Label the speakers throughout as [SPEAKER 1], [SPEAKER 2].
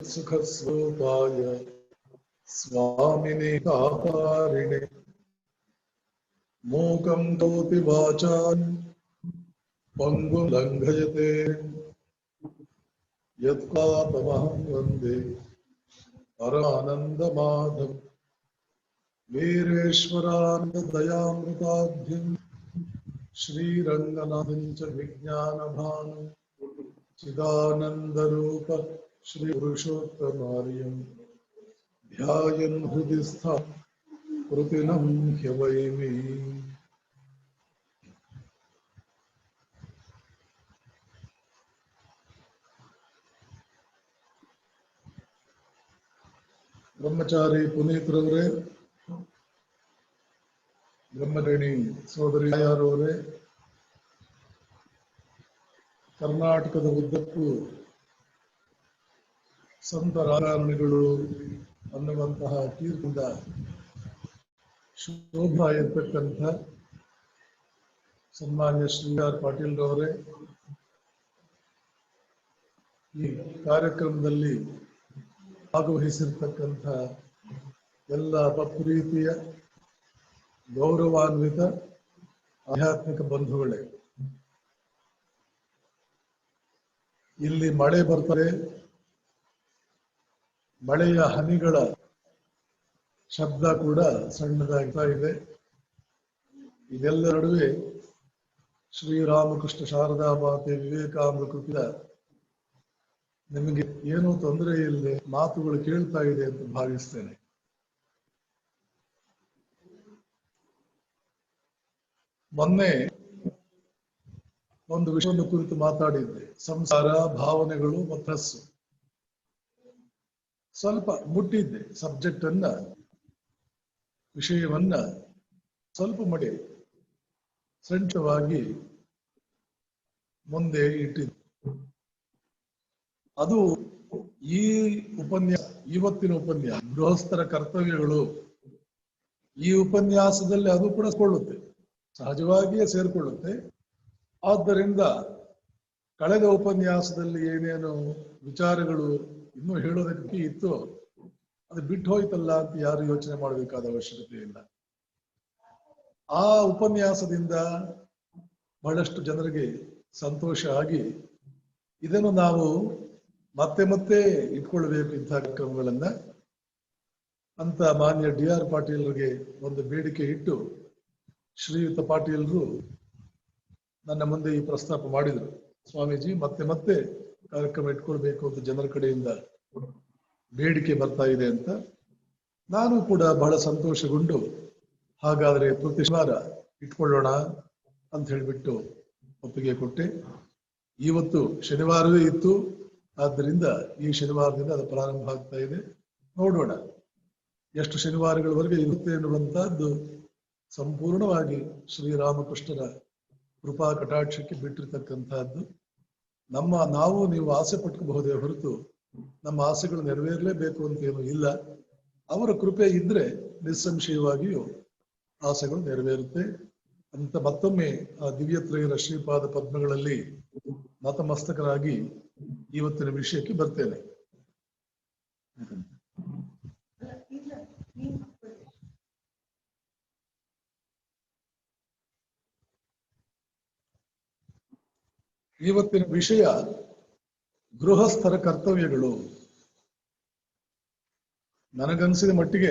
[SPEAKER 1] सुखस्वरूपाय स्वामिने कारिणे मूकं करोति वाचां पङ्गुलङ्घयते यत्पापमहं वन्दे परमानन्दमाधवं वीरेश्वरानन्ददयामृताब्धिं श्रीरङ्गनाथं च विज्ञानभानुं चिदानन्दरूप श्रीपुरुषोत्तमार्यं ध्यायन् हृदि स्थां कृतिनं ह्यवैमि। ಬ್ರಹ್ಮಚಾರಿ ಪುನೀತ್ರವರೇ, ಬ್ರಹ್ಮರೇಣಿ ಸೋದರಿ ಯಾರವರೇ, ಕರ್ನಾಟಕದ ಉದ್ದಕ್ಕೂ ಸಂತ ರಾಜಕಾರಣಿಗಳು ಅನ್ನುವಂತಹ ಕೀರ್ತಿಯಿಂದ ಶೋಭಾ ಇರ್ತಕ್ಕಂಥ ಸನ್ಮಾನ್ಯ ಶ್ರೀ ಆರ್ ಪಾಟೀಲ್ ರವರೇ, ಈ ಕಾರ್ಯಕ್ರಮದಲ್ಲಿ ಭಾಗವಹಿಸಿರ್ತಕ್ಕಂಥ ಎಲ್ಲ ಪ್ರೀತಿಯ ಗೌರವಾನ್ವಿತ ಆಧ್ಯಾತ್ಮಿಕ ಬಂಧುಗಳೇ, ಇಲ್ಲಿ ಮಳೆ ಬರ್ತಾರೆ, ಮಳೆಯ ಹನಿಗಳ ಶಬ್ದ ಕೂಡ ಸಣ್ಣದಾಗ್ತಾ ಇದೆ. ಇದೆಲ್ಲ ನಡುವೆ ಶ್ರೀರಾಮಕೃಷ್ಣ ಶಾರದಾ ಮಾತೆ ವಿವೇಕಾಮೃತ ನಿಮಗೆ ಏನೂ ತೊಂದರೆ ಇಲ್ಲದೆ ಮಾತುಗಳು ಕೇಳ್ತಾ ಇದೆ ಅಂತ ಭಾವಿಸ್ತೇನೆ. ಮೊನ್ನೆ ಒಂದು ವಿಷಯವನ್ನು ಕುರಿತು ಮಾತಾಡಿದ್ದೆ, ಸಂಸಾರ, ಭಾವನೆಗಳು ಮತ್ತು ಹಸ್ಸು. ಸ್ವಲ್ಪ ಮುಟ್ಟಿದ್ದೆ ಸಬ್ಜೆಕ್ಟ್ ಅನ್ನ, ವಿಷಯವನ್ನ ಸ್ವಲ್ಪ ಮಡಿ ಸಂಕ್ಷವಾಗಿ ಮುಂದೆ ಇಟ್ಟಿದ್ದೆ. ಅದು ಈ ಇವತ್ತಿನ ಉಪನ್ಯಾಸ ಗೃಹಸ್ಥರ ಕರ್ತವ್ಯಗಳು, ಈ ಉಪನ್ಯಾಸದಲ್ಲಿ ಅದು ಕೂಡ ಕೊಳ್ಳುತ್ತೆ, ಸಹಜವಾಗಿಯೇ ಸೇರಿಕೊಳ್ಳುತ್ತೆ. ಆದ್ದರಿಂದ ಕಳೆದ ಉಪನ್ಯಾಸದಲ್ಲಿ ಏನೇನು ವಿಚಾರಗಳು ಇನ್ನೂ ಹೇಳೋದಕ್ಕೆ ಇತ್ತು ಅದು ಬಿಟ್ಟು ಹೋಯ್ತಲ್ಲ ಅಂತ ಯಾರು ಯೋಚನೆ ಮಾಡಬೇಕಾದ ಅವಶ್ಯಕತೆ ಇಲ್ಲ. ಆ ಉಪನ್ಯಾಸದಿಂದ ಬಹಳಷ್ಟು ಜನರಿಗೆ ಸಂತೋಷ ಆಗಿ ಇದನ್ನು ನಾವು ಮತ್ತೆ ಮತ್ತೆ ಇಟ್ಕೊಳ್ಬೇಕು ಇಂಥ ಕಾರ್ಯಕ್ರಮಗಳನ್ನ ಅಂತ ಮಾನ್ಯ ಡಿ.ಆರ್. ಪಾಟೀಲ್ರಿಗೆ ಒಂದು ಬೇಡಿಕೆ ಇಟ್ಟು ಶ್ರೀಯುತ ಪಾಟೀಲ್ರು ನನ್ನ ಮುಂದೆ ಈ ಪ್ರಸ್ತಾಪ ಮಾಡಿದರು. ಸ್ವಾಮೀಜಿ, ಮತ್ತೆ ಮತ್ತೆ ಕಾರ್ಯಕ್ರಮ ಇಟ್ಕೊಳ್ಬೇಕು ಅಂತ ಜನರ ಕಡೆಯಿಂದ ಬೇಡಿಕೆ ಬರ್ತಾ ಇದೆ ಅಂತ. ನಾನು ಕೂಡ ಬಹಳ ಸಂತೋಷಗೊಂಡು ಹಾಗಾದ್ರೆ ಪ್ರತಿ ಶನಿವಾರ ಇಟ್ಕೊಳ್ಳೋಣ ಅಂತ ಹೇಳಿಬಿಟ್ಟು ಒಪ್ಪಿಗೆ ಕೊಟ್ಟೆ. ಇವತ್ತು ಶನಿವಾರವೇ ಇತ್ತು, ಆದ್ದರಿಂದ ಈ ಶನಿವಾರದಿಂದ ಅದು ಪ್ರಾರಂಭ ಆಗ್ತಾ ಇದೆ. ನೋಡೋಣ ಎಷ್ಟು ಶನಿವಾರಗಳವರೆಗೆ ಇರುತ್ತೆ ಎನ್ನುವಂತಹದ್ದು ಸಂಪೂರ್ಣವಾಗಿ ಶ್ರೀರಾಮಕೃಷ್ಣರ ಕೃಪಾ ಕಟಾಕ್ಷಕ್ಕೆ ಬಿಟ್ಟಿರ್ತಕ್ಕಂತಹದ್ದು. ನಾವು ನೀವು ಆಸೆ ಪಟ್ಕೋಬಹುದೇ ಹೊರತು ನಮ್ಮ ಆಸೆಗಳು ನೆರವೇರಲೇಬೇಕು ಅಂತ ಏನೂ ಇಲ್ಲ. ಅವರ ಕೃಪೆ ಇದ್ರೆ ನಿಸ್ಸಂಶಯವಾಗಿಯೂ ಆಸೆಗಳು ನೆರವೇರುತ್ತೆ ಅಂತ ಮತ್ತೊಮ್ಮೆ ಆ ದಿವ್ಯತ್ರಯರ ಶ್ರೀಪಾದ ಪದ್ಮಗಳಲ್ಲಿ ನತಮಸ್ತಕರಾಗಿ ಇವತ್ತಿನ ವಿಷಯಕ್ಕೆ ಬರ್ತೇನೆ. ಇವತ್ತಿನ ವಿಷಯ ಗೃಹಸ್ಥರ ಕರ್ತವ್ಯಗಳು. ನನಗನ್ಸಿದ ಮಟ್ಟಿಗೆ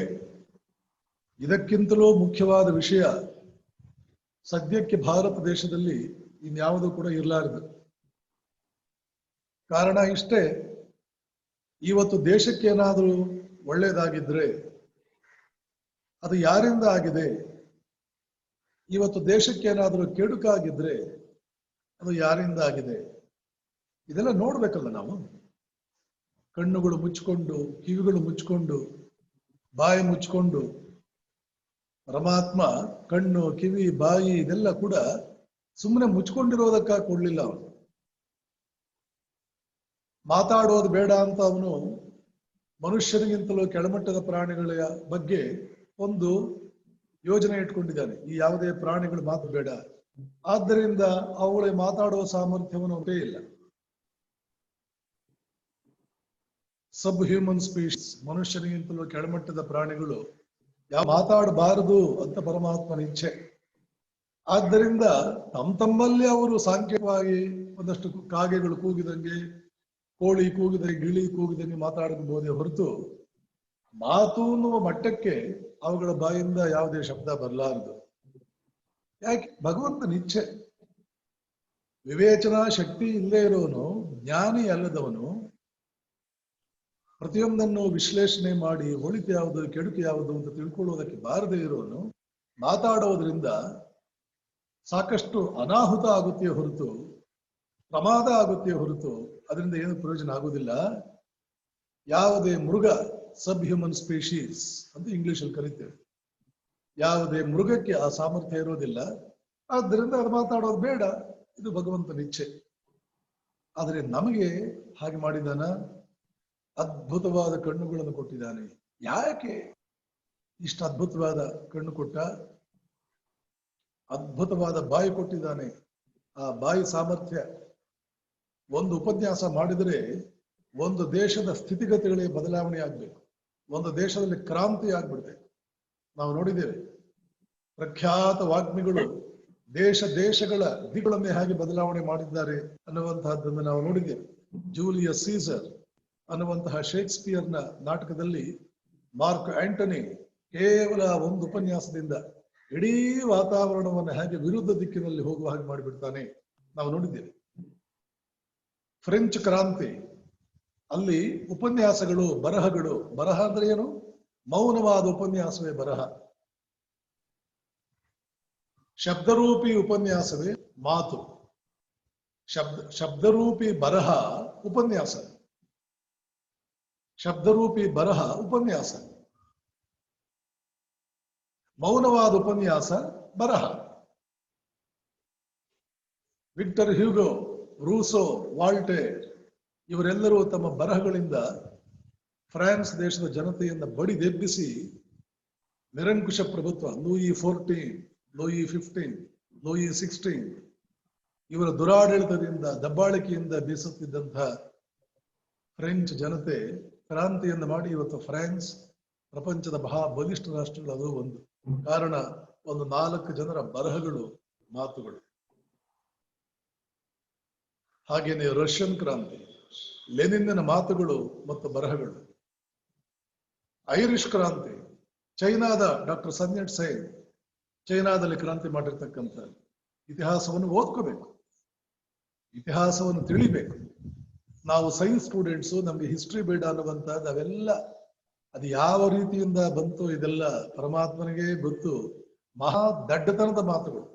[SPEAKER 1] ಇದಕ್ಕಿಂತಲೂ ಮುಖ್ಯವಾದ ವಿಷಯ ಸದ್ಯಕ್ಕೆ ಭಾರತ ದೇಶದಲ್ಲಿ ಇನ್ಯಾವುದೂ ಕೂಡ ಇರಲಾರದು. ಕಾರಣ ಇಷ್ಟೇ, ಇವತ್ತು ದೇಶಕ್ಕೇನಾದರೂ ಒಳ್ಳೆಯದಾಗಿದ್ರೆ ಅದು ಯಾರಿಂದ ಆಗಿದೆ, ಇವತ್ತು ದೇಶಕ್ಕೇನಾದರೂ ಕೆಡುಕಾಗಿದ್ರೆ ಅದು ಯಾರಿಂದ ಆಗಿದೆ, ಇದೆಲ್ಲ ನೋಡ್ಬೇಕಲ್ಲ ನಾವು. ಕಣ್ಣುಗಳು ಮುಚ್ಕೊಂಡು, ಕಿವಿಗಳು ಮುಚ್ಕೊಂಡು, ಬಾಯಿ ಮುಚ್ಕೊಂಡು, ಪರಮಾತ್ಮ ಕಣ್ಣು, ಕಿವಿ, ಬಾಯಿ ಇದೆಲ್ಲ ಕೂಡ ಸುಮ್ಮನೆ ಮುಚ್ಕೊಂಡಿರೋದಕ್ಕಾಗಿ ಕೊಡ್ಲಿಲ್ಲ. ಅವನು ಮಾತಾಡೋದು ಬೇಡ ಅಂತ ಅವನು ಮನುಷ್ಯರಿಗಿಂತಲೂ ಕೆಳಮಟ್ಟದ ಪ್ರಾಣಿಗಳ ಬಗ್ಗೆ ಒಂದು ಯೋಜನೆ ಇಟ್ಕೊಂಡಿದ್ದಾನೆ. ಈ ಯಾವುದೇ ಪ್ರಾಣಿಗಳು ಮಾತು ಬೇಡ, ಆದ್ದರಿಂದ ಅವುಗಳೇ ಮಾತಾಡುವ ಸಾಮರ್ಥ್ಯವನ್ನು ಅವರೇ ಇಲ್ಲ. ಸಬ್ ಹ್ಯೂಮನ್ ಸ್ಪೀಶೀಸ್, ಮನುಷ್ಯನಿಗಿಂತಲೂ ಕೆಳಮಟ್ಟದ ಪ್ರಾಣಿಗಳು ಮಾತಾಡಬಾರದು ಅಂತ ಪರಮಾತ್ಮನ ಇಚ್ಛೆ. ಆದ್ದರಿಂದ ತಮ್ಮಲ್ಲಿ ಅವರು ಸಾಂಖ್ಯವಾಗಿ ಒಂದಷ್ಟು ಕಾಗೆಗಳು ಕೂಗಿದಂಗೆ, ಕೋಳಿ ಕೂಗಿದಂಗೆ, ಗಿಳಿ ಕೂಗಿದಂಗೆ ಮಾತಾಡಬಹುದೇ ಹೊರತು ಮಾತು ಅನ್ನುವ ಮಟ್ಟಕ್ಕೆ ಅವುಗಳ ಬಾಯಿಂದ ಯಾವುದೇ ಶಬ್ದ ಬರಲಾರದು. ಯಾಕೆ? ಭಗವಂತನ ಇಚ್ಛೆ. ವಿವೇಚನಾ ಶಕ್ತಿ ಇಲ್ಲೇ ಇರೋನು, ಜ್ಞಾನಿ ಅಲ್ಲದವನು, ಪ್ರತಿಯೊಂದನ್ನು ವಿಶ್ಲೇಷಣೆ ಮಾಡಿ ಒಳಿತು ಯಾವುದು ಕೆಡುಕು ಯಾವುದು ಅಂತ ತಿಳ್ಕೊಳ್ಳೋದಕ್ಕೆ ಬಾರದೇ ಇರೋನು ಮಾತಾಡೋದ್ರಿಂದ ಸಾಕಷ್ಟು ಅನಾಹುತ ಆಗುತ್ತೆಯೇ ಹೊರತು, ಪ್ರಮಾದ ಆಗುತ್ತೆಯೇ ಹೊರತು ಅದರಿಂದ ಏನು ಪ್ರಯೋಜನ ಆಗುವುದಿಲ್ಲ. ಯಾವುದೇ ಮೃಗ, ಸಬ್ ಹ್ಯೂಮನ್ ಸ್ಪೀಶೀಸ್ ಅಂತ ಇಂಗ್ಲಿಷಲ್ಲಿ ಕರೀತೇವೆ, ಯಾವುದೇ ಮೃಗಕ್ಕೆ ಆ ಸಾಮರ್ಥ್ಯ ಇರೋದಿಲ್ಲ. ಆದ್ದರಿಂದ ಅದು ಮಾತಾಡೋದು ಬೇಡ, ಇದು ಭಗವಂತನ ಇಚ್ಛೆ. ಆದರೆ ನಮಗೆ ಹಾಗೆ ಮಾಡಿದಾನ? ಅದ್ಭುತವಾದ ಕಣ್ಣುಗಳನ್ನು ಕೊಟ್ಟಿದ್ದಾನೆ. ಯಾಕೆ ಇಷ್ಟು ಅದ್ಭುತವಾದ ಕಣ್ಣು ಕೊಟ್ಟ? ಅದ್ಭುತವಾದ ಬಾಯಿ ಕೊಟ್ಟಿದ್ದಾನೆ. ಆ ಬಾಯಿ ಸಾಮರ್ಥ್ಯ, ಒಂದು ಉಪನ್ಯಾಸ ಮಾಡಿದರೆ ಒಂದು ದೇಶದ ಸ್ಥಿತಿಗತಿಗಳಿಗೆ ಬದಲಾವಣೆ ಆಗ್ಬೇಕು, ಒಂದು ದೇಶದಲ್ಲಿ ಕ್ರಾಂತಿ ಆಗ್ಬಿಡ್ಬೇಕು. ನಾವು ನೋಡಿದ್ದೇವೆ, ಪ್ರಖ್ಯಾತ ವಾಗ್ಮಿಗಳು ದೇಶಗಳ ದಿಗಳನ್ನೇ ಹಾಗೆ ಬದಲಾವಣೆ ಮಾಡಿದ್ದಾರೆ ಅನ್ನುವಂತಹದ್ದನ್ನು ನಾವು ನೋಡಿದ್ದೇವೆ. ಜೂಲಿಯಸ್ ಸೀಸರ್ ಅನ್ನುವಂತಹ ಶೇಕ್ಸ್ಪಿಯರ್ನ ನಾಟಕದಲ್ಲಿ ಮಾರ್ಕ್ ಆಂಟನಿ ಕೇವಲ ಒಂದು ಉಪನ್ಯಾಸದಿಂದ ಇಡೀ ವಾತಾವರಣವನ್ನು ಹೇಗೆ ವಿರುದ್ಧ ದಿಕ್ಕಿನಲ್ಲಿ ಹೋಗುವ ಹಾಗೆ ಮಾಡಿಬಿಡ್ತಾನೆ, ನಾವು ನೋಡಿದ್ದೇವೆ. ಫ್ರೆಂಚ್ ಕ್ರಾಂತಿ, ಅಲ್ಲಿ ಉಪನ್ಯಾಸಗಳು, ಬರಹಗಳು, ಬರಹ ಅಂದ್ರೆ ಏನು? ಮೌನವಾದ ಉಪನ್ಯಾಸವೇ ಬರಹ. ಶಬ್ದರೂಪಿ ಉಪನ್ಯಾಸವೇ ಮಾತು. ಶಬ್ದರೂಪಿ ಬರಹ ಉಪನ್ಯಾಸ, ಶಬ್ದರೂಪಿ ಬರಹ ಉಪನ್ಯಾಸ, ಮೌನವಾದ ಉಪನ್ಯಾಸ ಬರಹ. ವಿಕ್ಟರ್ ಹ್ಯೂಗೋ, ರೂಸೋ, ವಾಲ್ಟೇರ್ ಇವರೆಲ್ಲರೂ ತಮ್ಮ ಬರಹಗಳಿಂದ ಫ್ರಾನ್ಸ್ ದೇಶದ ಜನತೆಯಿಂದ ಬಡಿದೆಬ್ಬಿಸಿ ನಿರಂಕುಶ ಪ್ರಭುತ್ವ, ಲೂಯಿ 14, ಲೂಯಿ 15, ಲೂಯಿ 16 ಇವರ ದುರಾಡಳಿತದಿಂದ, ದಬ್ಬಾಳಿಕೆಯಿಂದ ಬೀಸುತ್ತಿದ್ದಂತಹ ಫ್ರೆಂಚ್ ಜನತೆ ಕ್ರಾಂತಿಯನ್ನು ಮಾಡಿ ಇವತ್ತು ಫ್ರಾನ್ಸ್ ಪ್ರಪಂಚದ ಬಲಿಷ್ಠ ರಾಷ್ಟ್ರಗಳು ಅದು ಒಂದು ಕಾರಣ. ಒಂದು 4 ಜನರ ಬರಹಗಳು, ಮಾತುಗಳು. ಹಾಗೇನೆ ರಷ್ಯನ್ ಕ್ರಾಂತಿ, ಲೆನಿನ್ನ ಮಾತುಗಳು ಮತ್ತು ಬರಹಗಳು. ಐರಿಷ್ ಕ್ರಾಂತಿ, ಚೈನಾದ ಡಾಕ್ಟರ್ ಸನ್ ಯಟ್ ಸೈನ್ ಚೈನಾದಲ್ಲಿ ಕ್ರಾಂತಿ ಮಾಡಿರ್ತಕ್ಕಂಥ. ಇತಿಹಾಸವನ್ನು ಓದ್ಕೋಬೇಕು, ಇತಿಹಾಸವನ್ನು ತಿಳಿಬೇಕು. ನಾವು ಸೈನ್ಸ್ ಸ್ಟೂಡೆಂಟ್ಸು, ನಮ್ಗೆ ಹಿಸ್ಟ್ರಿ ಬೇಡ ಅನ್ನುವಂಥದ್ದು ಅವೆಲ್ಲ ಅದು ಯಾವ ರೀತಿಯಿಂದ ಬಂತು ಇದೆಲ್ಲ ಪರಮಾತ್ಮನಿಗೆ ಗೊತ್ತು. ಮಹಾ ದಡ್ಡತನದ ಮಾತುಗಳು.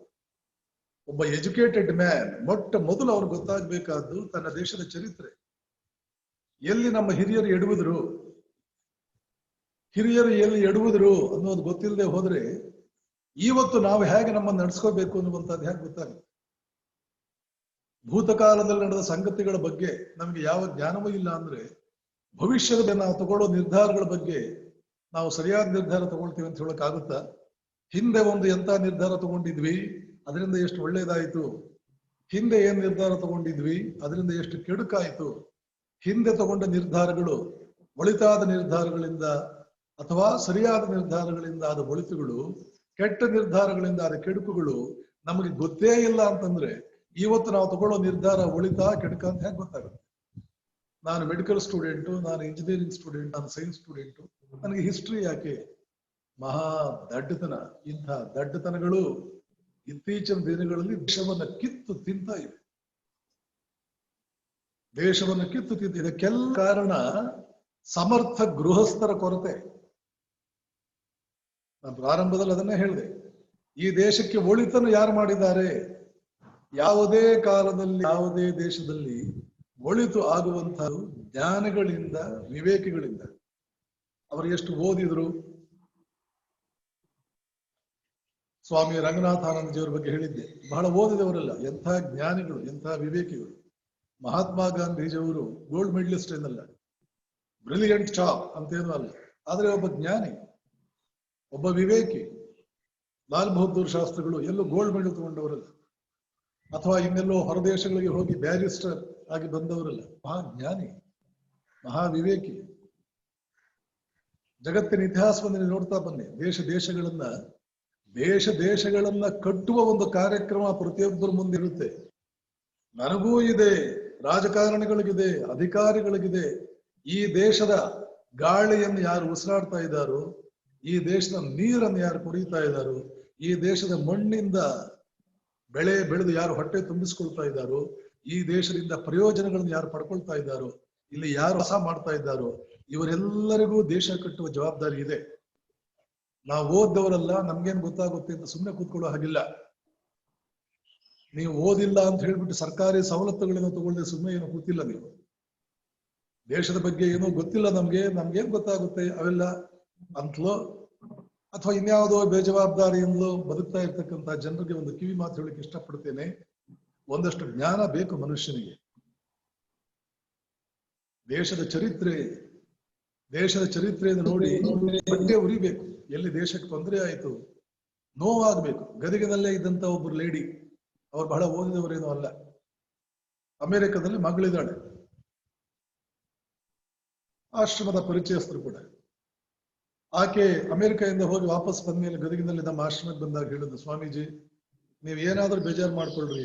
[SPEAKER 1] ಒಬ್ಬ ಎಜುಕೇಟೆಡ್ ಮ್ಯಾನ್ ಮೊಟ್ಟ ಮೊದಲು ಅವ್ರು ಗೊತ್ತಾಗಬೇಕಾದ್ದು ತನ್ನ ದೇಶದ ಚರಿತ್ರೆ. ಎಲ್ಲಿ ನಮ್ಮ ಹಿರಿಯರು ಎಡುವುದ್ರು, ಹಿರಿಯರು ಎಲ್ಲಿ ಎಡುವುದ್ರು ಅನ್ನೋದು ಗೊತ್ತಿಲ್ಲದೆ ಹೋದ್ರೆ ಇವತ್ತು ನಾವು ಹೇಗೆ ನಮ್ಮನ್ನು ನಡೆಸ್ಕೋಬೇಕು ಅನ್ನುವಂಥದ್ದು ಹೇಗೆ ಗೊತ್ತಾಗುತ್ತೆ? ಭೂತಕಾಲದಲ್ಲಿ ನಡೆದ ಸಂಗತಿಗಳ ಬಗ್ಗೆ ನಮಗೆ ಯಾವ ಜ್ಞಾನವೂ ಇಲ್ಲ ಅಂದ್ರೆ ಭವಿಷ್ಯದ ನಾವು ತಗೊಳ್ಳೋ ನಿರ್ಧಾರಗಳ ಬಗ್ಗೆ ನಾವು ಸರಿಯಾದ ನಿರ್ಧಾರ ತಗೊಳ್ತೀವಿ ಅಂತ ಹೇಳೋಕ್ಕಾಗುತ್ತಾ? ಹಿಂದೆ ಒಂದು ಎಂಥ ನಿರ್ಧಾರ ತಗೊಂಡಿದ್ವಿ, ಅದರಿಂದ ಎಷ್ಟು ಒಳ್ಳೇದಾಯಿತು. ಹಿಂದೆ ಏನ್ ನಿರ್ಧಾರ ತಗೊಂಡಿದ್ವಿ, ಅದರಿಂದ ಎಷ್ಟು ಕೆಡುಕಾಯಿತು. ಹಿಂದೆ ತಗೊಂಡ ನಿರ್ಧಾರಗಳು ಒಳಿತಾದ ನಿರ್ಧಾರಗಳಿಂದ ಅಥವಾ ಸರಿಯಾದ ನಿರ್ಧಾರಗಳಿಂದ ಆದ ಒಳಿತುಗಳು, ಕೆಟ್ಟ ನಿರ್ಧಾರಗಳಿಂದ ಆದ ಕೆಡುಕುಗಳು ನಮಗೆ ಗೊತ್ತೇ ಇಲ್ಲ ಅಂತಂದ್ರೆ ಇವತ್ತು ನಾವು ತಗೊಳ್ಳೋ ನಿರ್ಧಾರ ಒಳಿತಾ ಕೆಡುಕ ಅಂತ ಹೇಗೆ ಗೊತ್ತಾಗುತ್ತೆ? ನಾನು ಮೆಡಿಕಲ್ ಸ್ಟೂಡೆಂಟು, ನಾನು ಇಂಜಿನಿಯರಿಂಗ್ ಸ್ಟೂಡೆಂಟ್, ನಾನು ಸೈನ್ಸ್ ಸ್ಟೂಡೆಂಟು, ನನಗೆ ಹಿಸ್ಟ್ರಿ ಯಾಕೆ? ಮಹಾ ದಡ್ಡತನ. ಇಂಥ ದಡ್ಡತನಗಳು ಇತ್ತೀಚಿನ ದಿನಗಳಲ್ಲಿ ದೇಶವನ್ನ ಕಿತ್ತು ತಿಂತಾ ಇವೆ. ದೇಶವನ್ನು ಕಿತ್ತು ತಿಂತ. ಇದಕ್ಕೆಲ್ಲ ಕಾರಣ ಸಮರ್ಥ ಗೃಹಸ್ಥರ ಕೊರತೆ. ನಾನು ಪ್ರಾರಂಭದಲ್ಲಿ ಅದನ್ನೇ ಹೇಳಿದೆ. ಈ ದೇಶಕ್ಕೆ ಒಳಿತನ್ನು ಯಾರು ಮಾಡಿದ್ದಾರೆ? ಯಾವುದೇ ಕಾಲದಲ್ಲಿ ಯಾವುದೇ ದೇಶದಲ್ಲಿ ಒಳಿತು ಆಗುವಂತಹ ಜ್ಞಾನಿಗಳಿಂದ, ವಿವೇಕಿಗಳಿಂದ. ಅವರು ಎಷ್ಟು ಓದಿದ್ರು? ಸ್ವಾಮಿ ರಂಗನಾಥಾನಂದಜಿಯವರ ಬಗ್ಗೆ ಹೇಳಿದ್ದೆ. ಬಹಳ ಓದಿದವರಲ್ಲ, ಎಂಥ ಜ್ಞಾನಿಗಳು, ಎಂಥ ವಿವೇಕಿಗಳು. ಮಹಾತ್ಮ ಗಾಂಧೀಜಿಯವರು ಗೋಲ್ಡ್ ಮೆಡಲಿಸ್ಟ್ ಏನಲ್ಲ, ಬ್ರಿಲಿಯಂಟ್ ಚಾಪ್ ಅಂತೇನೂ ಅಲ್ಲ, ಆದರೆ ಒಬ್ಬ ಜ್ಞಾನಿ, ಒಬ್ಬ ವಿವೇಕಿ. ಲಾಲ್ ಬಹದ್ದೂರ್ ಶಾಸ್ತ್ರಿಗಳು ಎಲ್ಲೂ ಗೋಲ್ಡ್ ಮೆಡಲ್ ತಗೊಂಡವರಲ್ಲ, ಅಥವಾ ಇನ್ನೆಲ್ಲೋ ಹೊರದೇಶಗಳಿಗೆ ಹೋಗಿ ಬ್ಯಾರಿಸ್ಟರ್ ಆಗಿ ಬಂದವರಲ್ಲ. ಮಹಾ ಜ್ಞಾನಿ, ಮಹಾ ವಿವೇಕಿ. ಜಗತ್ತಿನ ಇತಿಹಾಸವನ್ನು ನೀವು ನೋಡ್ತಾ ಬನ್ನಿ. ದೇಶಗಳನ್ನ ಕಟ್ಟುವ ಒಂದು ಕಾರ್ಯಕ್ರಮ ಪ್ರತಿಯೊಬ್ಬರ ಮುಂದೆ ಇರುತ್ತೆ. ನನಗೂ ಇದೆ, ರಾಜಕಾರಣಿಗಳಿಗಿದೆ, ಅಧಿಕಾರಿಗಳಿಗಿದೆ. ಈ ದೇಶದ ಗಾಳಿಯನ್ನು ಯಾರು ಉಸಿರಾಡ್ತಾ ಇದ್ದಾರೋ, ಈ ದೇಶದ ನೀರನ್ನು ಯಾರು ಕುಡಿತಾ ಇದ್ದಾರೋ, ಈ ದೇಶದ ಮಣ್ಣಿಂದ ಬೆಳೆ ಬೆಳೆದು ಯಾರು ಹೊಟ್ಟೆ ತುಂಬಿಸ್ಕೊಳ್ತಾ ಇದ್ದಾರೋ, ಈ ದೇಶದಿಂದ ಪ್ರಯೋಜನಗಳನ್ನು ಯಾರು ಪಡ್ಕೊಳ್ತಾ ಇದ್ದಾರೋ, ಇಲ್ಲಿ ಯಾರು ಹೊಸ ಮಾಡ್ತಾ ಇದ್ದಾರೋ, ಇವರೆಲ್ಲರಿಗೂ ದೇಶ ಕಟ್ಟುವ ಜವಾಬ್ದಾರಿ ಇದೆ. ನಾವು ಓದ್ದವರಲ್ಲ, ನಮ್ಗೇನ್ ಗೊತ್ತಾಗುತ್ತೆ ಅಂತ ಸುಮ್ಮನೆ ಕೂತ್ಕೊಳ್ಳೋ ಹಾಗಿಲ್ಲ. ನೀವು ಓದಿಲ್ಲ ಅಂತ ಹೇಳ್ಬಿಟ್ಟು ಸರ್ಕಾರಿ ಸವಲತ್ತುಗಳನ್ನು ತಗೊಳ್ಳದೆ ಸುಮ್ಮನೆ ಏನೋ ಕೂತಿಲ್ಲ. ನೀವು ದೇಶದ ಬಗ್ಗೆ ಏನೋ ಗೊತ್ತಿಲ್ಲ ನಮ್ಗೇನ್ ಗೊತ್ತಾಗುತ್ತೆ ಅವೆಲ್ಲ ಅಂತಲೋ ಅಥವಾ ಇನ್ಯಾವುದೋ ಬೇಜವಾಬ್ದಾರಿಯಿಂದಲೋ ಬದುಕ್ತಾ ಇರ್ತಕ್ಕಂಥ ಜನರಿಗೆ ಒಂದು ಕಿವಿ ಮಾತು ಹೇಳಲಿಕ್ಕೆ ಇಷ್ಟಪಡ್ತೇನೆ. ಒಂದಷ್ಟು ಜ್ಞಾನ ಬೇಕು ಮನುಷ್ಯನಿಗೆ. ದೇಶದ ಚರಿತ್ರೆಯನ್ನು ನೋಡಿ ಬಟ್ಟೆ ಉರಿಬೇಕು. ಎಲ್ಲಿ ದೇಶಕ್ಕೆ ತೊಂದರೆ ಆಯಿತು, ನೋವಾಗಬೇಕು. ಗದಗಿನಲ್ಲೇ ಇದ್ದಂತ ಒಬ್ಬರು ಲೇಡಿ, ಅವ್ರು ಬಹಳ ಓದಿದವರೇನೂ ಅಲ್ಲ, ಅಮೆರಿಕದಲ್ಲಿ ಮಗಳಿದ್ದಾಳೆ, ಆಶ್ರಮದ ಪರಿಚಯಸ್ಥರು ಕೂಡ. ಆಕೆ ಅಮೆರಿಕದಿಂದ ಹೋಗಿ ವಾಪಸ್ ಬಂದ್ಮೇಲೆ ಗದಗಿನಲ್ಲಿ ನಮ್ಮ ಆಶ್ರಮಕ್ಕೆ ಬಂದಾಗ ಹೇಳಿದ್ರು, ಸ್ವಾಮೀಜಿ ನೀವ್ ಏನಾದ್ರೂ ಬೇಜಾರು ಮಾಡ್ಕೊಳ್ರಿ,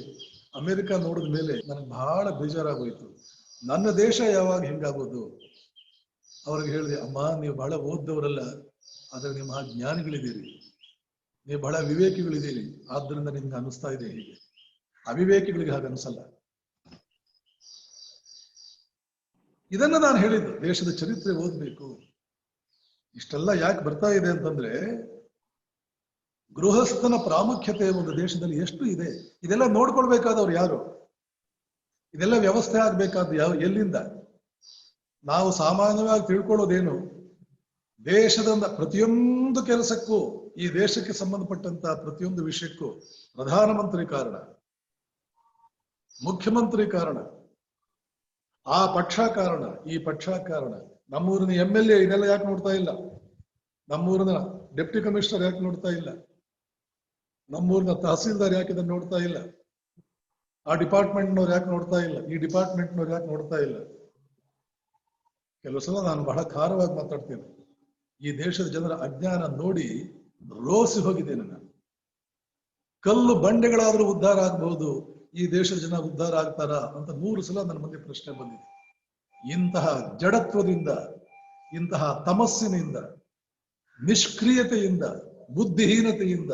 [SPEAKER 1] ಅಮೆರಿಕ ನೋಡಿದ ಮೇಲೆ ನನಗೆ ಬಹಳ ಬೇಜಾರಾಗೋಯ್ತು, ನನ್ನ ದೇಶ ಯಾವಾಗ ಹಿಂಗಾಗೋದು. ಅವ್ರಿಗೆ ಹೇಳಿದೆ, ಅಮ್ಮ ನೀವು ಬಹಳ ಓದ್ದವರಲ್ಲ, ಆದ್ರೆ ನೀವು ಬಹಳ ಜ್ಞಾನಿಗಳಿದ್ದೀರಿ, ನೀವು ಬಹಳ ವಿವೇಕಿಗಳಿದ್ದೀರಿ, ಆದ್ರಿಂದ ನಿಮ್ಗೆ ಅನಿಸ್ತಾ ಇದೆ ಹೀಗೆ. ಅವಿವೇಕಿಗಳಿಗೆ ಹಾಗೆ ಅನಿಸಲ್ಲ. ಇದನ್ನ ನಾನು ಹೇಳಿದ್ದು, ದೇಶದ ಚರಿತ್ರೆ ಓದ್ಬೇಕು. ಇಷ್ಟೆಲ್ಲ ಯಾಕೆ ಬರ್ತಾ ಇದೆ ಅಂತಂದ್ರೆ, ಗೃಹಸ್ಥನ ಪ್ರಾಮುಖ್ಯತೆ ಒಂದು ದೇಶದಲ್ಲಿ ಎಷ್ಟು ಇದೆ, ಇದೆಲ್ಲ ನೋಡ್ಕೊಳ್ಬೇಕಾದವ್ರು ಯಾರು? ಇದೆಲ್ಲ ವ್ಯವಸ್ಥೆ ಆಗ್ಬೇಕಾದ ಎಲ್ಲಿಂದ? ನಾವು ಸಾಮಾನ್ಯವಾಗಿ ತಿಳ್ಕೊಳ್ಳೋದೇನು, ದೇಶದ ಪ್ರತಿಯೊಂದು ಕೆಲಸಕ್ಕೂ, ಈ ದೇಶಕ್ಕೆ ಸಂಬಂಧಪಟ್ಟಂತ ಪ್ರತಿಯೊಂದು ವಿಷಯಕ್ಕೂ ಪ್ರಧಾನಮಂತ್ರಿ ಕಾರಣ, ಮುಖ್ಯಮಂತ್ರಿ ಕಾರಣ, ಆ ಪಕ್ಷ ಕಾರಣ, ಈ ಪಕ್ಷ ಕಾರಣ. ನಮ್ಮೂರಿನ MLA ಇದೆಲ್ಲ ಯಾಕೆ ನೋಡ್ತಾ ಇಲ್ಲ? ನಮ್ಮೂರಿನ ಡೆಪ್ಟಿ ಕಮಿಷನರ್ ಯಾಕೆ ನೋಡ್ತಾ ಇಲ್ಲ? ನಮ್ಮೂರಿನ ತಹಸೀಲ್ದಾರ್ ಯಾಕೆ ಇದನ್ನು ನೋಡ್ತಾ ಇಲ್ಲ? ಆ ಡಿಪಾರ್ಟ್ಮೆಂಟ್ನವ್ರು ಯಾಕೆ ನೋಡ್ತಾ ಇಲ್ಲ? ಈ ಡಿಪಾರ್ಟ್ಮೆಂಟ್ನವ್ರು ಯಾಕೆ ನೋಡ್ತಾ ಇಲ್ಲ? ಕೆಲವು ಸಲ ನಾನು ಬಹಳ ಖಾರವಾಗಿ ಮಾತಾಡ್ತೇನೆ. ಈ ದೇಶದ ಜನರ ಅಜ್ಞಾನ ನೋಡಿ ರೋಸಿ ಹೋಗಿದ್ದೇನೆ ನಾನು. ಕಲ್ಲು ಬಂಡೆಗಳಾದ್ರೂ ಉದ್ಧಾರ ಆಗಬಹುದು, ಈ ದೇಶದ ಜನ ಉದ್ಧಾರ ಆಗ್ತಾರ ಅಂತ 100 ಸಲ ನನ್ನ ಮುಂದೆ ಪ್ರಶ್ನೆ ಬಂದಿದೆ. ಇಂತಹ ಜಡತ್ವದಿಂದ, ಇಂತಹ ತಮಸ್ಸಿನಿಂದ, ನಿಷ್ಕ್ರಿಯತೆಯಿಂದ, ಬುದ್ಧಿಹೀನತೆಯಿಂದ,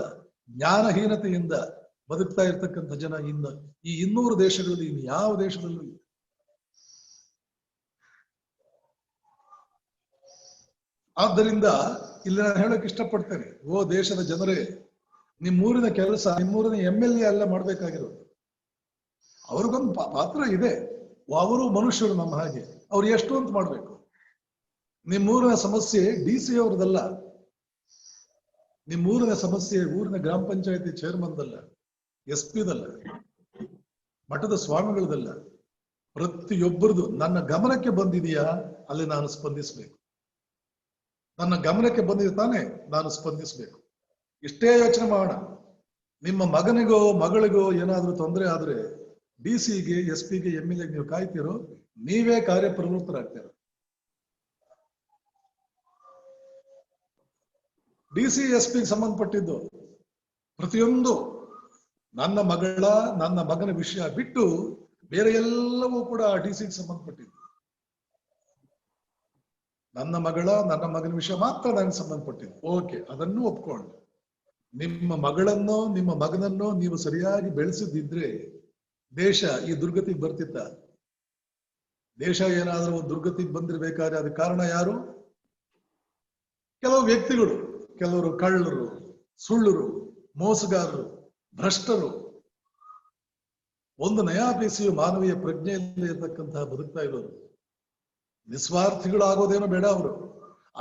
[SPEAKER 1] ಜ್ಞಾನಹೀನತೆಯಿಂದ ಬದುಕ್ತಾ ಇರ್ತಕ್ಕಂಥ ಜನ ಈ 200 ದೇಶಗಳಲ್ಲಿ ಇನ್ನು ಯಾವ ದೇಶದಲ್ಲೂ ಇಲ್ಲ. ಆದ್ದರಿಂದ ಇಲ್ಲಿ ನಾನು ಹೇಳಕ್ ಇಷ್ಟಪಡ್ತೇನೆ, ಓ ದೇಶದ ಜನರೇ, ನಿಮ್ಮೂರಿನ ಕೆಲಸ ನಿಮ್ಮೂರಿನ MLA ಎಲ್ಲ ಮಾಡ್ಬೇಕಾಗಿರೋದು. ಅವ್ರಿಗೊಂದು ಪಾತ್ರ ಇದೆ, ಅವರು ಮನುಷ್ಯರು ನಮ್ಮ ಹಾಗೆ, ಅವ್ರು ಎಷ್ಟು ಅಂತ ಮಾಡ್ಬೇಕು. ನಿಮ್ಮೂರಿನ ಸಮಸ್ಯೆ DC ಅವ್ರದಲ್ಲ, ನಿಮ್ಮೂರಿನ ಸಮಸ್ಯೆ ಊರಿನ ಗ್ರಾಮ ಪಂಚಾಯತಿ ಚೇರ್ಮನ್ದಲ್ಲ, SP ದಲ್ಲ, ಮಠದ ಸ್ವಾಮಿಗಳದಲ್ಲ. ಪ್ರತಿಯೊಬ್ಬರದು ನನ್ನ ಗಮನಕ್ಕೆ ಬಂದಿದೆಯಾ ಅಲ್ಲಿ ನಾನು ಸ್ಪಂದಿಸ್ಬೇಕು. ನನ್ನ ಗಮನಕ್ಕೆ ಬಂದಿದೆ ತಾನೆ ನಾನು ಸ್ಪಂದಿಸ್ಬೇಕು. ಇಷ್ಟೇ ಯೋಚನೆ ಮಾಡೋಣ. ನಿಮ್ಮ ಮಗನಿಗೋ ಮಗಳಿಗೋ ಏನಾದ್ರೂ ತೊಂದರೆ ಆದ್ರೆ DC ಗೆ SP ಗೆ MLA ನೀವು ಕಾಯ್ತಿರೋ, ನೀವೇ ಕಾರ್ಯಪ್ರವೃತ್ತರಾಗ್ತೀರ. DC SP ಗೆ ಸಂಬಂಧಪಟ್ಟಿದ್ದು ಪ್ರತಿಯೊಂದು ನನ್ನ ಮಗನ ವಿಷಯ ಬಿಟ್ಟು ಬೇರೆ ಎಲ್ಲವೂ ಕೂಡ DC ಗೆ ಸಂಬಂಧಪಟ್ಟಿದ್ದು. ನನ್ನ ಮಗನ ವಿಷಯ ಮಾತ್ರ ನನಗೆ ಸಂಬಂಧಪಟ್ಟಿದ್ದು. ಓಕೆ, ಅದನ್ನು ಒಪ್ಕೊಂಡು ನಿಮ್ಮ ಮಗಳನ್ನೋ ನಿಮ್ಮ ಮಗನನ್ನೋ ನೀವು ಸರಿಯಾಗಿ ಬೆಳೆಸಿದ್ರೆ ದೇಶ ಈ ದುರ್ಗತಿಗೆ ಬರ್ತಿತ್ತ? ದೇಶ ಏನಾದ್ರೂ ಒಂದು ದುರ್ಗತಿಗೆ ಬಂದಿರ್ಬೇಕಾದ್ರೆ ಅದಕ್ಕೆ ಕಾರಣ ಯಾರು? ಕೆಲವು ವ್ಯಕ್ತಿಗಳು, ಕೆಲವರು ಕಳ್ಳರು, ಸುಳ್ಳರು, ಮೋಸಗಾರರು, ಭ್ರಷ್ಟರು. ಒಂದು ನಯಾ ಪೈಸೆಯು ಮಾನವೀಯ ಪ್ರಜ್ಞೆಯಲ್ಲಿ ಇರತಕ್ಕಂತಹ ಬದುಕ್ತಾ ಇರೋರು. ನಿಸ್ವಾರ್ಥಿಗಳು ಆಗೋದೇನೋ ಬೇಡ. ಅವರು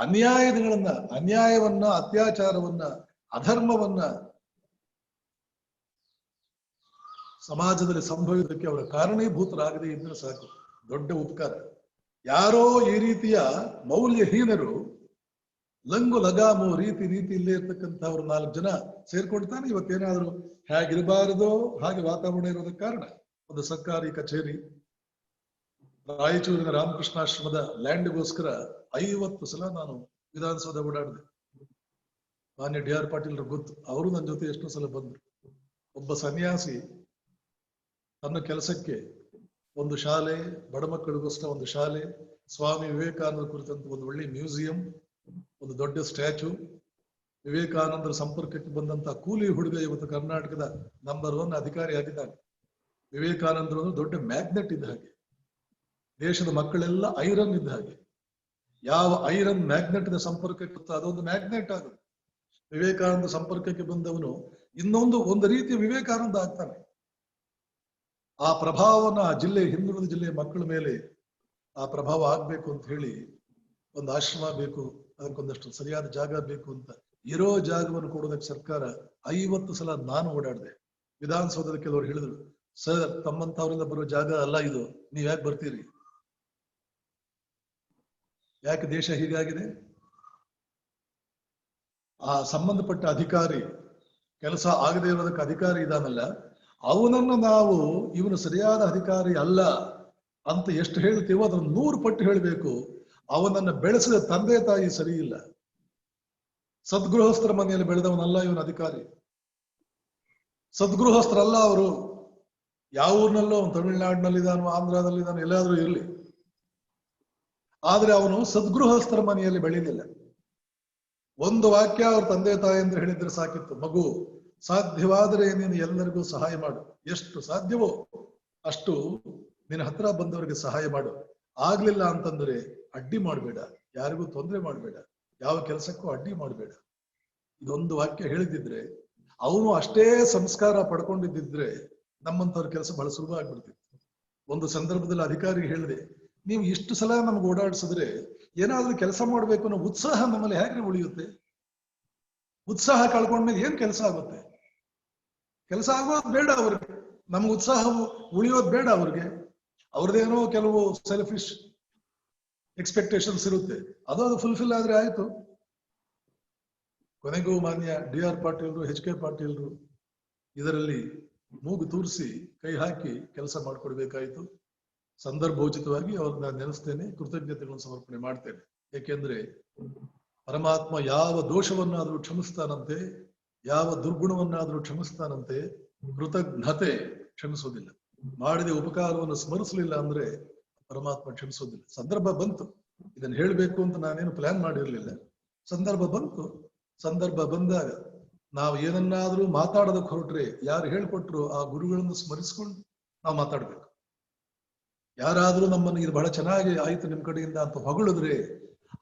[SPEAKER 1] ಅನ್ಯಾಯವನ್ನ, ಅತ್ಯಾಚಾರವನ್ನ, ಅಧರ್ಮವನ್ನ ಸಮಾಜದಲ್ಲಿ ಸಂಭವಿಸೋದಕ್ಕೆ ಅವರ ಕಾರಣೀಭೂತರಾಗದೇ ಇದ್ರೆ ಸಾಕು, ದೊಡ್ಡ ಉಪಕಾರ. ಯಾರೋ ಈ ರೀತಿಯ ಮೌಲ್ಯಹೀನರು, ಲಂಗು ಲಗಾಮು ರೀತಿ ಇಲ್ಲೇ ಇರ್ತಕ್ಕಂಥವ್ರು 4 ಜನ ಸೇರ್ಕೊಳ್ತಾನೆ ಇವತ್ತೇನಾದ್ರು ಹೇಗಿರಬಾರದೋ ಹಾಗೆ ವಾತಾವರಣ ಇರೋದಕ್ಕೆ ಕಾರಣ. ಒಂದು ಸರ್ಕಾರಿ ಕಚೇರಿ, ರಾಯಚೂರಿನ ರಾಮಕೃಷ್ಣಾಶ್ರಮದ ಲ್ಯಾಂಡ್ಗೋಸ್ಕರ 50 ಸಲ ನಾನು ವಿಧಾನಸೌಧ ಓಡಾಡಿದೆ. ಮಾನ್ಯ ಡಿ.ಆರ್. ಪಾಟೀಲ್ ಗೊತ್ತು, ಅವರು ನನ್ನ ಜೊತೆ ಎಷ್ಟೋ ಸಲ ಬಂದ್ರು. ಒಬ್ಬ ಸನ್ಯಾಸಿ ತನ್ನ ಕೆಲಸಕ್ಕೆ ಒಂದು ಶಾಲೆ, ಬಡ ಮಕ್ಕಳಿಗೋಸ್ಕರ ಒಂದು ಶಾಲೆ, ಸ್ವಾಮಿ ವಿವೇಕಾನಂದ ಕುರಿತಂತ ಒಂದು ಒಳ್ಳೆ ಮ್ಯೂಸಿಯಂ, ಒಂದು ದೊಡ್ಡ ಸ್ಟ್ಯಾಚ್ಯೂ, ವಿವೇಕಾನಂದರ ಸಂಪರ್ಕಕ್ಕೆ ಬಂದಂತ ಕೂಲಿ ಹುಡುಗ ಇವತ್ತು ಕರ್ನಾಟಕದ ನಂಬರ್ 1 ಅಧಿಕಾರಿ ಆಗಿದ್ದಾನೆ. ವಿವೇಕಾನಂದರು ಒಂದು ದೊಡ್ಡ ಮ್ಯಾಗ್ನೆಟ್ ಇದ್ದ ಹಾಗೆ, ದೇಶದ ಮಕ್ಕಳೆಲ್ಲ ಐರನ್ ಇದ್ದ ಹಾಗೆ. ಯಾವ ಐರನ್ ಮ್ಯಾಗ್ನೆಟ್ ನ ಸಂಪರ್ಕಕ್ಕೆ ಅದೊಂದು ಮ್ಯಾಗ್ನೆಟ್ ಆಗುತ್ತೆ. ವಿವೇಕಾನಂದ ಸಂಪರ್ಕಕ್ಕೆ ಬಂದವನು ಒಂದು ರೀತಿಯ ವಿವೇಕಾನಂದ ಆಗ್ತಾನೆ. ಆ ಪ್ರಭಾವನ ಆ ಹಿಂದುಳಿದ ಜಿಲ್ಲೆಯ ಮಕ್ಕಳ ಮೇಲೆ ಆ ಪ್ರಭಾವ ಆಗ್ಬೇಕು ಅಂತ ಹೇಳಿ ಒಂದು ಆಶ್ರಮ ಬೇಕು, ಅದಕ್ಕೊಂದಷ್ಟು ಸರಿಯಾದ ಜಾಗ ಬೇಕು ಅಂತ ಇರೋ ಜಾಗವನ್ನು ಕೊಡೋದಕ್ಕೆ ಸರ್ಕಾರ 50 ಸಲ ನಾನು ಓಡಾಡಿದೆ. ವಿಧಾನಸೌಧದ ಕೆಲವರು ಹೇಳಿದ್ರು, ಸರ್ ತಮ್ಮಂತವರಿಂದ ಬರೋ ಜಾಗ ಅಲ್ಲ ಇದು, ನೀವ್ ಯಾಕೆ ಬರ್ತೀರಿ? ಯಾಕೆ ದೇಶ ಹೀಗಾಗಿದೆ? ಆ ಸಂಬಂಧಪಟ್ಟ ಅಧಿಕಾರಿ ಕೆಲಸ ಆಗದೆ ಇರೋದಕ್ಕೆ ಅಧಿಕಾರಿ ಇದಾನಲ್ಲ, ಅವನನ್ನು ನಾವು ಇವನು ಸರಿಯಾದ ಅಧಿಕಾರಿ ಅಲ್ಲ ಅಂತ ಎಷ್ಟು ಹೇಳ್ತೀವೋ ಅದನ್ನು 100 ಪಟ್ಟು ಹೇಳಬೇಕು. ಅವನನ್ನ ಬೆಳೆಸಿದ ತಂದೆ ತಾಯಿ ಸರಿ ಇಲ್ಲ. ಸದ್ಗೃಹಸ್ಥರ ಮನೆಯಲ್ಲಿ ಬೆಳೆದವನಲ್ಲ ಇವನ ಅಧಿಕಾರಿ. ಸದ್ಗೃಹಸ್ಥರಲ್ಲ ಅವರು. ಯಾವ ಊರಿನಲ್ಲೋ, ತಮಿಳುನಾಡಿನಲ್ಲಿದ್ದಾನೋ, ಆಂಧ್ರದಲ್ಲಿದ್ದಾನೋ, ಎಲ್ಲಾದ್ರೂ ಇರಲಿ, ಆದ್ರೆ ಅವನು ಸದ್ಗೃಹಸ್ಥರ ಮನೆಯಲ್ಲಿ ಬೆಳೀಲಿಲ್ಲ. ಒಂದು ವಾಕ್ಯ ಅವ್ರ ತಂದೆ ತಾಯಿ ಅಂದ್ರೆ ಹೇಳಿದ್ರೆ ಸಾಕಿತ್ತು, ಮಗು ಸಾಧ್ಯವಾದರೆ ನೀನು ಎಲ್ಲರಿಗೂ ಸಹಾಯ ಮಾಡು, ಎಷ್ಟು ಸಾಧ್ಯವೋ ಅಷ್ಟು ನಿನ್ನ ಹತ್ರ ಬಂದವರಿಗೆ ಸಹಾಯ ಮಾಡು. ಆಗ್ಲಿಲ್ಲ ಅಂತಂದ್ರೆ ಅಡ್ಡಿ ಮಾಡಬೇಡ, ಯಾರಿಗೂ ತೊಂದರೆ ಮಾಡಬೇಡ, ಯಾವ ಕೆಲಸಕ್ಕೂ ಅಡ್ಡಿ ಮಾಡಬೇಡ. ಇದೊಂದು ವಾಕ್ಯ ಹೇಳಿದಿದ್ರೆ, ಅವನು ಅಷ್ಟೇ ಸಂಸ್ಕಾರ ಪಡ್ಕೊಂಡಿದ್ದಿದ್ರೆ ನಮ್ಮಂತವ್ರ ಕೆಲಸ ಬಹಳ ಸುಲಭ ಆಗ್ಬಿಡ್ತಿತ್ತು. ಒಂದು ಸಂದರ್ಭದಲ್ಲಿ ಅಧಿಕಾರಿಗೆ ಹೇಳಿದೆ, ನೀವು ಇಷ್ಟು ಸಲ ನಮ್ಗೆ ಓಡಾಡಿಸಿದ್ರೆ ಏನಾದ್ರೂ ಕೆಲಸ ಮಾಡ್ಬೇಕು ಅನ್ನೋ ಉತ್ಸಾಹ ನಮ್ಮಲ್ಲಿ ಹೇಗೆ ಉಳಿಯುತ್ತೆ? ಉತ್ಸಾಹ ಕಳ್ಕೊಂಡ್ಮೇಲೆ ಏನ್ ಕೆಲಸ ಆಗುತ್ತೆ? ಕೆಲಸ ಆಗೋದು ಬೇಡ ಅವ್ರಿಗೆ, ನಮ್ಗೆ ಉತ್ಸಾಹ ಉಳಿಯೋದು ಬೇಡ ಅವ್ರಿಗೆ. ಅವ್ರದ್ದೇನೋ ಕೆಲವು ಸೆಲ್ಫಿಶ್ ಎಕ್ಸ್ಪೆಕ್ಟೇಷನ್ಸ್ ಇರುತ್ತೆ, ಅದು ಫುಲ್ಫಿಲ್ ಆದ್ರೆ ಆಯ್ತು. ಕೊನೆಗೂ ಮಾನ್ಯ ಡಿ.ಆರ್. ಪಾಟೀಲ್ರು, ಎಚ್.ಕೆ. ಪಾಟೀಲ್ರು ಇದರಲ್ಲಿ ಮೂಗು ತೂರಿಸಿ ಕೈ ಹಾಕಿ ಕೆಲಸ ಮಾಡ್ಕೊಡ್ಬೇಕಾಯ್ತು. ಸಂದರ್ಭೋಚಿತವಾಗಿ ಅವ್ರನ್ನ ನೆನೆಸ್ತೇನೆ, ಕೃತಜ್ಞತೆಗಳನ್ನು ಸಮರ್ಪಣೆ ಮಾಡ್ತೇನೆ. ಏಕೆಂದ್ರೆ ಪರಮಾತ್ಮ ಯಾವ ದೋಷವನ್ನಾದ್ರೂ ಕ್ಷಮಿಸ್ತಾನಂತೆ, ಯಾವ ದುರ್ಗುಣವನ್ನಾದ್ರೂ ಕ್ಷಮಿಸ್ತಾನಂತೆ, ಕೃತಜ್ಞತೆ ಕ್ಷಮಿಸೋದಿಲ್ಲ. ಮಾಡಿದ ಉಪಕಾರವನ್ನು ಸ್ಮರಿಸಲಿಲ್ಲ ಅಂದ್ರೆ ಪರಮಾತ್ಮ ಕ್ಷಮಿಸೋದಿಲ್ಲ. ಸಂದರ್ಭ ಬಂತು, ಇದನ್ನು ಹೇಳ್ಬೇಕು ಅಂತ ನಾನೇನು ಪ್ಲಾನ್ ಮಾಡಿರ್ಲಿಲ್ಲ. ಸಂದರ್ಭ ಬಂತು, ಸಂದರ್ಭ ಬಂದಾಗ ನಾವು ಏನನ್ನಾದ್ರೂ ಮಾತಾಡೋದಕ್ಕೆ ಹೊರಟ್ರೆ ಯಾರು ಹೇಳ್ಕೊಟ್ರು ಆ ಗುರುಗಳನ್ನು ಸ್ಮರಿಸ್ಕೊಂಡು ನಾವು ಮಾತಾಡ್ಬೇಕು. ಯಾರಾದ್ರೂ ನಮ್ಮನ್ನು ಇದು ಬಹಳ ಚೆನ್ನಾಗಿ ಆಯ್ತು ನಿಮ್ ಕಡೆಯಿಂದ ಅಂತ ಹೊಗಳಿದ್ರೆ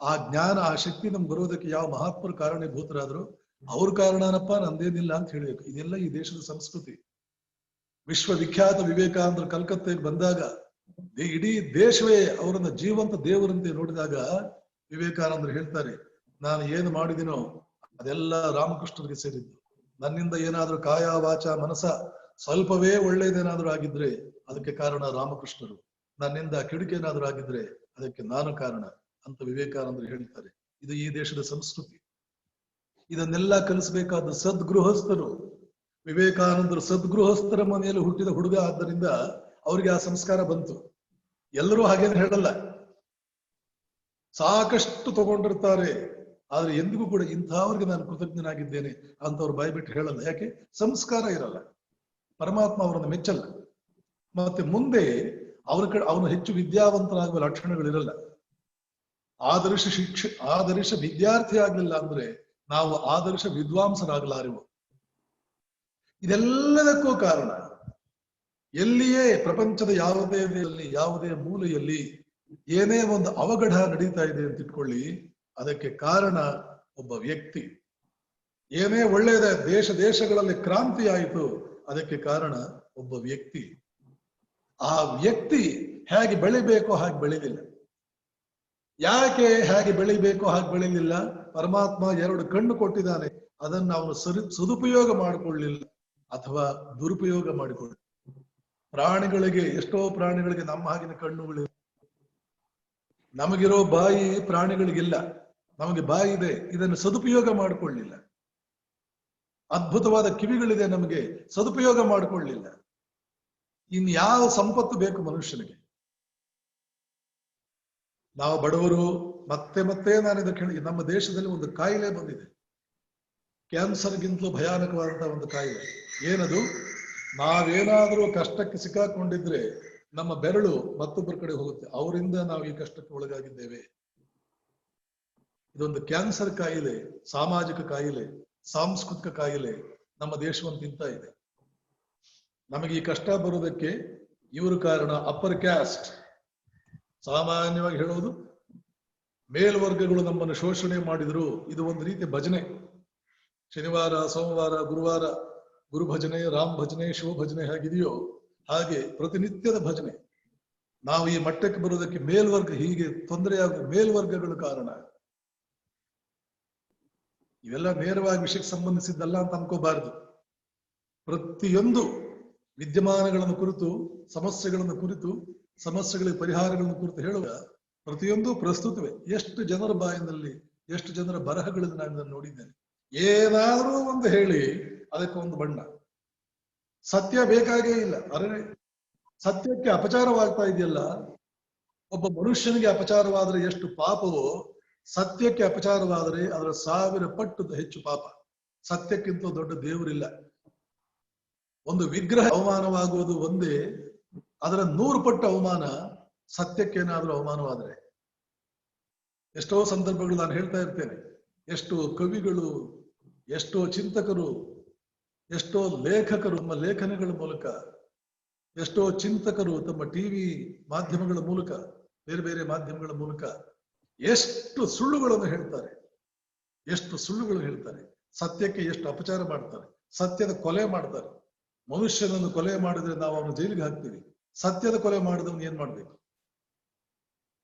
[SPEAKER 1] ಆ ಜ್ಞಾನ, ಆ ಶಕ್ತಿ ನಮ್ಗೆ ಬರೋದಕ್ಕೆ ಯಾವ ಮಹಾತ್ಮರು ಕಾರಣೀಭೂತರಾದ್ರು ಅವ್ರ ಕಾರಣನಪ್ಪ, ನಂದೇನಿಲ್ಲ ಅಂತ ಹೇಳ್ಬೇಕು. ಇದೆಲ್ಲ ಈ ದೇಶದ ಸಂಸ್ಕೃತಿ. ವಿಶ್ವವಿಖ್ಯಾತ ವಿವೇಕಾನಂದರು ಕಲ್ಕತ್ತೆಗೆ ಬಂದಾಗ ಇಡೀ ದೇಶವೇ ಅವರನ್ನ ಜೀವಂತ ದೇವರಂತೆ ನೋಡಿದಾಗ ವಿವೇಕಾನಂದರು ಹೇಳ್ತಾರೆ, ನಾನು ಏನು ಮಾಡಿದಿನೋ ಅದೆಲ್ಲ ರಾಮಕೃಷ್ಣರಿಗೆ ಸೇರಿದ್ದು. ನನ್ನಿಂದ ಏನಾದ್ರೂ ಕಾಯ ವಾಚ ಮನಸ ಸ್ವಲ್ಪವೇ ಒಳ್ಳೇದೇನಾದ್ರೂ ಆಗಿದ್ರೆ ಅದಕ್ಕೆ ಕಾರಣ ರಾಮಕೃಷ್ಣರು, ನನ್ನಿಂದ ಕಿಡಿಕೇನಾದ್ರೂ ಆಗಿದ್ರೆ ಅದಕ್ಕೆ ನಾನು ಕಾರಣ ಅಂತ ವಿವೇಕಾನಂದರು ಹೇಳ್ತಾರೆ. ಇದು ಈ ದೇಶದ ಸಂಸ್ಕೃತಿ. ಇದನ್ನೆಲ್ಲ ಕಲಿಸಬೇಕಾದ ಸದ್ಗೃಹಸ್ಥರು. ವಿವೇಕಾನಂದರು ಸದ್ಗೃಹಸ್ಥರ ಮನೆಯಲ್ಲಿ ಹುಟ್ಟಿದ ಹುಡುಗ ಆದ್ದರಿಂದ ಅವರಿಗೆ ಆ ಸಂಸ್ಕಾರ ಬಂತು. ಎಲ್ಲರೂ ಹಾಗೇನು ಹೇಳಲ್ಲ, ಸಾಕಷ್ಟು ತಗೊಂಡಿರ್ತಾರೆ, ಆದ್ರೆ ಎಂದಿಗೂ ಕೂಡ ಇಂಥವ್ರಿಗೆ ನಾನು ಕೃತಜ್ಞನಾಗಿದ್ದೇನೆ ಅಂತವ್ರು ಬಾಯ್ಬಿಟ್ಟು ಹೇಳಲ್ಲ. ಯಾಕೆ? ಸಂಸ್ಕಾರ ಇರಲ್ಲ, ಪರಮಾತ್ಮ ಅವರನ್ನು ಮೆಚ್ಚಲ್ಲ. ಮತ್ತೆ ಮುಂದೆ ಅವನು ಹೆಚ್ಚು ವಿದ್ಯಾವಂತರಾಗುವ ಲಕ್ಷಣಗಳಿರಲ್ಲ. ಆದರ್ಶ ವಿದ್ಯಾರ್ಥಿ ಆಗ್ಲಿಲ್ಲ ಅಂದ್ರೆ ನಾವು ಆದರ್ಶ ವಿದ್ವಾಂಸರಾಗಲಾರೆವು. ಇದೆಲ್ಲದಕ್ಕೂ ಕಾರಣ ಎಲ್ಲಿಯೇ ಪ್ರಪಂಚದ ಯಾವುದೇ ಮೂಲೆಯಲ್ಲಿ ಏನೇ ಒಂದು ಅವಘಡ ನಡೀತಾ ಇದೆ ಅಂತ ಇಟ್ಕೊಳ್ಳಿ, ಅದಕ್ಕೆ ಕಾರಣ ಒಬ್ಬ ವ್ಯಕ್ತಿ. ಏನೇ ಒಳ್ಳೆಯದ ದೇಶಗಳಲ್ಲಿ ಕ್ರಾಂತಿ ಆಯಿತು, ಅದಕ್ಕೆ ಕಾರಣ ಒಬ್ಬ ವ್ಯಕ್ತಿ. ಆ ವ್ಯಕ್ತಿ ಹೇಗೆ ಬೆಳಿಬೇಕೋ ಹಾಗೆ ಬೆಳಿಲಿಲ್ಲ. ಯಾಕೆ ಹೇಗೆ ಬೆಳಿಬೇಕೋ ಹಾಗೆ ಬೆಳಿಲಿಲ್ಲ? ಪರಮಾತ್ಮ 2 ಕಣ್ಣು ಕೊಟ್ಟಿದ್ದಾನೆ, ಅದನ್ನು ಅವನು ಸದುಪಯೋಗ ಮಾಡಿಕೊಳ್ಳಿಲ್ಲ ಅಥವಾ ದುರುಪಯೋಗ ಮಾಡಿಕೊಳ್ಳ. ಎಷ್ಟೋ ಪ್ರಾಣಿಗಳಿಗೆ ನಮ್ಮ ಹಾಗಿನ ಕಣ್ಣುಗಳಿಲ್ಲ. ನಮಗಿರೋ ಬಾಯಿ ಪ್ರಾಣಿಗಳಿಗಿಲ್ಲ, ನಮಗೆ ಬಾಯಿ ಇದೆ, ಇದನ್ನು ಸದುಪಯೋಗ ಮಾಡಿಕೊಳ್ಳಿಲ್ಲ. ಅದ್ಭುತವಾದ ಕಿವಿಗಳಿದೆ, ನಮಗೆ ಸದುಪಯೋಗ ಮಾಡಿಕೊಳ್ಳಿಲ್ಲ. ಇನ್ಯಾವ ಸಂಪತ್ತು ಬೇಕು ಮನುಷ್ಯನಿಗೆ? ನಾವು ಬಡವರು, ಮತ್ತೆ ಮತ್ತೆ ನಾನು ಇದಕ್ಕೆ ಹೇಳಿ, ನಮ್ಮ ದೇಶದಲ್ಲಿ ಒಂದು ಕಾಯಿಲೆ ಬಂದಿದೆ, ಕ್ಯಾನ್ಸರ್ಗಿಂತಲೂ ಭಯಾನಕವಾದಂತಹ ಒಂದು ಕಾಯಿಲೆ. ಏನದು? ನಾವೇನಾದ್ರೂ ಕಷ್ಟಕ್ಕೆ ಸಿಕ್ಕಾಕೊಂಡಿದ್ರೆ ನಮ್ಮ ಬೆರಳು ಮತ್ತೊಬ್ಬರ ಕಡೆ ಹೋಗುತ್ತೆ, ಅವರಿಂದ ನಾವು ಈ ಕಷ್ಟಕ್ಕೆ ಒಳಗಾಗಿದ್ದೇವೆ. ಇದೊಂದು ಕ್ಯಾನ್ಸರ್ ಕಾಯಿಲೆ, ಸಾಮಾಜಿಕ ಕಾಯಿಲೆ, ಸಾಂಸ್ಕೃತಿಕ ಕಾಯಿಲೆ ನಮ್ಮ ದೇಶವನ್ನು ತಿಂತಾ ಇದೆ. ನಮಗೆ ಈ ಕಷ್ಟ ಬರೋದಕ್ಕೆ ಇವರು ಕಾರಣ. ಅಪ್ಪರ್ ಕ್ಯಾಸ್ಟ್, ಸಾಮಾನ್ಯವಾಗಿ ಹೇಳೋದು ಮೇಲ್ವರ್ಗಗಳು ನಮ್ಮನ್ನು ಶೋಷಣೆ ಮಾಡಿದ್ರು. ಇದು ಒಂದು ರೀತಿ ಭಜನೆ. ಶನಿವಾರ, ಸೋಮವಾರ, ಗುರುವಾರ ಗುರು ಭಜನೆ, ರಾಮ್ ಭಜನೆ, ಶಿವ ಭಜನೆ ಹೇಗಿದೆಯೋ ಹಾಗೆ ಪ್ರತಿನಿತ್ಯದ ಭಜನೆ. ನಾವು ಈ ಮಟ್ಟಕ್ಕೆ ಬರೋದಕ್ಕೆ ಮೇಲ್ವರ್ಗ, ಹೀಗೆ ತೊಂದರೆಯಾಗ ಮೇಲ್ವರ್ಗಗಳು ಕಾರಣ. ಇವೆಲ್ಲ ನೇರವಾಗಿ ವಿಷಯಕ್ಕೆ ಸಂಬಂಧಿಸಿದ್ದಲ್ಲ ಅಂತ ಅನ್ಕೋಬಾರದು. ಪ್ರತಿಯೊಂದು ವಿದ್ಯಮಾನಗಳನ್ನು ಕುರಿತು, ಸಮಸ್ಯೆಗಳನ್ನು ಕುರಿತು, ಸಮಸ್ಯೆಗಳಿಗೆ ಪರಿಹಾರಗಳನ್ನು ಕುರಿತು ಹೇಳುವ ಪ್ರತಿಯೊಂದು ಪ್ರಸ್ತುತವೇ. ಎಷ್ಟು ಜನರ ಬಾಯಿನಲ್ಲಿ, ಎಷ್ಟು ಜನರ ಬರಹಗಳನ್ನು ನಾನು ಇದನ್ನು ನೋಡಿದ್ದೇನೆ. ಏನಾದರೂ ಒಂದು ಹೇಳಿ ಅದಕ್ಕೆ ಒಂದು ಬಣ್ಣ. ಸತ್ಯ ಬೇಕಾಗೇ ಇಲ್ಲ. ಅರೆ, ಸತ್ಯಕ್ಕೆ ಅಪಚಾರವಾಗ್ತಾ ಇದೆಯಲ್ಲ. ಒಬ್ಬ ಮನುಷ್ಯನಿಗೆ ಅಪಚಾರವಾದರೆ ಎಷ್ಟು ಪಾಪವೋ, ಸತ್ಯಕ್ಕೆ ಅಪಚಾರವಾದರೆ ಅದರ 1000 ಪಟ್ಟು ಹೆಚ್ಚು ಪಾಪ. ಸತ್ಯಕ್ಕಿಂತ ದೊಡ್ಡ ದೇವರಿಲ್ಲ. ಒಂದು ವಿಗ್ರಹ ಅವಮಾನವಾಗುವುದು ಒಂದೇ, ಅದರ 100 ಪಟ್ಟು ಅವಮಾನ ಸತ್ಯಕ್ಕೇನಾದ್ರೂ ಅವಮಾನವಾದರೆ. ಎಷ್ಟೋ ಸಂದರ್ಭಗಳು ನಾನು ಹೇಳ್ತಾ ಇರ್ತೇನೆ, ಎಷ್ಟೋ ಕವಿಗಳು, ಎಷ್ಟೋ ಚಿಂತಕರು, ಎಷ್ಟೋ ಲೇಖಕರು ತಮ್ಮ ಲೇಖನಗಳ ಮೂಲಕ, ಎಷ್ಟೋ ಚಿಂತಕರು ತಮ್ಮ ಟಿವಿ ಮಾಧ್ಯಮಗಳ ಮೂಲಕ, ಬೇರೆ ಬೇರೆ ಮಾಧ್ಯಮಗಳ ಮೂಲಕ ಎಷ್ಟು ಸುಳ್ಳುಗಳನ್ನು ಹೇಳ್ತಾರೆ, ಎಷ್ಟು ಸುಳ್ಳುಗಳು ಹೇಳ್ತಾರೆ. ಸತ್ಯಕ್ಕೆ ಎಷ್ಟು ಅಪಚಾರ ಮಾಡ್ತಾರೆ, ಸತ್ಯದ ಕೊಲೆ ಮಾಡ್ತಾರೆ. ಮನುಷ್ಯನನ್ನು ಕೊಲೆ ಮಾಡಿದ್ರೆ ನಾವು ಅವನು ಜೈಲಿಗೆ ಹಾಕ್ತೀವಿ, ಸತ್ಯದ ಕೊಲೆ ಮಾಡಿದವನು ಏನ್ ಮಾಡ್ಬೇಕು?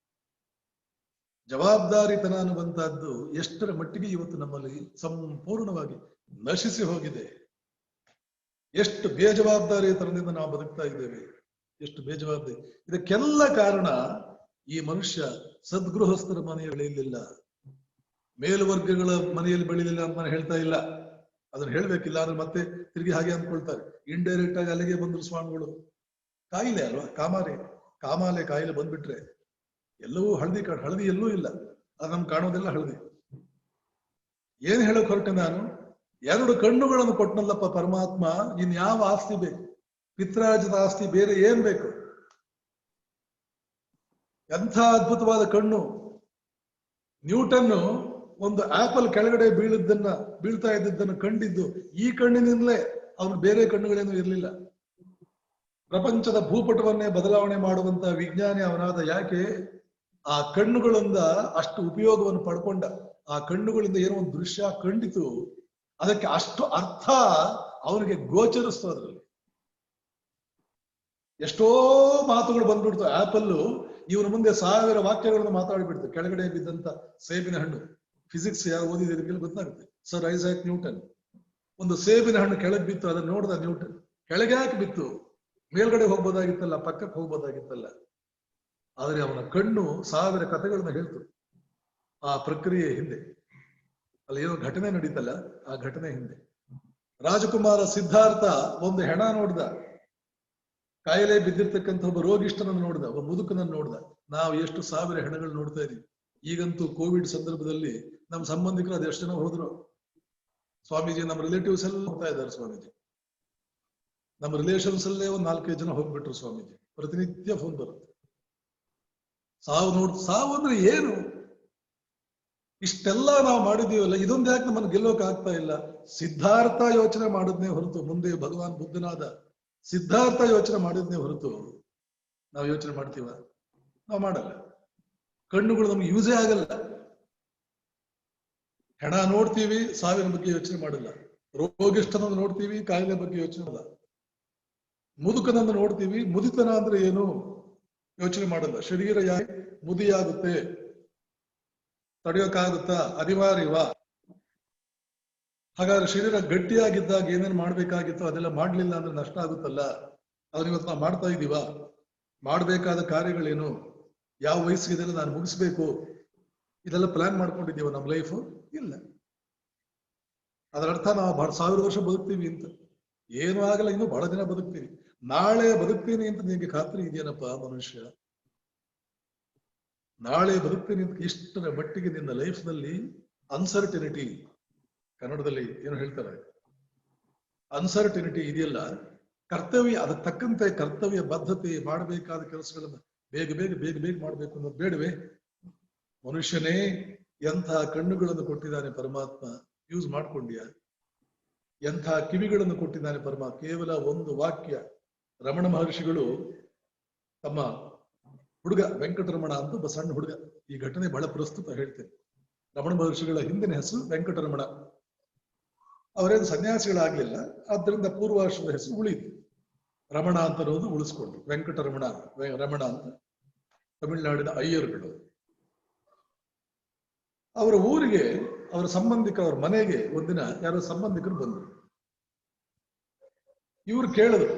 [SPEAKER 1] ಜವಾಬ್ದಾರಿತನ ಅನ್ನುವಂತಹದ್ದು ಎಷ್ಟರ ಮಟ್ಟಿಗೆ ಇವತ್ತು ನಮ್ಮಲ್ಲಿ ಸಂಪೂರ್ಣವಾಗಿ ನಶಿಸಿ ಹೋಗಿದೆ. ಎಷ್ಟು ಬೇಜವಾಬ್ದಾರಿತನದಿಂದ ನಾವು ಬದುಕ್ತಾ ಇದ್ದೇವೆ, ಎಷ್ಟು ಬೇಜವಾಬ್ದಾರಿ. ಇದಕ್ಕೆಲ್ಲ ಕಾರಣ ಈ ಮನುಷ್ಯ ಸದ್ಗೃಹಸ್ಥರ ಮನೆಯಲ್ಲಿ ಬೆಳೆಯಲಿಲ್ಲ, ಮೇಲ್ವರ್ಗಗಳ ಮನೆಯಲ್ಲಿ ಬೆಳೆಯಲಿಲ್ಲ ಅಂತ ನಾನು ಹೇಳ್ತಾ ಇಲ್ಲ. ಅದನ್ನ ಹೇಳ್ಬೇಕಿಲ್ಲ ಅಂದ್ರೆ ಮತ್ತೆ ತಿರುಗಿ ಹಾಗೆ ಅಂದ್ಕೊಳ್ತಾರೆ. ಇಂಡೈರೆಕ್ಟ್ ಆಗಿ ಅಲ್ಲಿಗೆ ಬಂದ್ರು ಸ್ವಾಮಿಗಳು. ಕಾಯಿಲೆ ಅಲ್ವಾ, ಕಾಮಾಲೆ ಕಾಯಿಲೆ ಬಂದ್ಬಿಟ್ರೆ ಎಲ್ಲವೂ ಹಳದಿ ಎಲ್ಲೂ ಇಲ್ಲ. ಅದು ನಮ್ಗೆ ಕಾಣೋದೆಲ್ಲ ಹಳದಿ. ಏನ್ ಹೇಳಕ್ ಹೊರಟೆ ನಾನು? 2 ಕಣ್ಣುಗಳನ್ನು ಕೊಟ್ಟನಲ್ಲಪ್ಪ ಪರಮಾತ್ಮ, ಇನ್ಯಾವ ಆಸ್ತಿ ಬೇಕು? ಪಿತ್ರಾರ್ಜಿತ ಆಸ್ತಿ ಬೇರೆ ಏನ್ ಬೇಕು? ಎಂಥ ಅದ್ಭುತವಾದ ಕಣ್ಣು. ನ್ಯೂಟನ್ನು ಒಂದು ಆಪಲ್ ಕೆಳಗಡೆ ಬೀಳ್ತಾ ಇದ್ದದ್ದನ್ನು ಕಂಡಿದ್ದು ಈ ಕಣ್ಣಿನಿಂದಲೇ. ಅವನು ಬೇರೆ ಕಣ್ಣುಗಳೇನು ಇರಲಿಲ್ಲ. ಪ್ರಪಂಚದ ಭೂಪಟವನ್ನೇ ಬದಲಾವಣೆ ಮಾಡುವಂತ ವಿಜ್ಞಾನಿ ಅವನಾದ. ಯಾಕೆ? ಆ ಕಣ್ಣುಗಳಿಂದ ಅಷ್ಟು ಉಪಯೋಗವನ್ನು ಪಡ್ಕೊಂಡ. ಆ ಕಣ್ಣುಗಳಿಂದ ಏನೋ ಒಂದು ದೃಶ್ಯ ಕಂಡಿತು, ಅದಕ್ಕೆ ಅಷ್ಟು ಅರ್ಥ ಅವನಿಗೆ ಗೋಚರಿಸ್ತು. ಅದರಲ್ಲಿ ಎಷ್ಟೋ ಮಾತುಗಳು ಬಂದ್ಬಿಡ್ತು. ಆಪಲ್ಲು ಇವನ ಮುಂದೆ 1000 ವಾಕ್ಯಗಳನ್ನು ಮಾತಾಡಿಬಿಡ್ತು. ಕೆಳಗಡೆ ಬಿದ್ದಂತ ಸೇಬಿನ ಹಣ್ಣು, ಫಿಸಿಕ್ಸ್ ಯಾರು ಓದಿದ್ರೆ ಗೊತ್ತಾಗುತ್ತೆ. ಸರ್ ಐಸಾಕ್ ನ್ಯೂಟನ್, ಒಂದು ಸೇಬಿನ ಹಣ್ಣು ಕೆಳಗೆ ಬಿತ್ತು, ಅದನ್ನ ನೋಡ್ದ ನ್ಯೂಟನ್. ಕೆಳಗೆ ಯಾಕೆ ಬಿತ್ತು? ಮೇಲ್ಗಡೆ ಹೋಗ್ಬೋದಾಗಿತ್ತಲ್ಲ, ಪಕ್ಕಕ್ಕೆ ಹೋಗ್ಬೋದಾಗಿತ್ತಲ್ಲ. ಆದರೆ ಅವನ ಕಣ್ಣು 1000 ಕಥೆಗಳನ್ನ ಹೇಳ್ತು. ಆ ಪ್ರಕ್ರಿಯೆ ಹಿಂದೆ ಅಲ್ಲಿ ಏನೋ ಘಟನೆ ನಡೀತಲ್ಲ, ಆ ಘಟನೆ ಹಿಂದೆ. ರಾಜಕುಮಾರ ಸಿದ್ಧಾರ್ಥ ಒಂದು ಹೆಣ ನೋಡ್ದ, ಕಾಯಿಲೆ ಬಿದ್ದಿರ್ತಕ್ಕಂಥ ಒಬ್ಬ ರೋಗಿಷ್ಠನನ್ನು ನೋಡ್ದ, ಒಬ್ಬ ಮುದುಕನನ್ನು ನೋಡ್ದ. ನಾವು ಎಷ್ಟು 1000 ಹೆಣಗಳು ನೋಡ್ತಾ ಇದೀವಿ. ಈಗಂತೂ ಕೋವಿಡ್ ಸಂದರ್ಭದಲ್ಲಿ ನಮ್ಮ ಸಂಬಂಧಿಕರು ಅದೆಷ್ಟು ಜನ ಹೋದ್ರು. ಸ್ವಾಮೀಜಿ, ನಮ್ಮ ರಿಲೇಟಿವ್ಸ್ ಎಲ್ಲ ಹೋಗ್ತಾ ಇದ್ದಾರೆ ಸ್ವಾಮೀಜಿ. ನಮ್ಮ ರಿಲೇಷನ್ಸ್ ಅಲ್ಲೇ ಒಂದು 4-5 ಜನ ಹೋಗ್ಬಿಟ್ರು ಸ್ವಾಮೀಜಿ. ಪ್ರತಿನಿತ್ಯ ಫೋನ್ ಬರುತ್ತೆ. ಸಾವು ಅಂದ್ರೆ ಏನು? ಇಷ್ಟೆಲ್ಲ ನಾವು ಮಾಡಿದೀವಲ್ಲ, ಇದೊಂದು ಯಾಕೆ ನಮ್ಮನ್ನು ಗೆಲ್ಲೋಕೆ ಆಗ್ತಾ ಇಲ್ಲ? ಸಿದ್ಧಾರ್ಥ ಯೋಚನೆ ಮಾಡಿದ್ನೇ ಹೊರತು, ಮುಂದೆ ಭಗವಾನ್ ಬುದ್ಧನಾದ ಸಿದ್ಧಾರ್ಥ ಯೋಚನೆ ಮಾಡಿದ್ನೇ ಹೊರತು ನಾವು ಯೋಚನೆ ಮಾಡ್ತೀವ? ನಾವು ಮಾಡಲ್ಲ. ಕಣ್ಣುಗಳು ನಮ್ಗೆ ಯೂಸೇ ಆಗಲ್ಲ. ಹೆಣ ನೋಡ್ತೀವಿ, ಸಾವಿನ ಬಗ್ಗೆ ಯೋಚನೆ ಮಾಡಲ್ಲ. ರೋಗಿಷ್ಠನನ್ನು ನೋಡ್ತೀವಿ, ಕಾಯಿಲೆ ಬಗ್ಗೆ ಯೋಚನೆ ಮಾಡಲ್ಲ. ಮುದುಕನನ್ನು ನೋಡ್ತೀವಿ, ಮುದಿತನ ಅಂದ್ರೆ ಏನು ಯೋಚನೆ ಮಾಡಲ್ಲ. ಶರೀರ ಯಾಕೆ ಮುದಿಯಾಗುತ್ತೆ, ತಡೆಯೋಕ್ಕಾಗುತ್ತಾ? ಅನಿವಾರ್ಯವ? ಹಾಗಾದ್ರೆ ಶರೀರ ಗಟ್ಟಿಯಾಗಿದ್ದಾಗ ಏನೇನು ಮಾಡ್ಬೇಕಾಗಿತ್ತು ಅದೆಲ್ಲ ಮಾಡ್ಲಿಲ್ಲ ಅಂದ್ರೆ ನಷ್ಟ ಆಗುತ್ತಲ್ಲ. ಅದನ್ನ ಇವತ್ತು ನಾವು ಮಾಡ್ತಾ ಇದೀವ? ಮಾಡ್ಬೇಕಾದ ಕಾರ್ಯಗಳೇನು? ಯಾವ ವಯಸ್ಸಿಗೆ ಇದೆಲ್ಲ ನಾನು ಮುಗಿಸ್ಬೇಕು, ಇದೆಲ್ಲ ಪ್ಲಾನ್ ಮಾಡ್ಕೊಂಡಿದ್ದೀವ ನಮ್ಮ ಲೈಫ್? ಇಲ್ಲ. ಅದರ ಅರ್ಥ ನಾವು 1000 ವರ್ಷ ಬದುಕ್ತೀವಿ ಅಂತ ಏನೂ ಆಗಲ್ಲ. ಇನ್ನೂ ಬಹಳ ದಿನ ಬದುಕ್ತೀವಿ. ನಾಳೆ ಬದುಕ್ತೀನಿ ಅಂತ ನಿಮಗೆ ಖಾತ್ರಿ ಇದೆಯೇನಪ್ಪ ಮನುಷ್ಯ? ನಾಳೆ ಬದುಕ್ತೀನಿ ಅಂತ ಇಷ್ಟರ ಮಟ್ಟಿಗೆ ನಿನ್ನ ಲೈಫ್ ನಲ್ಲಿ ಅನ್ಸರ್ಟಿನಿಟಿ, ಕನ್ನಡದಲ್ಲಿ ಏನು ಹೇಳ್ತಾರೆ, ಅನ್ಸರ್ಟಿನಿಟಿ ಇದೆಯಲ್ಲ, ಕರ್ತವ್ಯ ಅದಕ್ಕೆ ತಕ್ಕಂತೆ ಕರ್ತವ್ಯ ಬದ್ಧತೆ ಮಾಡಬೇಕಾದ ಕೆಲಸಗಳನ್ನ ಬೇಗ ಬೇಗ ಬೇಗ ಬೇಗ ಮಾಡ್ಬೇಕು ಅನ್ನೋದು ಬೇಡವೇ? ಮನುಷ್ಯನೇ ಎಂಥ ಕಣ್ಣುಗಳನ್ನು ಕೊಟ್ಟಿದ್ದಾನೆ ಪರಮಾತ್ಮ, ಯೂಸ್ ಮಾಡ್ಕೊಂಡ್ಯಾ? ಎಂಥ ಕಿವಿಗಳನ್ನು ಕೊಟ್ಟಿದ್ದಾನೆ ಪರಮಾತ್ಮ. ಕೇವಲ ಒಂದು ವಾಕ್ಯ, ರಮಣ ಮಹರ್ಷಿಗಳು ತಮ್ಮ ಹುಡುಗ ವೆಂಕಟರಮಣ ಅಂತ ಒಬ್ಬ ಸಣ್ಣ ಹುಡುಗ, ಈ ಘಟನೆ ಬಹಳ ಪ್ರಸ್ತುತ ಹೇಳ್ತೇನೆ. ರಮಣ ಮಹರ್ಷಿಗಳ ಹಿಂದಿನ ಹೆಸರು ವೆಂಕಟರಮಣ. ಅವರೇನು ಸನ್ಯಾಸಿಗಳಾಗ್ಲಿಲ್ಲ, ಆದ್ದರಿಂದ ಪೂರ್ವಾಶ್ರಮದ ಹೆಸರು ಉಳಿಯಿತು. ರಮಣ ಅಂತ ಅನ್ನೋದು ಉಳಿಸ್ಕೊಂಡ್ರು, ವೆಂಕಟರಮಣ ರಮಣ ಅಂತ. ತಮಿಳುನಾಡಿನ ಅಯ್ಯರುಗಳು. ಅವರ ಊರಿಗೆ ಅವರ ಸಂಬಂಧಿಕರ, ಅವ್ರ ಮನೆಗೆ ಒಂದಿನ ಯಾರೋ ಸಂಬಂಧಿಕರು ಬಂದರು. ಇವ್ರು ಕೇಳಿದ್ರು,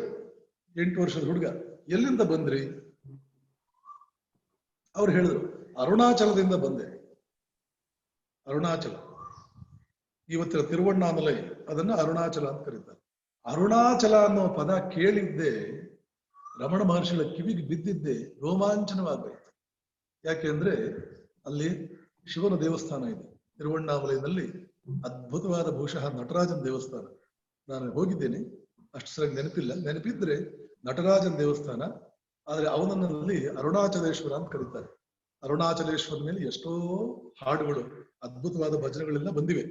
[SPEAKER 1] 8 ವರ್ಷದ ಹುಡುಗ, ಎಲ್ಲಿಂದ ಬಂದ್ರಿ? ಅವ್ರು ಹೇಳಿದ್ರು, ಅರುಣಾಚಲದಿಂದ ಬಂದೆ. ಅರುಣಾಚಲ, ಇವತ್ತಿನ ತಿರುವಣ್ಣಾಮಲೈ, ಅದನ್ನ ಅರುಣಾಚಲ ಅಂತ ಕರೀತಾರೆ. ಅರುಣಾಚಲ ಅನ್ನೋ ಪದ ಕೇಳಿದ್ದೆ ರಮಣ ಮಹರ್ಷಿಗಳ ಕಿವಿಗೆ ಬಿದ್ದಿದ್ದೆ ರೋಮಾಂಚನವಾಗಬೇಕು. ಯಾಕೆಂದ್ರೆ ಅಲ್ಲಿ ಶಿವನ ದೇವಸ್ಥಾನ ಇದೆ ತಿರುವಣ್ಣಾಮಲೈನಲ್ಲಿ, ಅದ್ಭುತವಾದ ಬಹುಶಃ ನಟರಾಜನ ದೇವಸ್ಥಾನ. ನಾನು ಹೋಗಿದ್ದೇನೆ, ಅಷ್ಟು ಸರಿಯಾಗಿ ನೆನಪಿಲ್ಲ, ನೆನಪಿದ್ರೆ ನಟರಾಜನ ದೇವಸ್ಥಾನ. ಆದ್ರೆ ಅವನಲ್ಲಿ ಅರುಣಾಚಲೇಶ್ವರ ಅಂತ ಕರೀತಾರೆ. ಅರುಣಾಚಲೇಶ್ವರ ಮೇಲೆ ಎಷ್ಟೋ ಹಾಡುಗಳು, ಅದ್ಭುತವಾದ ಭಜನೆಗಳೆಲ್ಲ ಬಂದಿವೆ.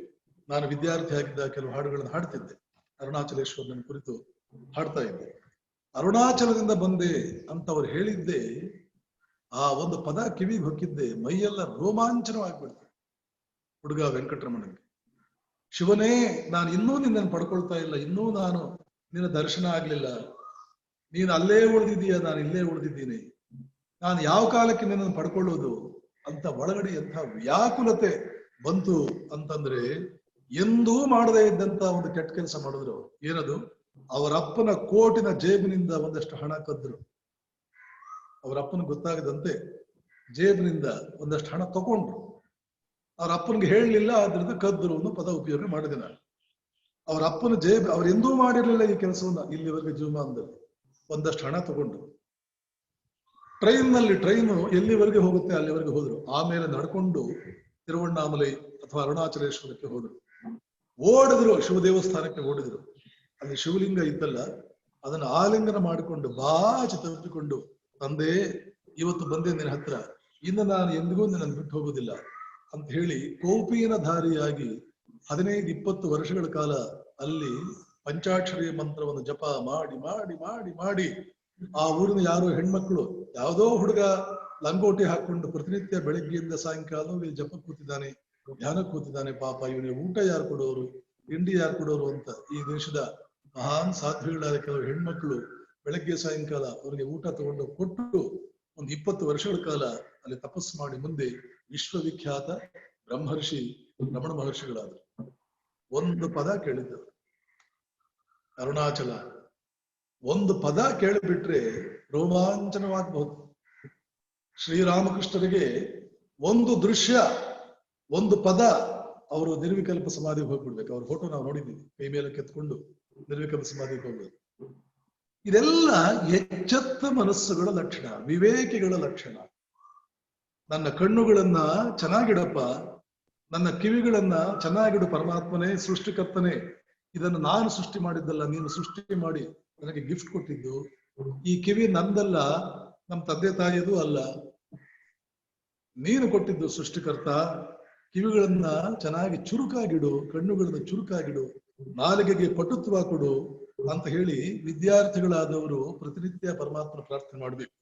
[SPEAKER 1] ನಾನು ವಿದ್ಯಾರ್ಥಿ ಆಗಿದ್ದ ಕೆಲವು ಹಾಡುಗಳನ್ನು ಹಾಡ್ತಿದ್ದೆ, ಅರುಣಾಚಲೇಶ್ವರನ ಕುರಿತು ಹಾಡ್ತಾ ಇದ್ದೆ. ಅರುಣಾಚಲದಿಂದ ಬಂದೆ ಅಂತ ಅವ್ರು ಹೇಳಿದ್ದೆ, ಆ ಒಂದು ಪದ ಕಿವಿಗೆ ಹೊಕ್ಕಿದ್ದೆ, ಮೈಯೆಲ್ಲ ರೋಮಾಂಚನವಾಗ್ಬಿಡ್ತು ಹುಡುಗ ವೆಂಕಟರಮಣನಿಗೆ. ಶಿವನೇ, ನಾನು ಇನ್ನೂ ನಿನ್ನನ್ನು ಪಡ್ಕೊಳ್ತಾ ಇಲ್ಲ, ಇನ್ನೂ ನಾನು ನಿನ್ನ ದರ್ಶನ ಆಗ್ಲಿಲ್ಲ, ನೀನು ಅಲ್ಲೇ ಉಳಿದಿದ್ದೀಯ, ನಾನು ಇಲ್ಲೇ ಉಳಿದಿದ್ದೀನಿ, ನಾನು ಯಾವ ಕಾಲಕ್ಕೆ ನಿನ್ನನ್ನು ಪಡ್ಕೊಳ್ಳೋದು ಅಂತ ಒಳಗಡೆ ಎಂಥ ವ್ಯಾಕುಲತೆ ಬಂತು ಅಂತಂದ್ರೆ, ಎಂದೂ ಮಾಡದೇ ಇದ್ದಂತ ಒಂದು ಕೆಟ್ಟ ಕೆಲಸ ಮಾಡಿದ್ರು. ಏನದು? ಅವರಪ್ಪನ ಕೋಟಿನ ಜೇಬಿನಿಂದ ಒಂದಷ್ಟು ಹಣ ಕದ್ರು. ಅವರಪ್ಪನ ಗೊತ್ತಾಗದಂತೆ ಜೇಬಿನಿಂದ ಒಂದಷ್ಟು ಹಣ ತಗೊಂಡ್ರು. ಅವ್ರ ಅಪ್ಪನಿಗೆ ಹೇಳಲಿಲ್ಲ, ಆದ್ರಿಂದ ಕದ್ರು ಅನ್ನೋ ಪದ ಉಪಯೋಗ ಮಾಡಿದೆ ನಾನು. ಅವ್ರ ಅಪ್ಪನ ಜೇಬ್, ಅವ್ರು ಎಂದೂ ಮಾಡಿರ್ಲಿಲ್ಲ ಈ ಕೆಲಸವನ್ನ ಇಲ್ಲಿವರೆಗೆ ಜೀವಮಾನದಲ್ಲಿ. ಒಂದಷ್ಟು ಹಣ ತಗೊಂಡ್ರು. ಟ್ರೈನು ಎಲ್ಲಿವರೆಗೆ ಹೋಗುತ್ತೆ ಅಲ್ಲಿವರೆಗೆ ಹೋದ್ರು. ಆಮೇಲೆ ನಡ್ಕೊಂಡು ತಿರುವಣ್ಣಾಮಲೈ ಅಥವಾ ಅರುಣಾಚಲೇಶ್ವರಕ್ಕೆ ಹೋದ್ರು. ಓಡಿದ್ರು, ಶಿವ ದೇವಸ್ಥಾನಕ್ಕೆ ಓಡಿದ್ರು. ಅಲ್ಲಿ ಶಿವಲಿಂಗ ಇದ್ದಲ್ಲ, ಅದನ್ನು ಆಲಿಂಗನ ಮಾಡಿಕೊಂಡು ಬಾಚಿ ತಪ್ಪಿಕೊಂಡು, ತಂದೆ ಇವತ್ತು ಬಂದೆ ನಿನ್ನ ಹತ್ರ, ಇನ್ನು ನಾನು ಎಂದಿಗೂ ನಿನ್ನನ್ನು ಬಿಟ್ಟು ಹೋಗುದಿಲ್ಲ ಅಂತ ಹೇಳಿ ಕೌಪೀನಧಾರಿಯಾಗಿ 15-20 ವರ್ಷಗಳ ಕಾಲ ಅಲ್ಲಿ ಪಂಚಾಕ್ಷರಿ ಮಂತ್ರವನ್ನು ಜಪ ಮಾಡಿ ಮಾಡಿ ಮಾಡಿ ಮಾಡಿ, ಆ ಊರಿನ ಯಾರೋ ಹೆಣ್ಮಕ್ಳು, ಯಾವುದೋ ಹುಡುಗ ಲಂಗೋಟಿ ಹಾಕೊಂಡು ಪ್ರತಿನಿತ್ಯ ಬೆಳಗ್ಗೆಯಿಂದ ಸಾಯಂಕಾಲ ಇಲ್ಲಿ ಜಪ ಕೂತಿದ್ದಾನೆ, ಧ್ಯಾನ ಕೂತಿದ್ದಾನೆ, ಪಾಪ ಇವನಿಗೆ ಊಟ ಯಾರು ಕೊಡೋರು, ತಿಂಡಿ ಯಾರು ಕೊಡೋರು ಅಂತ ಈ ದೇಶದ ಮಹಾನ್ ಸಾಧ್ವಿಗಳಾದ ಕೆಲವು ಹೆಣ್ಮಕ್ಳು ಬೆಳಗ್ಗೆ ಸಾಯಂಕಾಲ ಅವರಿಗೆ ಊಟ ತಗೊಂಡು ಕೊಟ್ಟು ಒಂದು 20 ವರ್ಷಗಳ ಕಾಲ ಅಲ್ಲಿ ತಪಸ್ಸು ಮಾಡಿ ಮುಂದೆ ವಿಶ್ವವಿಖ್ಯಾತ ಬ್ರಹ್ಮರ್ಷಿ ರಮಣ ಮಹರ್ಷಿಗಳಾದರು. ಒಂದು ಪದ ಕೇಳಿದ್ದರು, ಅರುಣಾಚಲ. ಒಂದು ಪದ ಕೇಳಿಬಿಟ್ರೆ ರೋಮಾಂಚನವಾಗಬಹುದು. ಶ್ರೀರಾಮಕೃಷ್ಣರಿಗೆ ಒಂದು ದೃಶ್ಯ, ಒಂದು ಪದ, ಅವರು ನಿರ್ವಿಕಲ್ಪ ಸಮಾಧಿಗೆ ಹೋಗ್ಬಿಡ್ಬೇಕು. ಅವ್ರ ಫೋಟೋ ನಾವು ನೋಡಿದ್ದೀವಿ, ಕೈ ಮೇಲೆ ಕೆತ್ಕೊಂಡು ನಿರ್ವಿಕಲ್ಪ ಸಮಾಧಿಗೆ ಹೋಗ್ಬೇಕು. ಇದೆಲ್ಲ ಎಚ್ಚೆತ್ತ ಮನಸ್ಸುಗಳ ಲಕ್ಷಣ, ವಿವೇಕಿಗಳ ಲಕ್ಷಣ. ನನ್ನ ಕಣ್ಣುಗಳನ್ನ ಚೆನ್ನಾಗಿಡಪ್ಪ, ನನ್ನ ಕಿವಿಗಳನ್ನ ಚೆನ್ನಾಗಿಡು ಪರಮಾತ್ಮನೇ, ಸೃಷ್ಟಿಕರ್ತನೇ. ಇದನ್ನು ನಾನು ಸೃಷ್ಟಿ ಮಾಡಿದ್ದಲ್ಲ, ನೀನು ಸೃಷ್ಟಿ ಮಾಡಿ ನನಗೆ ಗಿಫ್ಟ್ ಕೊಟ್ಟಿದ್ದು. ಈ ಕಿವಿ ನಂದಲ್ಲ, ನಮ್ಮ ತಂದೆ ತಾಯಿಯದು ಅಲ್ಲ, ನೀನು ಕೊಟ್ಟಿದ್ದು ಸೃಷ್ಟಿಕರ್ತ. ಕಿವಿಗಳನ್ನ ಚೆನ್ನಾಗಿ ಚುರುಕಾಗಿಡು, ಕಣ್ಣುಗಳನ್ನ ಚುರುಕಾಗಿಡು, ನಾಲಿಗೆಗೆ ಪಟುತ್ವ ಕೊಡು ಅಂತ ಹೇಳಿ ವಿದ್ಯಾರ್ಥಿಗಳಾದವರು ಪ್ರತಿನಿತ್ಯ ಪರಮಾತ್ಮನ ಪ್ರಾರ್ಥನೆ ಮಾಡಬೇಕು.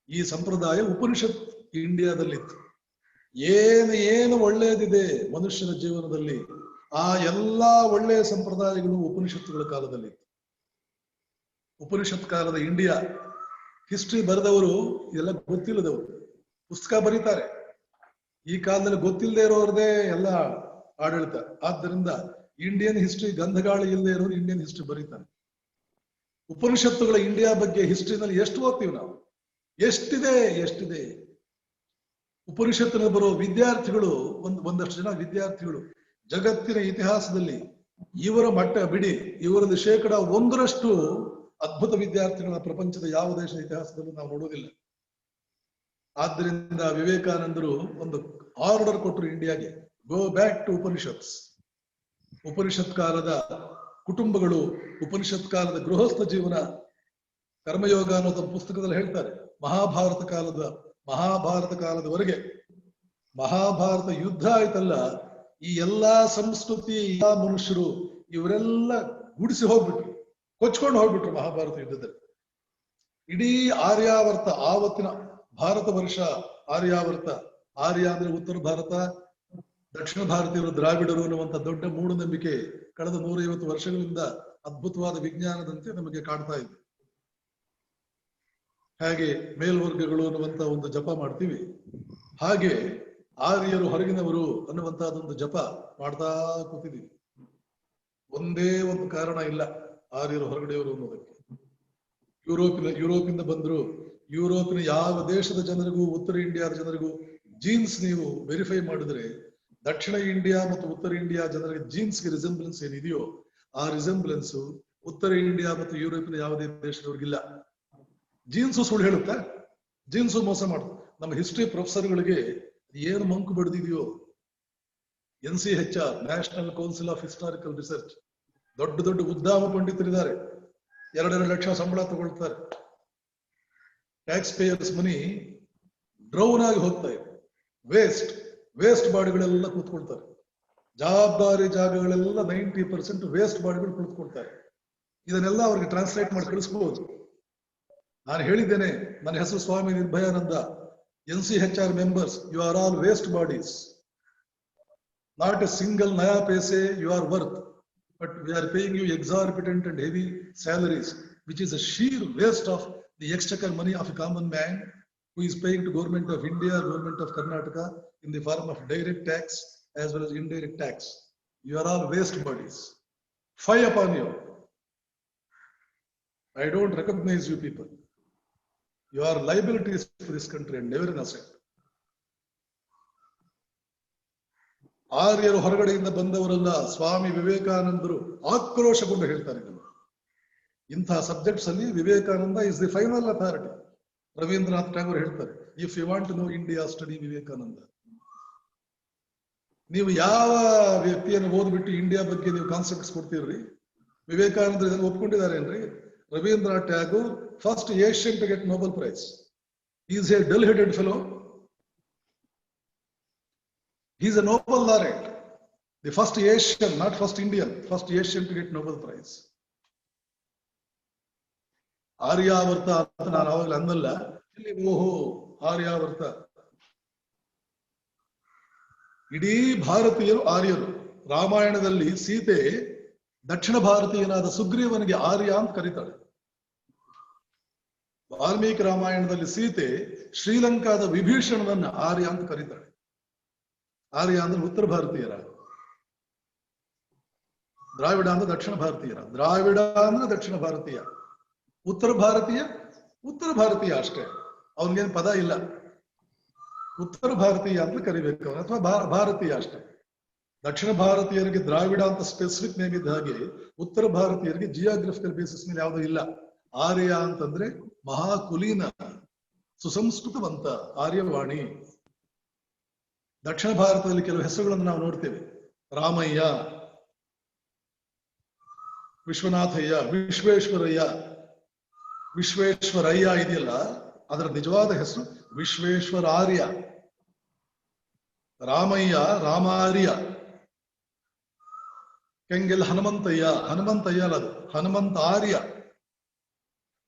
[SPEAKER 1] ಈ ಸಂಪ್ರದಾಯ ಉಪನಿಷತ್ ಇಂಡಿಯಾದಲ್ಲಿತ್ತು. ಏನು ಒಳ್ಳೆಯದಿದೆ ಮನುಷ್ಯನ ಜೀವನದಲ್ಲಿ, ಆ ಎಲ್ಲಾ ಒಳ್ಳೆಯ ಸಂಪ್ರದಾಯಗಳು ಉಪನಿಷತ್ತುಗಳ ಕಾಲದಲ್ಲಿತ್ತು. ಉಪನಿಷತ್ ಕಾಲದ ಇಂಡಿಯಾ ಹಿಸ್ಟ್ರಿ ಬರೆದವರು ಇದೆಲ್ಲ ಗೊತ್ತಿಲ್ಲದವರು ಪುಸ್ತಕ ಬರೀತಾರೆ. ಈ ಕಾಲದಲ್ಲಿ ಗೊತ್ತಿಲ್ಲದೆ ಇರೋರದೇ ಎಲ್ಲ ಆಡಳಿತ. ಆದ್ದರಿಂದ ಇಂಡಿಯನ್ ಹಿಸ್ಟ್ರಿ ಗಂಧಗಾಳಿ ಇಲ್ಲದೆ ಇರೋರು ಇಂಡಿಯನ್ ಹಿಸ್ಟ್ರಿ ಬರೀತಾರೆ. ಉಪನಿಷತ್ತುಗಳ ಇಂಡಿಯಾ ಬಗ್ಗೆ ಹಿಸ್ಟ್ರಿನಲ್ಲಿ ಎಷ್ಟು ಓದ್ತೀವಿ ನಾವು, ಎಷ್ಟಿದೆ. ಉಪನಿಷತ್ತಿನ ಬರೋ ವಿದ್ಯಾರ್ಥಿಗಳು, ಒಂದಷ್ಟು ಜನ ವಿದ್ಯಾರ್ಥಿಗಳು ಜಗತ್ತಿನ ಇತಿಹಾಸದಲ್ಲಿ ಇವರ ಮಟ್ಟ ಬಿಡಿ, ಇವರದ್ದು 1% ಅದ್ಭುತ ವಿದ್ಯಾರ್ಥಿಗಳ ಪ್ರಪಂಚದ ಯಾವ ದೇಶದ ಇತಿಹಾಸದಲ್ಲೂ ನಾವು ನೋಡೋದಿಲ್ಲ. ಆದ್ದರಿಂದ ವಿವೇಕಾನಂದರು ಒಂದು ಆರ್ಡರ್ ಕೊಟ್ಟರು ಇಂಡಿಯಾಗೆ, go back to Upanishads. Upanishad ಕಾಲದ ಕುಟುಂಬಗಳು, ಉಪನಿಷತ್ ಕಾಲದ ಗೃಹಸ್ಥ ಜೀವನ, ಕರ್ಮಯೋಗ ಅನ್ನೋದು ಪುಸ್ತಕದಲ್ಲಿ ಹೇಳ್ತಾರೆ. ಮಹಾಭಾರತ ಕಾಲದವರೆಗೆ, ಮಹಾಭಾರತ ಯುದ್ಧ ಆಯ್ತಲ್ಲ, ಈ ಎಲ್ಲಾ ಸಂಸ್ಕೃತಿ, ಎಲ್ಲಾ ಮನುಷ್ಯರು ಇವರೆಲ್ಲ ಗುಡಿಸಿ ಹೋಗ್ಬಿಟ್ರು, ಕೊಚ್ಕೊಂಡು ಹೋಗ್ಬಿಟ್ರು ಮಹಾಭಾರತ ಯುದ್ಧದಲ್ಲಿ. ಇಡೀ ಆರ್ಯಾವರ್ತ, ಆವತ್ತಿನ ಭಾರತ ವರ್ಷ ಆರ್ಯಾವರ್ತ, ಆರ್ಯ ಅಂದ್ರೆ ಉತ್ತರ ಭಾರತ, ದಕ್ಷಿಣ ಭಾರತೀಯರು ದ್ರಾವಿಡರು ಅನ್ನುವಂಥ ದೊಡ್ಡ ಮೂಢನಂಬಿಕೆ ಕಳೆದ 150 ವರ್ಷಗಳಿಂದ ಅದ್ಭುತವಾದ ವಿಜ್ಞಾನದಂತೆ ನಮಗೆ ಕಾಡ್ತಾ ಇದೆ. ಹಾಗೆ ಮೇಲ್ವರ್ಗಗಳು ಅನ್ನುವಂತ ಒಂದು ಜಪ ಮಾಡ್ತೀವಿ, ಹಾಗೆ ಆರ್ಯರು ಹೊರಗಿನವರು ಅನ್ನುವಂತಹದೊಂದು ಜಪ ಮಾಡ್ತಾ ಕೂತಿದ್ದೀವಿ. ಒಂದೇ ಒಂದು ಕಾರಣ ಇಲ್ಲ ಆರ್ಯರು ಹೊರಗಡೆಯವರು ಅನ್ನೋದಕ್ಕೆ. ಯುರೋಪಿಂದ ಬಂದ್ರು. ಯುರೋಪಿನ ಯಾವ ದೇಶದ ಜನರಿಗೂ ಉತ್ತರ ಇಂಡಿಯಾದ ಜನರಿಗೂ ಜೀನ್ಸ್ ನೀವು ವೆರಿಫೈ ಮಾಡಿದ್ರೆ, ದಕ್ಷಿಣ ಇಂಡಿಯಾ ಮತ್ತು ಉತ್ತರ ಇಂಡಿಯಾ ಜನರಿಗೆ ಜೀನ್ಸ್ಗೆ ರಿಸೆಂಬ್ಲೆನ್ಸ್ ಏನಿದೆಯೋ ಆ ರಿಸೆಂಬ್ಲೆನ್ಸ್ ಉತ್ತರ ಇಂಡಿಯಾ ಮತ್ತು ಯುರೋಪಿನ ಯಾವುದೇ ದೇಶದವ್ರಿಗಿಲ್ಲ. ಜೀನ್ಸು ಸುಳ್ಳು ಹೇಳುತ್ತಾ, ಜೀನ್ಸು ಮೋಸ ಮಾಡುತ್ತೆ. ನಮ್ಮ ಹಿಸ್ಟ್ರಿ ಪ್ರೊಫೆಸರ್ಗಳಿಗೆ ಏನು ಮಂಕು ಬಡ್ದಿದೆಯೋ, NCHR, National Council of Historical Research, ದೊಡ್ಡ ದೊಡ್ಡ ಉದ್ದಾಮ ಪಂಡಿತರಿದ್ದಾರೆ, 2 ಲಕ್ಷ ಸಂಬಳ ತಗೊಳ್ತಾರೆ. ಟ್ಯಾಕ್ಸ್ ಪೇಯರ್ಸ್ ಮನಿ ಡ್ರೌನ್ ಆಗಿ ಹೋಗ್ತಾ ಇದೆ. ವೇಸ್ಟ್ ಬಾಡಿಗಳೆಲ್ಲ ಕೂತ್ಕೊಳ್ತಾರೆ. ಜವಾಬ್ದಾರಿ ಜಾಗಗಳೆಲ್ಲ 90% ವೇಸ್ಟ್ ಬಾಡಿಗಳು ಕೂತ್ಕೊಳ್ತಾರೆ. ಇದನ್ನೆಲ್ಲ ಅವ್ರಿಗೆ ಟ್ರಾನ್ಸ್ಲೇಟ್ ಮಾಡಿ ಕಳಿಸ್ಬೋದು. ನಾನು ಹೇಳಿದ್ದೇನೆ, ನನ್ನ ಹೆಸರು ಸ್ವಾಮಿ Nirbhayananda. NCHR members, you are all waste bodies. Not a single naya paise you are worth, but we are paying you exorbitant and heavy salaries, which is a sheer waste of the exchequer money of a common man who is paying to Government of India, Government of Karnataka in the form of direct tax as well as indirect tax. You are all waste bodies. Fie upon you. I don't recognize you people. You are liabilities for this country and never an asset. ಆರ್ಯರು ಹೊರಗಡೆಯಿಂದ ಬಂದವರೆಲ್ಲ ಸ್ವಾಮಿ ವಿವೇಕಾನಂದರು ಆಕ್ರೋಶಗೊಂಡು ಹೇಳ್ತಾರೆ. ಇಂತಹ subjects ಅಲ್ಲಿ Vivekananda is the final authority. Rabindranath Tagore ಹೇಳ್ತಾರೆ, if you want to know India study Vivekananda. ನೀವು ಯಾವ ವ್ಯಕ್ತಿಯನ್ನು ಓದ್ಬಿಟ್ಟು ಇಂಡಿಯಾ ಬಗ್ಗೆ ನೀವು ಕಾನ್ಸೆಪ್ಟ್ಸ್ ಕೊಡ್ತೀರ್ರಿ? ವಿವೇಕಾನಂದರು ಇದನ್ನು ಒಪ್ಕೊಂಡಿದ್ದಾರೆ ಏನ್ರಿ? Ravindranath Tagore, first Asian to get Nobel Prize. He is a dull-headed fellow. He is a Nobel laureate. The first Asian, not first Indian, first Asian to get Nobel Prize. Aryavarta ಅಂತ ನಾನು ಅವಾಗಲೇ ಅನ್ನಲ್ಲ. ಓಹೋ ಆರ್ಯಾವರ್ತ, ಇಡೀ ಭಾರತೀಯರು ಆರ್ಯರು. ರಾಮಾಯಣದಲ್ಲಿ ಸೀತೆ ದಕ್ಷಿಣ ಭಾರತೀಯನಾದ ಸುಗ್ರೀವನಿಗೆ ಆರ್ಯ ಅಂತ ಕರೀತಾಳೆ. ವಾಲ್ಮೀಕಿ ರಾಮಾಯಣದಲ್ಲಿ ಸೀತೆ ಶ್ರೀಲಂಕಾದ ವಿಭೀಷಣನನ್ನ ಆರ್ಯ ಅಂತ ಕರೀತಾಳೆ. ಆರ್ಯ ಅಂದ್ರೆ ಉತ್ತರ ಭಾರತೀಯರ, ದ್ರಾವಿಡ ಅಂದ್ರೆ ದಕ್ಷಿಣ ಭಾರತೀಯರ. ದ್ರಾವಿಡ ಅಂದ್ರೆ ದಕ್ಷಿಣ ಭಾರತೀಯ, ಉತ್ತರ ಭಾರತೀಯ ಅಷ್ಟೇ. ಅವನಿಗೇನು ಪದ ಇಲ್ಲ. ಉತ್ತರ ಭಾರತೀಯ ಅಂತ ಕರಿಬೇಕು ಅವನು, ಅಥವಾ ಭಾರತೀಯ ಅಷ್ಟೇ. ದಕ್ಷಿಣ ಭಾರತೀಯರಿಗೆ ದ್ರಾವಿಡ ಅಂತ ಸ್ಪೆಸಿಫಿಕ್ ನೇಮ್ ಇದ್ದ ಹಾಗೆ ಉತ್ತರ ಭಾರತೀಯರಿಗೆ ಜಿಯೋಗ್ರಫಿಕಲ್ ಬೇಸಿಸ್ ಮೇಲೆ ಯಾವುದೂ ಇಲ್ಲ. ಆರ್ಯ ಅಂತಂದ್ರೆ ಮಹಾಕುಲೀನ, ಸುಸಂಸ್ಕೃತವಂತ, ಆರ್ಯವಾಣಿ. ದಕ್ಷಿಣ ಭಾರತದಲ್ಲಿ ಕೆಲವು ಹೆಸರುಗಳನ್ನು ನಾವು ನೋಡ್ತೇವೆ. ರಾಮಯ್ಯ, ವಿಶ್ವನಾಥಯ್ಯ, ವಿಶ್ವೇಶ್ವರಯ್ಯ ಇದೆಯಲ್ಲ, ಅದರ ನಿಜವಾದ ಹೆಸರು ವಿಶ್ವೇಶ್ವರಾರ್ಯ. ರಾಮಯ್ಯ, ರಾಮಾರ್ಯ. ಕೆಂಗೆಲ್ ಹನುಮಂತಯ್ಯ ಅಲ್ಲ, ಅದು ಹನುಮಂತ ಆರ್ಯ.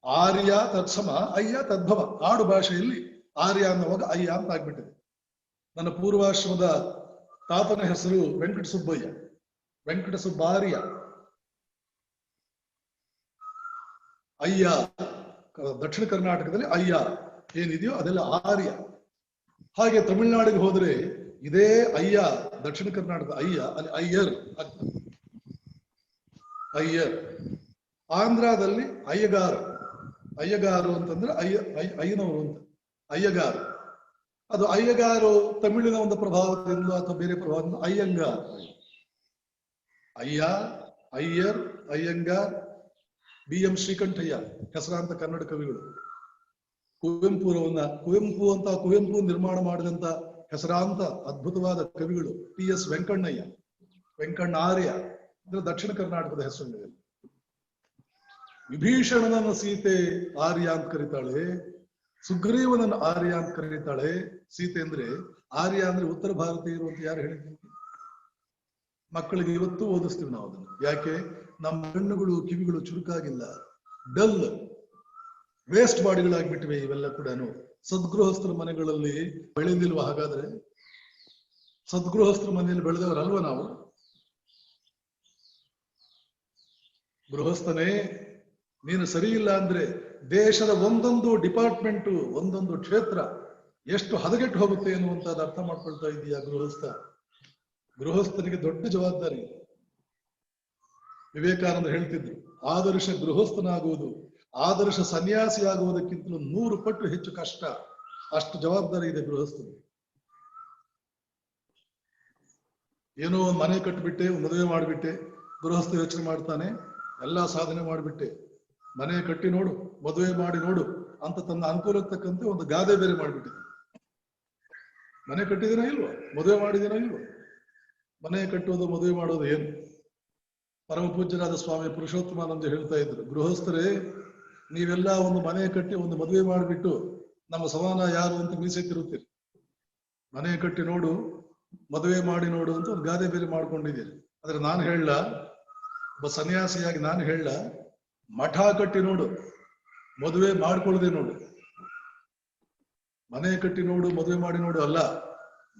[SPEAKER 1] ಆರ್ಯ ತತ್ಸಮ, ಅಯ್ಯ ತದ್ಭವ. ಆಡು ಭಾಷೆಯಲ್ಲಿ ಆರ್ಯ ಅನ್ನುವಾಗ ಅಯ್ಯ ಅಂತ ಆಗ್ಬಿಟ್ಟಿದೆ. ನನ್ನ ಪೂರ್ವಾಶ್ರಮದ ತಾತನ ಹೆಸರು ವೆಂಕಟ ಸುಬ್ಬಯ್ಯ, ವೆಂಕಟ ಸುಬ್ಬಾರ್ಯ. ಅಯ್ಯ ದಕ್ಷಿಣ ಕರ್ನಾಟಕದಲ್ಲಿ ಅಯ್ಯ ಏನಿದೆಯೋ ಅದೆಲ್ಲ ಆರ್ಯ. ಹಾಗೆ ತಮಿಳುನಾಡಿಗೆ ಹೋದ್ರೆ ಇದೇ ಅಯ್ಯ, ದಕ್ಷಿಣ ಕರ್ನಾಟಕದ ಅಯ್ಯ ಅಲ್ಲಿ ಅಯ್ಯರ್ ಆಗ್ತದೆ, ಅಯ್ಯರ್. ಆಂಧ್ರದಲ್ಲಿ ಅಯ್ಯಗಾರು ಅಂತಂದ್ರೆ ಅಯ್ಯನವರು ಅಂತ, ಅಯ್ಯಗಾರು. ಅದು ಅಯ್ಯಗಾರು ತಮಿಳಿನ ಒಂದು ಪ್ರಭಾವದಿಂದ ಅಥವಾ ಬೇರೆ ಪ್ರಭಾವದಿಂದ ಅಯ್ಯಂಗಾರ್. ಅಯ್ಯ, ಅಯ್ಯರ್, ಅಯ್ಯಂಗಾರ್. BM ಶ್ರೀಕಂಠಯ್ಯ ಹೆಸರಾಂತ ಕನ್ನಡ ಕವಿಗಳು. ಕುವೆಂಪು ನಿರ್ಮಾಣ ಮಾಡಿದಂತ ಹೆಸರಾಂತ ಅದ್ಭುತವಾದ ಕವಿಗಳು ಟಿ.ಎಸ್. ವೆಂಕಣ್ಣಯ್ಯ, ವೆಂಕಣ್ಣ ಆರ್ಯ, ಅಂದ್ರೆ ದಕ್ಷಿಣ ಕರ್ನಾಟಕದ ಹೆಸರು. ವಿಭೀಷಣನನ್ನು ಸೀತೆ ಆರ್ಯ ಅಂತ ಕರೀತಾಳೆ, ಸುಗ್ರೀವನನ್ನು ಆರ್ಯ ಅಂತ ಕರೀತಾಳೆ. ಸೀತೆ ಅಂದ್ರೆ ಆರ್ಯ ಅಂದ್ರೆ ಉತ್ತರ ಭಾರತೀಯರು ಅಂತ ಯಾರು ಹೇಳಿದ್ರು? ಮಕ್ಕಳಿಗೆ ಇವತ್ತು ಓದಿಸ್ತೀವಿ ನಾವು ಅದನ್ನು. ಯಾಕೆ? ನಮ್ಮ ಕಣ್ಣುಗಳು ಕಿವಿಗಳು ಚುರುಕಾಗಿಲ್ಲ, ಡಲ್ ವೇಸ್ಟ್ ಬಾಡಿಗಳಾಗ್ಬಿಟ್ಟಿವೆ ಇವೆಲ್ಲ ಕೂಡ. ಸದ್ಗೃಹಸ್ಥರ ಮನೆಗಳಲ್ಲಿ ಬೆಳೆದಿಲ್ವ? ಹಾಗಾದ್ರೆ ಸದ್ಗೃಹಸ್ಥರ ಮನೆಯಲ್ಲಿ ಬೆಳೆದವರಲ್ವ ನಾವು? ಗೃಹಸ್ಥನೇ, ನೀನು ಸರಿ ಇಲ್ಲ ಅಂದ್ರೆ ದೇಶದ ಒಂದೊಂದು ಡಿಪಾರ್ಟ್ಮೆಂಟು, ಒಂದೊಂದು ಕ್ಷೇತ್ರ ಎಷ್ಟು ಹದಗೆಟ್ಟು ಹೋಗುತ್ತೆ ಎನ್ನುವಂತದ್ದು ಅರ್ಥ ಮಾಡ್ಕೊಳ್ತಾ ಇದೀಯಾ ಗೃಹಸ್ಥ? ಗೃಹಸ್ಥನಿಗೆ ದೊಡ್ಡ ಜವಾಬ್ದಾರಿ. ವಿವೇಕಾನಂದ ಹೇಳ್ತಿದ್ರು, ಆದರ್ಶ ಗೃಹಸ್ಥನಾಗುವುದು ಆದರ್ಶ ಸನ್ಯಾಸಿ ಆಗುವುದಕ್ಕಿಂತಲೂ 100 ಪಟ್ಟು ಹೆಚ್ಚು ಕಷ್ಟ. ಅಷ್ಟು ಜವಾಬ್ದಾರಿ ಇದೆ ಗೃಹಸ್ಥನಿಗೆ. ಏನೋ ಒಂದು ಮನೆ ಕಟ್ಟಿಬಿಟ್ಟೆ, ಮದುವೆ ಮಾಡಿಬಿಟ್ಟೆ, ಗೃಹಸ್ಥ ಯೋಚನೆ ಮಾಡ್ತಾನೆ, ಎಲ್ಲಾ ಸಾಧನೆ ಮಾಡಿಬಿಟ್ಟೆ, ಮನೆ ಕಟ್ಟಿ ನೋಡು, ಮದುವೆ ಮಾಡಿ ನೋಡು ಅಂತ ತನ್ನ ಅನುಕೂಲಕ್ಕೆ ತಕ್ಕಂತೆ ಒಂದು ಗಾದೆ ಬೇರೆ ಮಾಡಿಬಿಟ್ಟಿದೆ. ಮನೆ ಕಟ್ಟಿದಿನ ಇಲ್ವೋ, ಮದುವೆ ಮಾಡಿದಿನ ಇಲ್ವೋ? ಮನೆ ಕಟ್ಟೋದು ಮದುವೆ ಮಾಡೋದು ಏನು? ಪರಮ ಪೂಜ್ಯರಾದ ಸ್ವಾಮಿ ಪುರುಷೋತ್ತಮಾನಂದ ಹೇಳ್ತಾ ಇದ್ರು, ಗೃಹಸ್ಥರೇ, ನೀವೆಲ್ಲ ಒಂದು ಮನೆ ಕಟ್ಟಿ ಒಂದು ಮದುವೆ ಮಾಡಿಬಿಟ್ಟು ನಮ್ಮ ಸಮಾನ ಯಾರು ಅಂತ ಮೀಸೆತ್ತಿರುತ್ತೀರಿ. ಮನೆ ಕಟ್ಟಿ ನೋಡು, ಮದುವೆ ಮಾಡಿ ನೋಡು ಅಂತ ಒಂದು ಗಾದೆ ಬೇರೆ ಮಾಡ್ಕೊಂಡಿದ್ದೀರಿ. ಆದ್ರೆ ನಾನು ಹೇಳಲ್ಲ, ಒಬ್ಬ ಸನ್ಯಾಸಿಯಾಗಿ ನಾನು ಹೇಳಲ್ಲ, ಮಠ ಕಟ್ಟಿ ನೋಡು, ಮದುವೆ ಮಾಡ್ಕೊಳ್ಳದೆ ನೋಡು. ಮನೆ ಕಟ್ಟಿ ನೋಡು, ಮದುವೆ ಮಾಡಿ ನೋಡು ಅಲ್ಲ,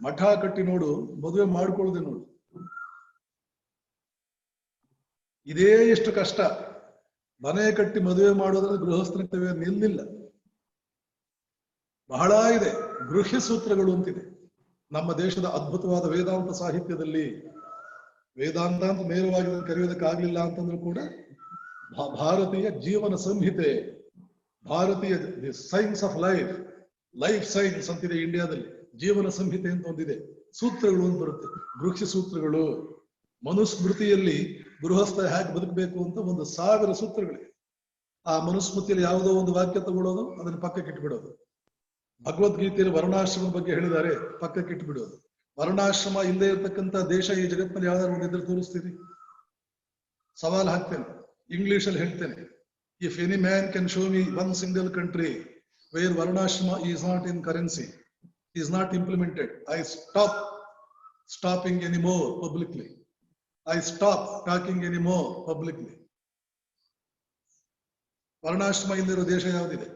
[SPEAKER 1] ಮಠ ಕಟ್ಟಿ ನೋಡು, ಮದುವೆ ಮಾಡ್ಕೊಳ್ಳದೆ ನೋಡು. ಇದೇ ಎಷ್ಟು ಕಷ್ಟ. ಮನೆ ಕಟ್ಟಿ ಮದುವೆ ಮಾಡೋದ್ರಲ್ಲಿ ಗೃಹಸ್ಥನಿರ್ತವ್ಯ ನಿಲ್ಲಿಲ್ಲ, ಬಹಳ ಇದೆ. ಗೃಹ್ಯ ಸೂತ್ರಗಳು ಅಂತಿದೆ ನಮ್ಮ ದೇಶದ ಅದ್ಭುತವಾದ ವೇದಾಂತ ಸಾಹಿತ್ಯದಲ್ಲಿ. ವೇದಾಂತ ಅಂತ ನೇರವಾಗಿ ಕರೆಯೋದಕ್ಕಾಗ್ಲಿಲ್ಲ ಅಂತಂದ್ರೂ ಕೂಡ ಭಾರತೀಯ ಜೀವನ ಸಂಹಿತೆ, ಭಾರತೀಯ science of life, life science ಅಂತಿದೆ ಇಂಡಿಯಾದಲ್ಲಿ. ಜೀವನ ಸಂಹಿತೆ ಅಂತ ಒಂದಿದೆ, ಸೂತ್ರಗಳು ಅಂತ ಬರುತ್ತೆ, ಗೃಹ್ಯ ಸೂತ್ರಗಳು. ಮನುಸ್ಮೃತಿಯಲ್ಲಿ ಗೃಹಸ್ಥ ಹೇಗೆ ಬದುಕಬೇಕು ಅಂತ 1000 ಸೂತ್ರಗಳಿವೆ. ಆ ಮನುಸ್ಮೃತಿಯಲ್ಲಿ ಯಾವುದೋ ಒಂದು ವಾಕ್ಯ ತಗೊಳ್ಳೋದು, ಅದನ್ನು ಪಕ್ಕಕ್ಕೆ ಇಟ್ಬಿಡೋದು. ಭಗವದ್ಗೀತೆಯಲ್ಲಿ ವರ್ಣಾಶ್ರಮದ ಬಗ್ಗೆ ಹೇಳಿದ್ದಾರೆ, ಪಕ್ಕಕ್ಕೆ ಇಟ್ಬಿಡೋದು. ವರ್ಣಾಶ್ರಮ ಇಲ್ಲದೆ ಇರತಕ್ಕಂತ ದೇಶ ಈ ಜಗತ್ತಿನಲ್ಲಿ ಯಾವ್ದಾದ್ರು ಒಂದಿದ್ರೆ ತೋರಿಸ್ತೀರಿ? ಸವಾಲ್ ಹಾಕ್ತೇನೆ, ಇಂಗ್ಲಿಷ್ ಅಲ್ಲಿ ಹೇಳ್ತೇನೆ. If any man can show me one single country where varnashrama is not in currency, is not implemented, I stopping any more publicly, I stop talking anymore publicly. ವರ್ಣಾಶ್ರಮ ಇಲ್ಲಿರೋ ದೇಶ ಯಾವುದಿದೆ?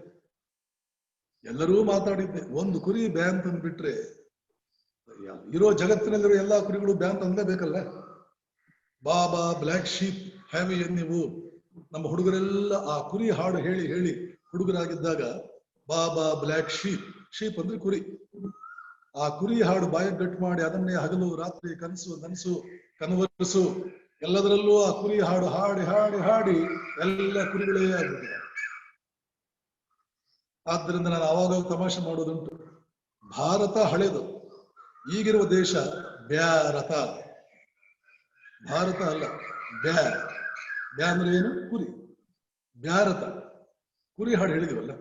[SPEAKER 1] ಎಲ್ಲರೂ ಮಾತಾಡಿದ್ದೆ, ಒಂದು ಕುರಿ ಬ್ಯಾನ್ ತಂದ್ಬಿಟ್ರೆ ಇರೋ ಜಗತ್ತಿನಲ್ಲಿರೋ ಎಲ್ಲಾ ಕುರಿಗಳು ಬ್ಯಾನ್ ತಂದೇಬೇಕಲ್ಲ. Baa black sheep have a ನೀವು. ನಮ್ಮ ಹುಡುಗರೆಲ್ಲ ಆ ಕುರಿ ಹಾಡು ಹೇಳಿ ಹೇಳಿ ಹುಡುಗರಾಗಿದ್ದಾಗ ಬಾಬಾ ಬ್ಲ್ಯಾಕ್ ಶೀಪ್, ಶೀಪ್ ಅಂದ್ರೆ ಕುರಿ, ಆ ಕುರಿ ಹಾಡು ಬಾಯ ಗಟ್ಟು ಮಾಡಿ ಅದನ್ನೇ ಹಗಲು ರಾತ್ರಿ ಕನಸು ನನಸು ಕನವರಿಸು ಎಲ್ಲದರಲ್ಲೂ ಆ ಕುರಿ ಹಾಡು ಹಾಡಿ ಹಾಡಿ ಹಾಡಿ ಎಲ್ಲ ಕುರಿಗಳೇ ಆಗ್ಬಿಟ್ಟಿದೆ. ಆದ್ದರಿಂದ ನಾನು ಆವಾಗ ತಮಾಷೆ ಮಾಡೋದುಂಟು, ಭಾರತ ಹಳೆದು, ಈಗಿರುವ ದೇಶ ಬ್ಯಾರತ. ಭಾರತ ಅಲ್ಲ, ಬ್ಯಾ ಅಂದ್ರೆ ಏನು? ಕುರಿ. ಬ್ಯಾರತ, ಕುರಿ ಹಾಡು ಹೇಳಿದಿವಲ್ಲ.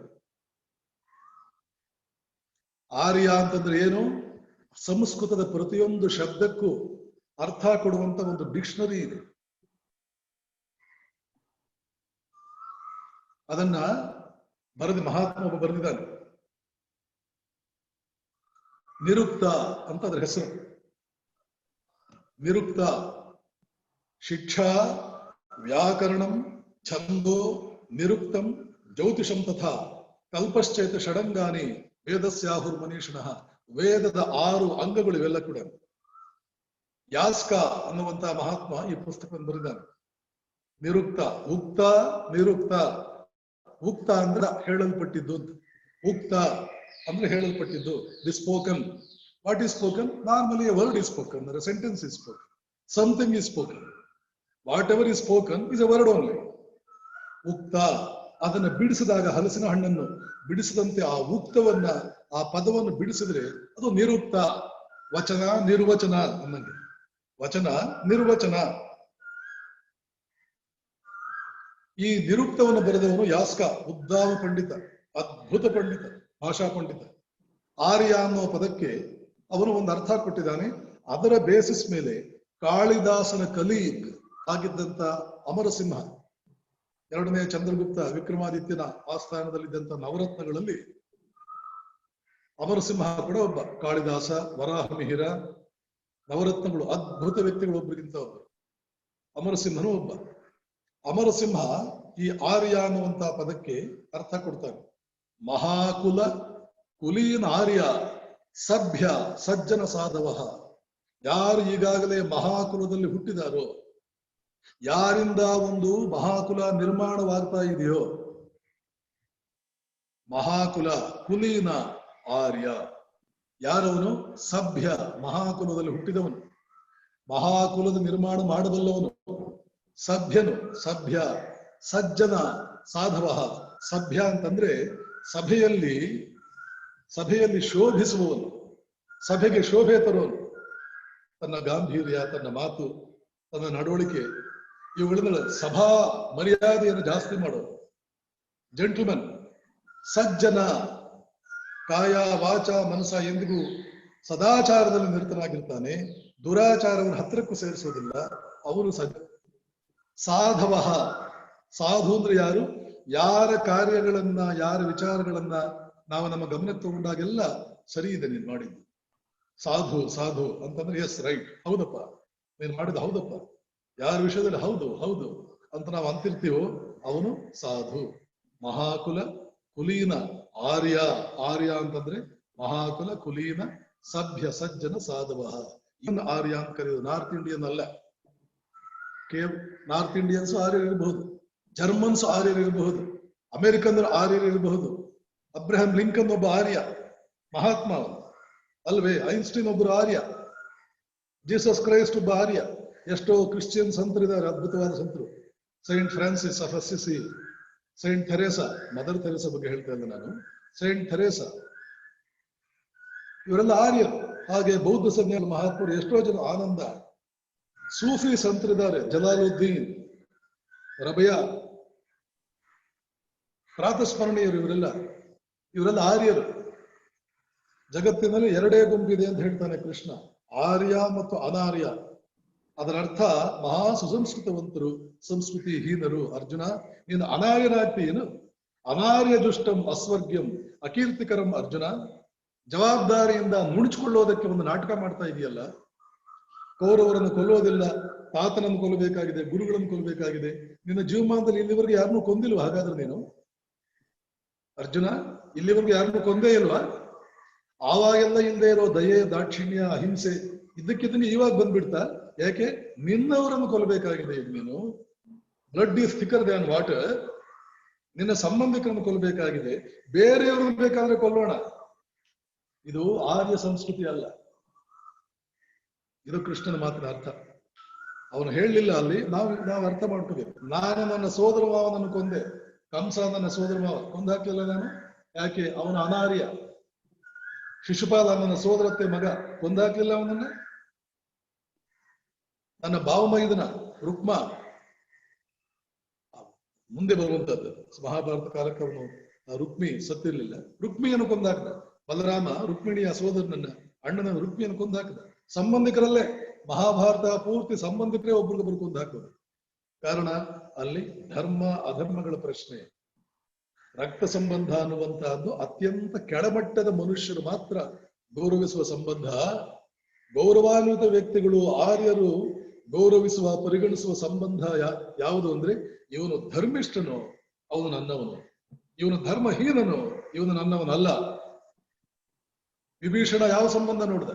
[SPEAKER 1] ಆರ್ಯ ಅಂತಂದ್ರೆ ಏನು? ಸಂಸ್ಕೃತದ ಪ್ರತಿಯೊಂದು ಶಬ್ದಕ್ಕೂ ಅರ್ಥ ಕೊಡುವಂತ ಒಂದು ಡಿಕ್ಷನರಿ ಇದೆ. ಅದನ್ನ ಮಹಾತ್ಮ ಒಬ್ಬ ಬರೆದಿದ್ದಾನೆ, ನಿರುಕ್ತ ಅಂತ ಅದರ ಹೆಸರು. ನಿರುಕ್ತ ಶಿಕ್ಷಾ ವ್ಯಾಕರಣಂ ಛಂದೋ ನಿರುಕ್ತಂ ಜ್ಯೋತಿಷಂ ತಥಾ ಕಲ್ಪಶ್ಚೇತ ಷಡಂಗಾನಿ ವೇದಸ್ಯಾಹುರ್ ಮನೀಷಿಣಃ. ವೇದದ 6 ಅಂಗಗಳು ಇವೆಲ್ಲ ಕೂಡ. ಯಾಸ್ಕ ಅನ್ನುವಂತ ಮಹಾತ್ಮ ಈ ಪುಸ್ತಕವನ್ನು ಬರೆದಿದ್ದಾನೆ. ನಿರುಕ್ತ, ಉಕ್ತ, ನಿರುಕ್ತ. ಉಕ್ತ ಅಂದ್ರೆ ಹೇಳಲ್ಪಟ್ಟಿದ್ದು, ಉಕ್ತ ಅಂದ್ರೆ ಹೇಳಲ್ಪಟ್ಟಿದ್ದು. The spoken. What is spoken? Normally a word is spoken, a sentence is spoken, something is spoken, whatever is spoken is a word only. ಉಕ್ತ, ಅದನ್ನ ಬಿಡಿಸಿದಾಗ ಹಲಸಿನ ಹಣ್ಣನ್ನು ಬಿಡಿಸಿದಂತೆ ಆ ಉಕ್ತವನ್ನ, ಆ ಪದವನ್ನು ಬಿಡಿಸಿದ್ರೆ ಅದು ನಿರುಕ್ತ. ವಚನ ನಿರ್ವಚನ ಅನ್ನಂಗೆ, ವಚನ ನಿರ್ವಚನ. ಈ ನಿರುಕ್ತವನ್ನು ಬರೆದವನು ಯಾಸ್ಕ, ಉದ್ದಾಮ ಪಂಡಿತ. ಅದ್ಭುತ ಪಂಡಿತ, ಭಾಷಾ ಪಂಡಿತ. ಆರ್ಯ ಅನ್ನೋ ಪದಕ್ಕೆ ಅವನು ಒಂದು ಅರ್ಥ ಕೊಟ್ಟಿದ್ದಾನೆ. ಅದರ ಬೇಸಿಸ್ ಮೇಲೆ ಕಾಳಿದಾಸನ ಕಲೀಗ್ ಆಗಿದ್ದಂತ ಅಮರಸಿಂಹ, ಎರಡನೇ ಚಂದ್ರಗುಪ್ತ ವಿಕ್ರಮಾದಿತ್ಯನ ಆಸ್ಥಾನದಲ್ಲಿದ್ದಂತ ನವರತ್ನಗಳಲ್ಲಿ ಅಮರಸಿಂಹ ಕೂಡ ಒಬ್ಬ. ಕಾಳಿದಾಸ, ವರಾಹ ಮಿಹಿರ, ನವರತ್ನಗಳು ಅದ್ಭುತ ವ್ಯಕ್ತಿಗಳು ಒಬ್ಬರಿಗಿಂತ ಒಬ್ಬರು. ಅಮರಸಿಂಹನು ಒಬ್ಬ. ಅಮರಸಿಂಹ ಈ ಆರ್ಯ ಅನ್ನುವಂತಹ ಪದಕ್ಕೆ ಅರ್ಥ ಕೊಡ್ತಾನೆ. ಮಹಾಕುಲ ಕುಲೀನ ಆರ್ಯ ಸಭ್ಯ ಸಜ್ಜನ ಸಾಧವ. ಯಾರು ಈಗಾಗಲೇ ಮಹಾಕುಲದಲ್ಲಿ ಹುಟ್ಟಿದಾರೋ, ಯಾರಿಂದ ಒಂದು ಮಹಾಕುಲ ನಿರ್ಮಾಣವಾಗ್ತಾ ಇದೆಯೋ, ಮಹಾಕುಲ ಕುಲೀನ ಆರ್ಯ, ಯಾರವನು? ಸಭ್ಯ, ಮಹಾಕುಲದಲ್ಲಿ ಹುಟ್ಟಿದವನು, ಮಹಾಕುಲದ ನಿರ್ಮಾಣ ಮಾಡಬಲ್ಲವನು, ಸಭ್ಯನು, ಸಭ್ಯ, ಸಜ್ಜನ ಸಾಧವ. ಸಭ್ಯ ಅಂತಂದ್ರೆ ಸಭೆಯಲ್ಲಿ ಶೋಭಿಸುವವನು, ಸಭೆಗೆ ಶೋಭೆ ತರುವನು. ತನ್ನ ಗಾಂಭೀರ್ಯ, ತನ್ನ ಮಾತು, ತನ್ನ ನಡವಳಿಕೆ, ಇವುಗಳಿಂದ ಸಭಾ ಮರ್ಯಾದೆಯನ್ನು ಜಾಸ್ತಿ ಮಾಡೋದು. ಜೆಂಟಲ್ಮನ್, ಸಜ್ಜನ, ಕಾಯ ವಾಚ ಮನಸ ಎಂದಿಗೂ ಸದಾಚಾರದಲ್ಲಿ ನಿರತನಾಗಿರ್ತಾನೆ. ದುರಾಚಾರವನ್ನು ಹತ್ತಿರಕ್ಕೂ ಸೇರಿಸೋದಿಲ್ಲ. ಅವನು ಸಾಧವ. ಸಾಧು ಅಂದ್ರೆ ಯಾರು? ಯಾರ ಕಾರ್ಯಗಳನ್ನ, ಯಾರ ವಿಚಾರಗಳನ್ನ ನಾವು ನಮ್ಮ ಗಮನಕ್ಕೆ ತಗೊಂಡಾಗೆಲ್ಲ ಸರಿ ಇದೆ ನೀನ್ ಮಾಡಿದ್ದು. ಸಾಧು ಸಾಧು ಅಂತಂದ್ರೆ ಎಸ್ ರೈಟ್, ಹೌದಪ್ಪ ನೀನ್ ಮಾಡಿದ್ದು ಹೌದಪ್ಪ, ಯಾರ ವಿಷಯದಲ್ಲಿ ಹೌದು ಹೌದು ಅಂತ ನಾವು ಅಂತಿರ್ತೀವೋ ಅವನು ಸಾಧು. ಮಹಾಕುಲ ಕುಲೀನ ಆರ್ಯ. ಆರ್ಯ ಅಂತಂದ್ರೆ ಮಹಾಕುಲ ಕುಲೀನ ಸಭ್ಯ ಸಜ್ಜನ ಸಾಧವ. ಇನ್ನು ಆರ್ಯ ಅಂತ ಕರೆಯೋದು. ನಾರ್ತ್ ಇಂಡಿಯನ್ ಅಲ್ಲ. ನಾರ್ತ್ ಇಂಡಿಯನ್ಸ್ ಆರ್ಯರು ಇರಬಹುದು, ಜರ್ಮನ್ಸ್ ಆರ್ಯರು ಇರಬಹುದು, ಅಮೆರಿಕನ್ನರು ಆರ್ಯರು ಇರಬಹುದು. ಅಬ್ರಹಾಂ ಲಿಂಕನ್ ಒಬ್ಬ ಆರ್ಯ, ಮಹಾತ್ಮ ಅಲ್ವೇ. ಐನ್ಸ್ಟೀನ್ ಒಬ್ಬರು ಆರ್ಯ, ಜೀಸಸ್ ಕ್ರೈಸ್ಟ್ ಒಬ್ಬ ಆರ್ಯ. ಎಷ್ಟೋ ಕ್ರಿಶ್ಚಿಯನ್ ಸಂತರಿದ್ದಾರೆ, ಅದ್ಭುತವಾದ ಸಂತರು. Saint Francis of Assisi, Saint Theresa, Mother Theresa ಬಗ್ಗೆ ಹೇಳ್ತಾ ಇದ್ದೆ ನಾನು, ಸೈಂಟ್ ಥೆರೇಸಾ, ಇವರೆಲ್ಲ ಆರ್ಯರು. ಹಾಗೆ ಬೌದ್ಧ ಸನ್ಯಾಸ ಮಹಾತ್ಮರು ಎಷ್ಟೋ ಜನ, ಆನಂದ. ಸೂಫಿ ಸಂತರಿದ್ದಾರೆ, ಜಲಾಲುದ್ದೀನ್, ರಬಯಾ, ಪ್ರಾತಸ್ಮರಣೀಯರು. ಇವರೆಲ್ಲ ಆರ್ಯರು. ಜಗತ್ತಿನಲ್ಲಿ ಎರಡೇ ಗುಂಪಿದೆ ಅಂತ ಹೇಳ್ತಾನೆ ಕೃಷ್ಣ, ಆರ್ಯ ಮತ್ತು ಅನಾರ್ಯ. ಅದರ ಅರ್ಥ ಮಹಾ ಸುಸಂಸ್ಕೃತವಂತರು, ಸಂಸ್ಕೃತಿ ಹೀನರು. ಅರ್ಜುನ, ನೀನು ಅನಾರ್ಯನಾಗ್ತೀಯೇನು? ಅನಾರ್ಯ ದುಷ್ಟಂ ಅಸ್ವರ್ಗ್ಯಂ ಅಕೀರ್ತಿಕರಂ. ಅರ್ಜುನ, ಜವಾಬ್ದಾರಿಯಿಂದ ನುಣುಚಿಕೊಳ್ಳೋದಕ್ಕೆ ಒಂದು ನಾಟಕ ಮಾಡ್ತಾ ಇದೆಯಲ್ಲ. ಕೌರವರನ್ನು ಕೊಲ್ಲೋದಿಲ್ಲ, ತಾತನನ್ನು ಕೊಲ್ಲಬೇಕಾಗಿದೆ, ಗುರುಗಳನ್ನು ಕೊಲ್ಲಬೇಕಾಗಿದೆ. ನಿನ್ನ ಜೀವಮಾನದಲ್ಲಿ ಇಲ್ಲಿವರೆಗೆ ಯಾರನ್ನೂ ಕೊಂದಿಲ್ವಾ? ಹಾಗಾದ್ರೆ ನೀನು ಅರ್ಜುನ ಇಲ್ಲಿವರೆಗೂ ಯಾರನ್ನೂ ಕೊಂದೇ ಇಲ್ವಾ? ಆವಾಗೆಲ್ಲ ಹಿಂದೆ ಇರೋ ದಯೆ, ದಾಕ್ಷಿಣ್ಯ, ಅಹಿಂಸೆ ಇದ್ದಕ್ಕಿದ್ದನ್ನು ಇವಾಗ ಬಂದ್ಬಿಡ್ತಾ? ಯಾಕೆ? ನಿನ್ನವರನ್ನು ಕೊಲ್ಲಬೇಕಾಗಿದೆ. ಈಗ ನೀನು ಬ್ಲಡ್ ಈಸ್ ಥಿಕರ್ ದ್ಯಾನ್ ವಾಟರ್. ನಿನ್ನ ಸಂಬಂಧಿಕರನ್ನು ಕೊಲ್ಲಬೇಕಾಗಿದೆ. ಬೇರೆಯವ್ರನ್ನ ಬೇಕಾದ್ರೆ ಕೊಲ್ಲೋಣ. ಇದು ಆರ್ಯ ಸಂಸ್ಕೃತಿ ಅಲ್ಲ. ಇದು ಕೃಷ್ಣನ ಮಾತಿನ ಅರ್ಥ. ಅವನು ಹೇಳಲಿಲ್ಲ ಅಲ್ಲಿ, ನಾವು ಅರ್ಥ ಮಾಡ್ಕೋಬೇಕು. ನಾನು ನನ್ನ ಸೋದರ ಮಾವನನ್ನು ಕೊಂದೆ, ಕಂಸ ನನ್ನ ಸೋದರ ಮಾವ, ಕೊಂದಾಕ್ಲಿಲ್ಲ ನಾನು. ಯಾಕೆ? ಅವನು ಅನಾರ್ಯ. ಶಿಶುಪಾಲ ನನ್ನ ಸೋದರತ್ತೆ ಮಗ, ಕೊಂದಾಕ್ಲಿಲ್ಲ ಅವನನ್ನ. ನನ್ನ ಭಾವಮೈದನ ರುಕ್ಮ, ಮುಂದೆ ಬರುವಂತದ್ದು ಮಹಾಭಾರತ ಕಾಲಕ್ಕೆ ಅವನು ರುಕ್ಮಿ ಸತ್ತಿರ್ಲಿಲ್ಲ, ರುಕ್ಮಿಯನ್ನು ಕೊಂದಾಕ್ದ. ಬಲರಾಮ ರುಕ್ಮಿಣಿಯ ಸೋದರನನ್ನ, ಅಣ್ಣನ ರುಕ್ಮಿಯನ್ನು ಕೊಂದಾಕ್ದ. ಸಂಬಂಧಿಕರಲ್ಲೇ ಮಹಾಭಾರತ ಪೂರ್ತಿ ಸಂಬಂಧಿಕರೇ ಒಬ್ರಿಗೊಬ್ರು ಕೊಂದಾಕೋದು. ಕಾರಣ ಅಲ್ಲಿ ಧರ್ಮ ಅಧರ್ಮಗಳ ಪ್ರಶ್ನೆ. ರಕ್ತ ಸಂಬಂಧ ಅನ್ನುವಂತಹದ್ದು ಅತ್ಯಂತ ಕೆಳಮಟ್ಟದ ಮನುಷ್ಯರು ಮಾತ್ರ ಗೌರವಿಸುವ ಸಂಬಂಧ. ಗೌರವಾನ್ವಿತ ವ್ಯಕ್ತಿಗಳು, ಆರ್ಯರು ಗೌರವಿಸುವ, ಪರಿಗಣಿಸುವ ಸಂಬಂಧ ಯಾವುದು ಅಂದ್ರೆ, ಇವನು ಧರ್ಮಿಷ್ಠನು, ಅವನು ನನ್ನವನು. ಇವನು ಧರ್ಮಹೀನನು, ಇವನು ನನ್ನವನಲ್ಲ. ವಿಭೀಷಣ ಯಾವ ಸಂಬಂಧ ನೋಡ್ದ?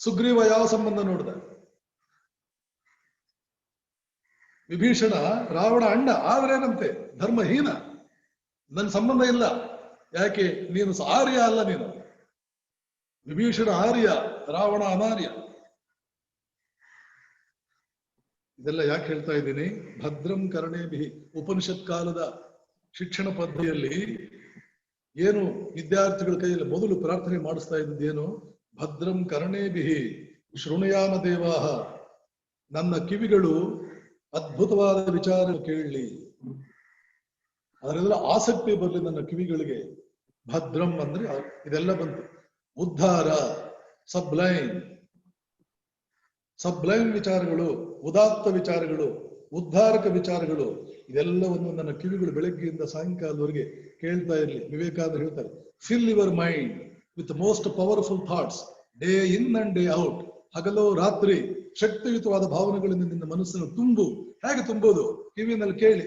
[SPEAKER 1] ಸುಗ್ರೀವ ಯಾವ ಸಂಬಂಧ ನೋಡ್ದ? ವಿಭೀಷಣ ರಾವಣ ಅಣ್ಣ, ಆದ್ರೇನಂತೆ ಧರ್ಮಹೀನ, ನನ್ನ ಸಂಬಂಧ ಇಲ್ಲ. ಯಾಕೆ? ನೀನು ಆರ್ಯ ಅಲ್ಲ. ನೀನು ವಿಭೀಷಣ ಆರ್ಯ, ರಾವಣ ಅನಾರ್ಯ. ಇದೆಲ್ಲ ಯಾಕೆ ಹೇಳ್ತಾ ಇದ್ದೀನಿ? ಭದ್ರಂ ಕರ್ಣೇಭಿ. ಉಪನಿಷತ್ ಕಾಲದ ಶಿಕ್ಷಣ ಪದ್ಧತಿಯಲ್ಲಿ ಏನು ವಿದ್ಯಾರ್ಥಿಗಳ ಕೈಯಲ್ಲಿ ಮೊದಲು ಪ್ರಾರ್ಥನೆ ಮಾಡಿಸ್ತಾ ಇದ್ದದ್ದೇನು? ಭದ್ರಂ ಕರ್ಣೇಭಿ ಶೃಣುಯಾಮ ದೇವಾಹ. ನನ್ನ ಕಿವಿಗಳು ಅದ್ಭುತವಾದ ವಿಚಾರ ಕೇಳಲಿ. ಅದರೆಲ್ಲ ಆಸಕ್ತಿ ಬರಲಿ ನನ್ನ ಕಿವಿಗಳಿಗೆ. ಭದ್ರಂ ಅಂದ್ರೆ ಇದೆಲ್ಲ ಬಂತು. ಉದ್ಧಾರ, ಸಬ್ಲೈಮ್, ಸಬ್ಲೈಮ್ ವಿಚಾರಗಳು, ಉದಾತ್ತ ವಿಚಾರಗಳು, ಉದ್ಧಾರಕ ವಿಚಾರಗಳು, ಇದೆಲ್ಲವನ್ನು ನನ್ನ ಕಿವಿಗಳು ಬೆಳಗ್ಗೆಯಿಂದ ಸಾಯಂಕಾಲದವರೆಗೆ ಕೇಳ್ತಾ ಇರಲಿ. ವಿವೇಕಾನಂದರು ಹೇಳ್ತಾರೆ, fill your mind with most powerful thoughts day in and day out. ಹಗಲೋ ರಾತ್ರಿ ಶಕ್ತಿಯುತವಾದ ಭಾವನೆಗಳಿಂದ ನಿನ್ನ ಮನಸ್ಸನ್ನು ತುಂಬು. ಹೇಗೆ ತುಂಬೋದು? ಕಿವಿನಲ್ಲಿ ಕೇಳಿ,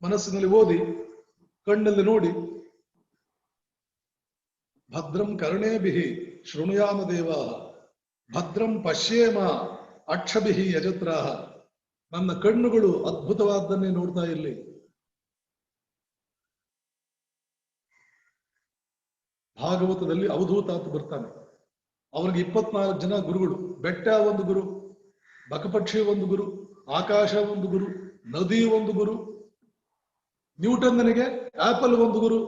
[SPEAKER 1] ಮನಸ್ಸಿನಲ್ಲಿ ಓದಿ, ಕಣ್ಣಲ್ಲಿ ನೋಡಿ. ಭದ್ರಂ ಕರ್ಣೇಭಿಃ ಶೃಣುಯಾಮ ದೇವಾಃ, ಭದ್ರಂ ಪಶ್ಯೇಮ ಅಕ್ಷಭಿಃ ಯಜತ್ರಾಃ. ನನ್ನ ಕಣ್ಣುಗಳು ಅದ್ಭುತವಾದ್ದನ್ನೇ ನೋಡ್ತಾ ಇರಲಿ. ಭಾಗವತದಲ್ಲಿ ಅವಧೂತ ಅಂತ ಬರ್ತಾನೆ. ಅವ್ರಿಗೆ 24 ಜನ ಗುರುಗಳು. ಬೆಟ್ಟ ಒಂದು ಗುರು, ಬಕಪಕ್ಷಿ ಒಂದು ಗುರು, ಆಕಾಶ ಒಂದು ಗುರು, ನದಿ ಒಂದು ಗುರು, ನ್ಯೂಟನ್ನನಿಗೆ ಆಪಲ್ ಒಂದು ಗುರು,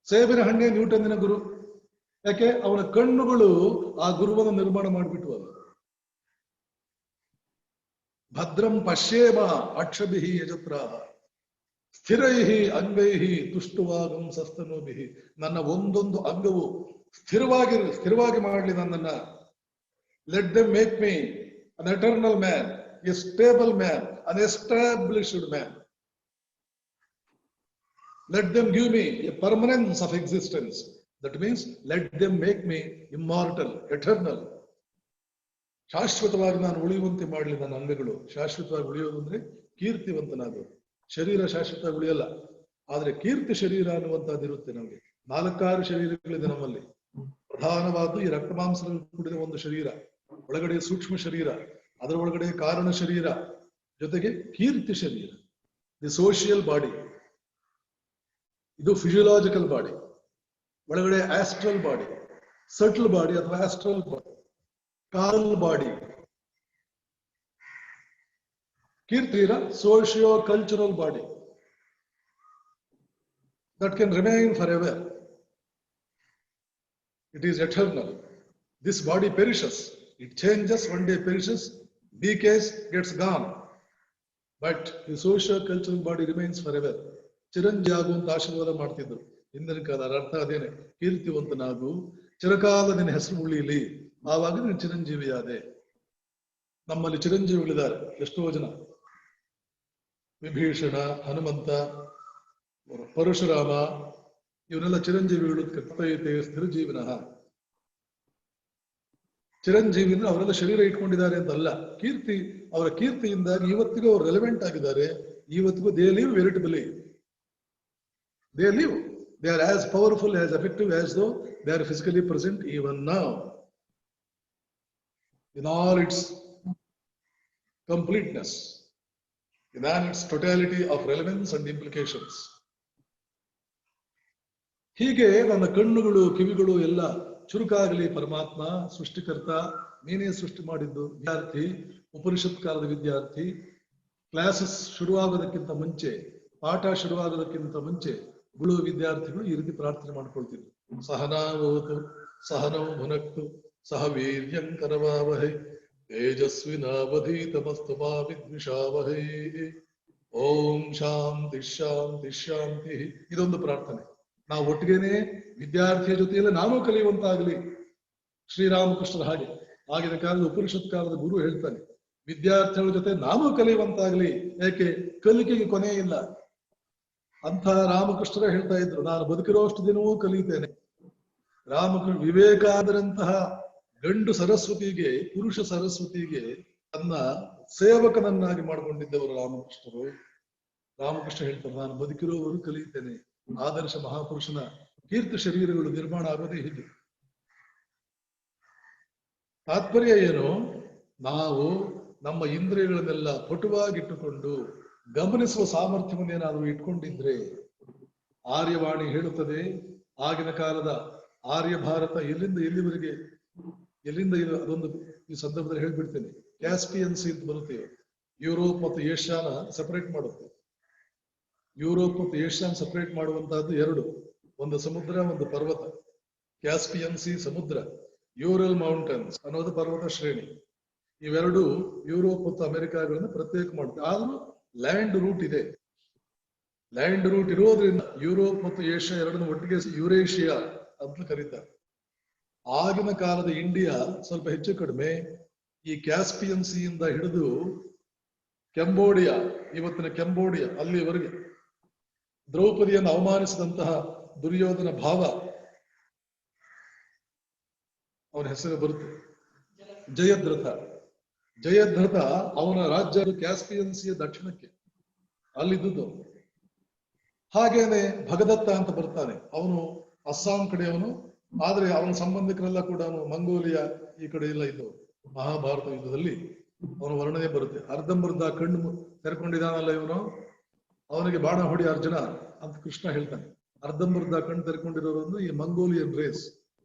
[SPEAKER 1] ಸೇಬಿನ ಹಣ್ಣೆ ನ್ಯೂಟನ್ನಿನ ಗುರು. ಯಾಕೆ? ಅವನ ಕಣ್ಣುಗಳು ಆ ಗುರುವನ್ನು ನಿರ್ಮಾಣ ಮಾಡಿಬಿಟ್ಟು. ಅದು ಭದ್ರಂ ಪಶ್ಯೇಮ ಅಕ್ಷಭಿಃ ಯಜತ್ರಾಃ, ಸ್ಥಿರೈಃ ಅಂಗೈಃ ತುಷ್ಟುವಾಗಂ ಸಸ್ತನೂಭಿಃ. ನನ್ನ ಒಂದೊಂದು ಅಂಗವು ಸ್ಥಿರವಾಗಿ ಮಾಡಲಿ ನನ್ನನ್ನ. Let them make me an eternal man, A stable man, an established man. Let them give me a permanence of existence. That means let them make me immortal, eternal. ಶಾಶ್ವತವಾಗಿ ನಾನು ಉಳಿಯುವಂತೆ ಮಾಡಲಿ ನನ್ನ ಅಂಗಗಳು. ಶಾಶ್ವತವಾಗಿ ಉಳಿಯೋದು ಅಂದ್ರೆ ಕೀರ್ತಿವಂತನಾಗೋದು. ಶರೀರ ಶಾಶ್ವತವಾಗಿ ಉಳಿಯಲ್ಲ, ಆದ್ರೆ ಕೀರ್ತಿ ಶರೀರ ಅನ್ನುವಂತಹದ್ದಿರುತ್ತೆ. ನಮಗೆ 4-6 ಶರೀರಗಳಿದೆ ನಮ್ಮಲ್ಲಿ. ಪ್ರಧಾನವಾದ ಈ ರಕ್ತ ಮಾಂಸಗಳು ಕೂಡಿದ ಒಂದು ಶರೀರ, ಒಳಗಡೆ ಸೂಕ್ಷ್ಮ ಶರೀರ, ಅದರ ಒಳಗಡೆ ಕಾರಣ ಶರೀರ, ಜೊತೆಗೆ ಕೀರ್ತಿ ಶರೀರ, ದಿ ಸೋಷಿಯಲ್ ಬಾಡಿ. ಇದು ಫಿಸಿಯೋಲಾಜಿಕಲ್ ಬಾಡಿ. ಒಳಗಡೆ ಆಸ್ಟ್ರಲ್ ಬಾಡಿ, ಸಟಲ್ ಬಾಡಿ ಅಥವಾ ಆಸ್ಟ್ರಲ್ ಬಾಡಿ, ಕಾರಲ್ ಬಾಡಿ. ಕೀರ್ತಿರ socio cultural body that can remain forever. It is eternal. This body perishes. It changes, one day perishes, decays, gets gone. But the socio cultural body remains forever. Chironji ಆಗುವಂತ ಆಶೀರ್ವಾದ ಮಾಡ್ತಿದ್ರು ಹಿಂದಿನ ಕಾಲ. ಅರ್ಥ ಅದೇನೆ, ಕೀರ್ತಿವಂತನಾಗು, ಚಿರಕಾಲ ನಿನ್ನ ಹೆಸರು ಉಳಿಯಲಿ, ಆವಾಗ ನೀನು ಚಿರಂಜೀವಿಯಾದೆ. ನಮ್ಮಲ್ಲಿ ಚಿರಂಜೀವಿಗಳಿದ್ದಾರೆ ಎಷ್ಟೋ ಜನ. ವಿಭೀಷಣ, ಹನುಮಂತ, ಪರಶುರಾಮ, ಇವನೆಲ್ಲ ಚಿರಂಜೀವಿಗಳು. ಕರ್ತೈತೆ ಸ್ಥಿರಜೀವಿನಃ. ಚಿರಂಜೀವಿ ಅಂದ್ರೆ ಅವರೆಲ್ಲ ಶರೀರ ಇಟ್ಕೊಂಡಿದ್ದಾರೆ ಅಂತಲ್ಲ, ಕೀರ್ತಿ, ಅವರ ಕೀರ್ತಿಯಿಂದಾಗಿ ಇವತ್ತಿಗೂ ಅವರು ರೆಲೆವೆಂಟ್ ಆಗಿದ್ದಾರೆ. ಇವತ್ತಿಗೂ they live veritably. They live. They are as powerful, as effective as though they are physically present even now. In all its completeness, in all its totality of relevance and implications. ಹೀಗೆ ನನ್ನ ಕಣ್ಣುಗಳು, ಕಿವಿಗಳು ಎಲ್ಲ ಚುರುಕಾಗಲಿ. ಪರಮಾತ್ಮ ಸೃಷ್ಟಿಕರ್ತ, ನೀನೇ ಸೃಷ್ಟಿ ಮಾಡಿದ್ದು. ವಿದ್ಯಾರ್ಥಿ, ಉಪನಿಷತ್ ಕಾಲದ ವಿದ್ಯಾರ್ಥಿ, ಕ್ಲಾಸಸ್ ಶುರುವಾಗೋದಕ್ಕಿಂತ ಮುಂಚೆ, ಪಾಠ ಶುರುವಾಗೋದಕ್ಕಿಂತ ಮುಂಚೆ ಗುರು ವಿದ್ಯಾರ್ಥಿಗಳು ಈ ರೀತಿ ಪ್ರಾರ್ಥನೆ ಮಾಡ್ಕೊಳ್ತಿದ್ರು. ಸಹನಾವತು ಸಹನೌ ಭುನಕ್ತು ಸಹ ವೀರ್ಯಂ ಕರವಾವಹೈ ತೇಜಸ್ವಿನಾವಧೀತಮಸ್ತು ಮಾ ವಿದ್ವಿಷಾವಹೈ. ಓಂ ಶಾಂತಿ ಶಾಂತಿ ಶಾಂತಿ. ಇದೊಂದು ಪ್ರಾರ್ಥನೆ. ನಾವು ಒಟ್ಟಿಗೆನೆ ವಿದ್ಯಾರ್ಥಿಯ ಜೊತೆಯಲ್ಲಿ ನಾನು ಕಲಿಯುವಂತಾಗಲಿ. ಶ್ರೀರಾಮಕೃಷ್ಣರ ಹಾಗೆ ಆಗಿನ ಕಾಲದ ಉಪನಿಷತ್ ಕಾಲದ ಗುರು ಹೇಳ್ತಾನೆ, ವಿದ್ಯಾರ್ಥಿಗಳ ಜೊತೆ ನಾನು ಕಲಿಯುವಂತಾಗಲಿ. ಯಾಕೆ? ಕಲಿಕೆಗೆ ಕೊನೆ ಇಲ್ಲ ಅಂತ ರಾಮಕೃಷ್ಣರೇ ಹೇಳ್ತಾ ಇದ್ರು, ನಾನು ಬದುಕಿರೋಷ್ಟು ದಿನವೂ ಕಲಿಯುತ್ತೇನೆ. ರಾಮಕೃಷ್ಣ ವಿವೇಕಾನಂದರಂತಹ ಗಂಡು ಸರಸ್ವತಿಗೆ, ಪುರುಷ ಸರಸ್ವತಿಗೆ ತನ್ನ ಸೇವಕನನ್ನಾಗಿ ಮಾಡಿಕೊಂಡಿದ್ದವರು ರಾಮಕೃಷ್ಣರು. ರಾಮಕೃಷ್ಣ ಹೇಳ್ತಾರೆ, ನಾನು ಬದುಕಿರೋವರು ಕಲಿಯುತ್ತೇನೆ. ಆದರ್ಶ ಮಹಾಪುರುಷನ ಕೀರ್ತಿ ಶರೀರಗಳು ನಿರ್ಮಾಣ ಆಗೋದೇ ಹೀಗೆ. ತಾತ್ಪರ್ಯ ಏನು? ನಾವು ನಮ್ಮ ಇಂದ್ರಿಯಗಳನ್ನೆಲ್ಲ ಪಟುವಾಗಿಟ್ಟುಕೊಂಡು ಗಮನಿಸುವ ಸಾಮರ್ಥ್ಯವನ್ನೇನಾದರೂ ಇಟ್ಕೊಂಡಿದ್ರೆ, ಆರ್ಯವಾಣಿ ಹೇಳುತ್ತದೆ, ಆಗಿನ ಕಾಲದ ಆರ್ಯ ಭಾರತ ಎಲ್ಲಿಂದ ಎಲ್ಲಿವರೆಗೆ, ಎಲ್ಲಿಂದ ಅದೊಂದು ಈ ಸಂದರ್ಭದಲ್ಲಿ ಹೇಳ್ಬಿಡ್ತೇನೆ. ಕ್ಯಾಸ್ಪಿಯನ್ ಸಿ ಅಂತ ಬರುತ್ತೆ, ಯುರೋಪ್ ಮತ್ತು ಏಷ್ಯಾನ ಸಪರೇಟ್ ಮಾಡುತ್ತೆ. ಯುರೋಪ್ ಮತ್ತು ಏಷ್ಯಾನ್ ಸಪರೇಟ್ ಮಾಡುವಂತಹದ್ದು ಎರಡು, ಒಂದು ಸಮುದ್ರ, ಒಂದು ಪರ್ವತ. ಕ್ಯಾಸ್ಪಿಯನ್ ಸಿ ಸಮುದ್ರ, ಯೂರಲ್ ಮೌಂಟನ್ಸ್ ಅನ್ನೋದು ಪರ್ವತ ಶ್ರೇಣಿ. ಇವೆರಡು ಯುರೋಪ್ ಮತ್ತು ಅಮೆರಿಕಾಗಳನ್ನು ಪ್ರತ್ಯೇಕ ಮಾಡುತ್ತೆ. ಆದ್ರೂ ಲ್ಯಾಂಡ್ ರೂಟ್ ಇದೆ. ಲ್ಯಾಂಡ್ ರೂಟ್ ಇರೋದ್ರಿಂದ ಯುರೋಪ್ ಮತ್ತು ಏಷ್ಯಾ ಎರಡನ್ನು ಒಟ್ಟಿಗೆ ಯುರೇಷಿಯಾ ಅಂತ ಕರೀತಾರೆ. ಆಗಿನ ಕಾಲದ ಇಂಡಿಯಾ ಸ್ವಲ್ಪ ಹೆಚ್ಚು ಕಡಿಮೆ ಈ ಕ್ಯಾಸ್ಪಿಯನ್ ಸಿಯಿಂದ ಹಿಡಿದು ಕೆಂಬೋಡಿಯಾ, ಇವತ್ತಿನ ಕೆಂಬೋಡಿಯಾ ಅಲ್ಲಿವರೆಗೆ ದ್ರೌಪದಿಯನ್ನು ಅವಮಾನಿಸಿದಂತಹ ದುರ್ಯೋಧನ ಭಾವ, ಅವನ ಹೆಸರು ಬರುತ್ತೆ, ಜಯದ್ರಥ. ಜಯದ್ರಥ ಅವನ ರಾಜ್ಯ ಕ್ಯಾಸ್ಪಿಯನ್ ಸಿಯ ದಕ್ಷಿಣಕ್ಕೆ ಅಲ್ಲಿದ್ದುದು. ಹಾಗೇನೆ ಭಗದತ್ತ ಅಂತ ಬರ್ತಾನೆ, ಅವನು ಅಸ್ಸಾಂ ಕಡೆಯವನು, ಆದ್ರೆ ಅವನ ಸಂಬಂಧಿಕರೆಲ್ಲ ಕೂಡ ಮಂಗೋಲಿಯಾ ಈ ಕಡೆ ಎಲ್ಲ ಇದ್ದವು. ಮಹಾಭಾರತ ಯುದ್ಧದಲ್ಲಿ ಅವನ ವರ್ಣನೆ ಬರುತ್ತೆ. ಅರ್ಧಂಬರ್ಧ ಕಣ್ಣು ತೆರ್ಕೊಂಡಿದ್ದಾನಲ್ಲ ಇವನು, ಅವನಿಗೆ ಬಾಣ ಹೊಡಿ ಅರ್ಜುನ ಅಂತ ಕೃಷ್ಣ ಹೇಳ್ತಾನೆ. ಅರ್ಧಂಬರ್ಧ ಕಣ್ಣು ತೆರ್ಕೊಂಡಿರೋರು ಈ ಮಂಗೋಲಿಯನ್ ರೇಸ್,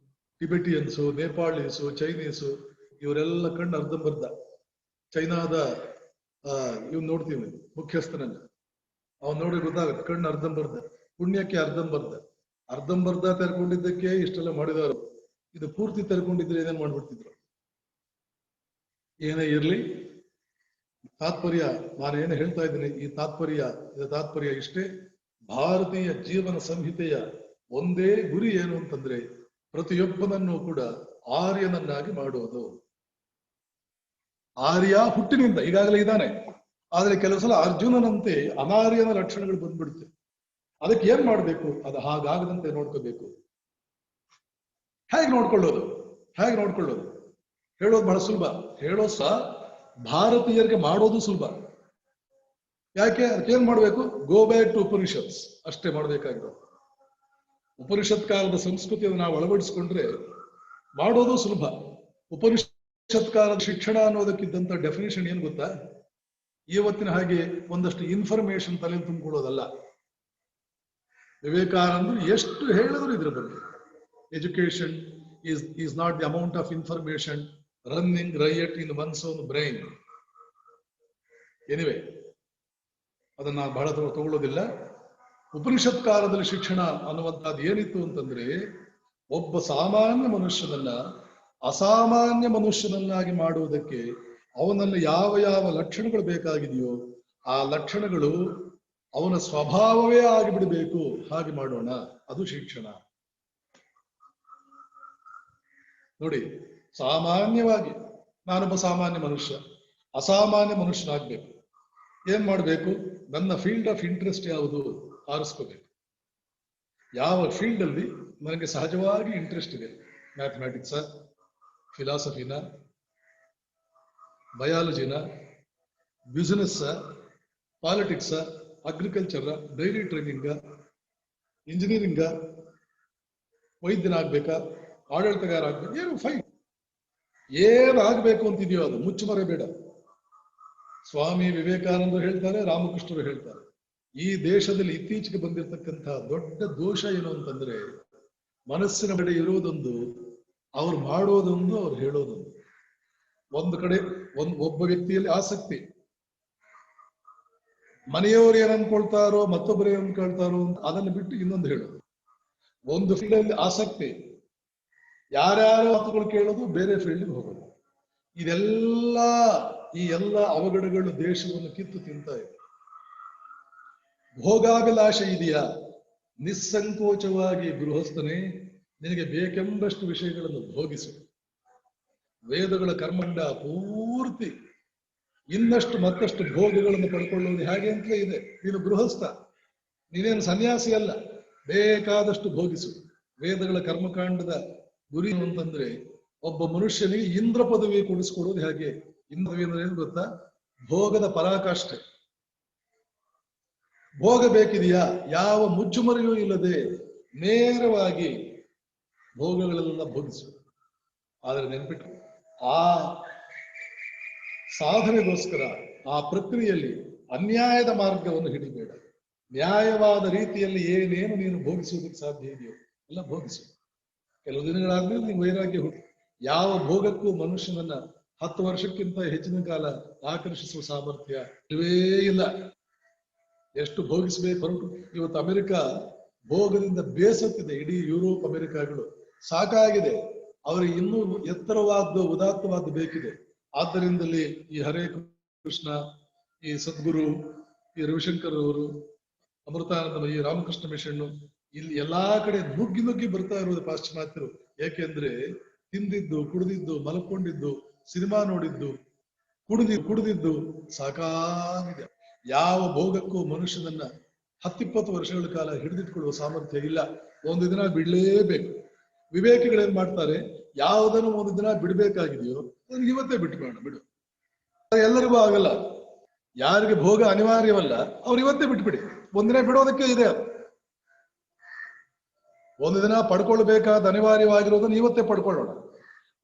[SPEAKER 1] ಟಿಬೆಟಿಯನ್ಸು, ನೇಪಾಳೀಸು, ಚೈನೀಸು, ಇವರೆಲ್ಲ ಕಣ್ಣು ಅರ್ಧಂಬರ್ಧ. ಚೈನಾದ ಇವ್ ನೋಡ್ತೀವಿ ಮುಖ್ಯಸ್ಥನನ್ನ, ಅವನ್ ನೋಡಿ ಗೊತ್ತಾಗುತ್ತೆ ಕಣ್ಣು ಅರ್ಧಂಬರ್ಧ. ಪುಣ್ಯಕ್ಕೆ ಅರ್ಧಂಬರ್ಧ. ಅರ್ಧಂಬರ್ಧ ತೆರ್ಕೊಂಡಿದ್ದಕ್ಕೆ ಇಷ್ಟೆಲ್ಲ ಮಾಡಿದವರು. ಇದು ಪೂರ್ತಿ ತೆರ್ಕೊಂಡಿದ್ರೆ ಏನೇನ್ ಮಾಡ್ಬಿಡ್ತಿದ್ರು. ಏನೇ ಇರ್ಲಿ, ತಾತ್ಪರ್ಯ ನಾನು ಏನು ಹೇಳ್ತಾ ಇದ್ದೀನಿ, ಈ ತಾತ್ಪರ್ಯ ಇಷ್ಟೇ. ಭಾರತೀಯ ಜೀವನ ಸಂಹಿತೆಯ ಒಂದೇ ಗುರಿ ಏನು ಅಂತಂದ್ರೆ ಪ್ರತಿಯೊಬ್ಬನನ್ನು ಕೂಡ ಆರ್ಯನನ್ನಾಗಿ ಮಾಡುವುದು. ಆರ್ಯ ಹುಟ್ಟಿನಿಂದ ಈಗಾಗಲೇ ಇದ್ದಾನೆ, ಆದ್ರೆ ಕೆಲವು ಸಲ ಅರ್ಜುನನಂತೆ ಅನಾರ್ಯನ ಲಕ್ಷಣಗಳು ಬಂದ್ಬಿಡುತ್ತೆ. ಅದಕ್ಕೆ ಏನ್ ಮಾಡ್ಬೇಕು, ಅದು ಹಾಗಾಗದಂತೆ ನೋಡ್ಕೋಬೇಕು. ಹೇಗೆ ನೋಡ್ಕೊಳ್ಳೋದು ಹೇಳೋದು ಬಹಳ ಸುಲಭ. ಹೇಳೋ ಸಹ ಭಾರತೀಯರಿಗೆ ಮಾಡೋದು ಸುಲಭ. ಯಾಕೆ? ಅದಕ್ಕೇನ್ ಮಾಡ್ಬೇಕು? ಗೋ ಬ್ಯಾಕ್ ಟು ಉಪನಿಷತ್ಸ್ ಅಷ್ಟೇ ಮಾಡ್ಬೇಕಾಗಿರೋದು. ಉಪನಿಷತ್ ಕಾಲದ ಸಂಸ್ಕೃತಿಯನ್ನು ನಾವು ಅಳವಡಿಸ್ಕೊಂಡ್ರೆ ಮಾಡೋದು ಸುಲಭ. ಉಪನಿಷತ್ ಕಾಲದ ಶಿಕ್ಷಣ ಅನ್ನೋದಕ್ಕಿದ್ದಂತ ಡೆಫಿನೇಷನ್ ಏನ್ ಗೊತ್ತಾ? ಇವತ್ತಿನ ಹಾಗೆ ಒಂದಷ್ಟು ಇನ್ಫಾರ್ಮೇಶನ್ ತಲೆ ತುಂಬಿಕೊಳ್ಳೋದಲ್ಲ. ವಿವೇಕಾನಂದರು ಎಷ್ಟು ಹೇಳಿದ್ರು ಇದ್ರ ಬಗ್ಗೆ. Education is not the amount of information running riot in one's own brain. Anyway, ಅದನ್ನ ಬಹಳ ತಗೊಳ್ಳೋದಿಲ್ಲ. ಉಪನಿಷತ್ ಕಾಲದಲ್ಲಿ ಶಿಕ್ಷಣ ಅನ್ನುವಂಥದ್ದು ಏನಿತ್ತು ಅಂತಂದ್ರೆ, ಒಬ್ಬ ಸಾಮಾನ್ಯ ಮನುಷ್ಯನನ್ನ ಅಸಾಮಾನ್ಯ ಮನುಷ್ಯನನ್ನಾಗಿ ಮಾಡುವುದಕ್ಕೆ ಅವನಲ್ಲಿ ಯಾವ ಯಾವ ಲಕ್ಷಣಗಳು ಬೇಕಾಗಿದೆಯೋ ಆ ಲಕ್ಷಣಗಳು ಅವನ ಸ್ವಭಾವವೇ ಆಗಿಬಿಡಬೇಕು. ಹಾಗೆ ಮಾಡೋಣ, ಅದು ಶಿಕ್ಷಣ. ನೋಡಿ, ಸಾಮಾನ್ಯವಾಗಿ ನಾನೊಬ್ಬ ಸಾಮಾನ್ಯ ಮನುಷ್ಯ, ಅಸಾಮಾನ್ಯ ಮನುಷ್ಯನಾಗ್ಬೇಕು. ಏನ್ ಮಾಡ್ಬೇಕು? ನನ್ನ ಫೀಲ್ಡ್ ಆಫ್ ಇಂಟ್ರೆಸ್ಟ್ ಯಾವುದು ಆರಿಸ್ಕೋಬೇಕು. ಯಾವ ಫೀಲ್ಡ್ ಅಲ್ಲಿ ನನಗೆ ಸಹಜವಾಗಿ ಇಂಟ್ರೆಸ್ಟ್ ಇದೆ, ಮ್ಯಾಥಮೆಟಿಕ್ಸ, ಫಿಲಾಸಫಿನ, ಬಯಾಲಜಿನ, business, politics, agriculture, dairy training, engineering, ವೈದ್ಯನಾಗ್ಬೇಕಾ, ಆಡಳಿತಗಾರ ಆಗ್ಬೇಕು, ಏನು ಫೈನ್, ಏನಾಗಬೇಕು ಅಂತಿದೆಯೋ ಅದು ಮುಚ್ಚುಮರೆ ಬೇಡ. ಸ್ವಾಮಿ ವಿವೇಕಾನಂದರು ಹೇಳ್ತಾರೆ, ರಾಮಕೃಷ್ಣರು ಹೇಳ್ತಾರೆ, ಈ ದೇಶದಲ್ಲಿ ಇತ್ತೀಚೆಗೆ ಬಂದಿರತಕ್ಕಂತಹ ದೊಡ್ಡ ದೋಷ ಏನು ಅಂತಂದ್ರೆ, ಮನಸ್ಸಿನ ಕಡೆ ಇರೋದೊಂದು, ಅವ್ರು ಮಾಡೋದೊಂದು, ಅವ್ರು ಹೇಳೋದೊಂದು. ಒಂದು ಕಡೆ ಒಬ್ಬ ವ್ಯಕ್ತಿಯಲ್ಲಿ ಆಸಕ್ತಿ, ಮನೆಯವರು ಏನ್ ಅನ್ಕೊಳ್ತಾರೋ ಮತ್ತೊಬ್ಬರು ಏನ್ ಅನ್ಕೊಳ್ತಾರೋ ಅದನ್ನು ಬಿಟ್ಟು ಇನ್ನೊಂದು ಹೇಳೋದು. ಒಂದು ಫೀಲ್ಡ್ ಅಲ್ಲಿ ಆಸಕ್ತಿ, ಯಾರ್ಯಾರೋ ಮಾತುಗಳು ಕೇಳೋದು, ಬೇರೆ ಫೀಲ್ಡ್ಗೆ ಹೋಗೋದು. ಈ ಎಲ್ಲ ಅವಘಡಗಳು ದೇಶವನ್ನು ಕಿತ್ತು ತಿಂತಾ ಇದೆ. ಭೋಗಾಭಿಲಾಷೆ ಇದೆಯಾ? ನಿಸ್ಸಂಕೋಚವಾಗಿ ಗೃಹಸ್ಥನೇ, ನಿನಗೆ ಬೇಕೆಂಬಷ್ಟು ವಿಷಯಗಳನ್ನು ಭೋಗಿಸು. ವೇದಗಳ ಕರ್ಮಂಡ ಪೂರ್ತಿ ಇನ್ನಷ್ಟು ಮತ್ತಷ್ಟು ಭೋಗಗಳನ್ನು ಪಡ್ಕೊಳ್ಳುವುದು ಹೇಗೆ ಅಂತಲೇ ಇದೆ. ನೀನು ಗೃಹಸ್ಥ, ನೀನೇನು ಸನ್ಯಾಸಿ ಅಲ್ಲ. ಬೇಕಾದಷ್ಟು ಭೋಗಿಸು. ವೇದಗಳ ಕರ್ಮಕಾಂಡದ ಗುರಿ ಅಂತಂದ್ರೆ ಒಬ್ಬ ಮನುಷ್ಯನಿಗೆ ಇಂದ್ರ ಪದವಿ ಕೊಡಿಸ್ಕೊಡೋದು ಹೇಗೆ. ಇಂದ್ರ ಅಂದ್ರೆ ಏನು ಗೊತ್ತಾ? ಭೋಗದ ಪರಾಕಾಷ್ಠೆ. ಭೋಗ ಬೇಕಿದೆಯಾ? ಯಾವ ಮುಚ್ಚುಮರೆಯೂ ಇಲ್ಲದೆ ನೇರವಾಗಿ ಭೋಗಗಳೆಲ್ಲ ಭೋಗಿಸು. ಆದರೆ ನೆನ್ಪಿಟ್ಟು, ಆ ಸಾಧನೆಗೋಸ್ಕರ ಆ ಪ್ರಕ್ರಿಯೆಯಲ್ಲಿ ಅನ್ಯಾಯದ ಮಾರ್ಗವನ್ನು ಹಿಡಿಬೇಡ. ನ್ಯಾಯವಾದ ರೀತಿಯಲ್ಲಿ ಏನೇನು ನೀನು ಭೋಗಿಸುವುದಕ್ಕೆ ಸಾಧ್ಯ ಇದೆಯೋ ಎಲ್ಲ ಭೋಗಿಸು. ಕೆಲವು ದಿನಗಳಾದ್ಮೇಲೆ ನೀವು ವೈರಾಗ್ಯ ಹುಟ್ಟು. ಯಾವ ಭೋಗಕ್ಕೂ ಮನುಷ್ಯನನ್ನ 10 ವರ್ಷಕ್ಕಿಂತ ಹೆಚ್ಚಿನ ಕಾಲ ಆಕರ್ಷಿಸುವ ಸಾಮರ್ಥ್ಯ ಇಲ್ಲವೇ ಇಲ್ಲ. ಎಷ್ಟು ಭೋಗಿಸಬೇಕು ಹೊರಟು. ಇವತ್ತು ಅಮೆರಿಕ ಭೋಗದಿಂದ ಬೇಸತ್ತಿದೆ. ಇಡೀ ಯುರೋಪ್ ಅಮೆರಿಕಗಳು ಸಾಕಾಗಿದೆ. ಅವರಿಗೆ ಇನ್ನೂ ಎತ್ತರವಾದ್ದು ಉದಾತ್ತವಾದ್ದು ಬೇಕಿದೆ. ಆದ್ದರಿಂದಲೇ ಈ ಹರೇ ಕೃಷ್ಣ, ಈ ಸದ್ಗುರು, ಈ ರವಿಶಂಕರ್ ಅವರು, ಅಮೃತಾನಂದಮಯಿ, ರಾಮಕೃಷ್ಣ ಮಿಷನ್, ಇಲ್ಲಿ ಎಲ್ಲಾ ಕಡೆ ನುಗ್ಗಿ ನುಗ್ಗಿ ಬರ್ತಾ ಇರುವುದು ಪಾಶ್ಚಿಮಾತ್ಯರು. ಏಕೆಂದ್ರೆ ತಿಂದಿದ್ದು, ಕುಡಿದಿದ್ದು, ಮಲ್ಕೊಂಡಿದ್ದು, ಸಿನಿಮಾ ನೋಡಿದ್ದು, ಕುಡಿದಿದ್ದು ಸಾಕಾಗಿದೆ. ಯಾವ ಭೋಗಕ್ಕೂ ಮನುಷ್ಯನನ್ನ 10-20 ವರ್ಷಗಳ ಕಾಲ ಹಿಡಿದಿಟ್ಕೊಳ್ಳುವ ಸಾಮರ್ಥ್ಯ ಇಲ್ಲ. ಒಂದು ದಿನ ಬಿಡ್ಲೇಬೇಕು. ವಿವೇಕಿಗಳೇನ್ ಮಾಡ್ತಾರೆ, ಯಾವುದನ್ನು ಒಂದು ದಿನ ಬಿಡ್ಬೇಕಾಗಿದೆಯೋ ಅದನ್ನು ಇವತ್ತೇ ಬಿಟ್ಕೊಳ್ಳೋಣ, ಬಿಡು. ಎಲ್ಲರಿಗೂ ಆಗಲ್ಲ. ಯಾರಿಗೆ ಭೋಗ ಅನಿವಾರ್ಯವಲ್ಲ ಅವ್ರು ಇವತ್ತೇ ಬಿಟ್ಬಿಡಿ. ಒಂದಿನ ಬಿಡೋದಕ್ಕೆ ಇದೆ. ಒಂದು ದಿನ ಪಡ್ಕೊಳ್ಬೇಕಾದ ಅನಿವಾರ್ಯವಾಗಿರೋದನ್ನು ಇವತ್ತೇ ಪಡ್ಕೊಳ್ಳೋಣ.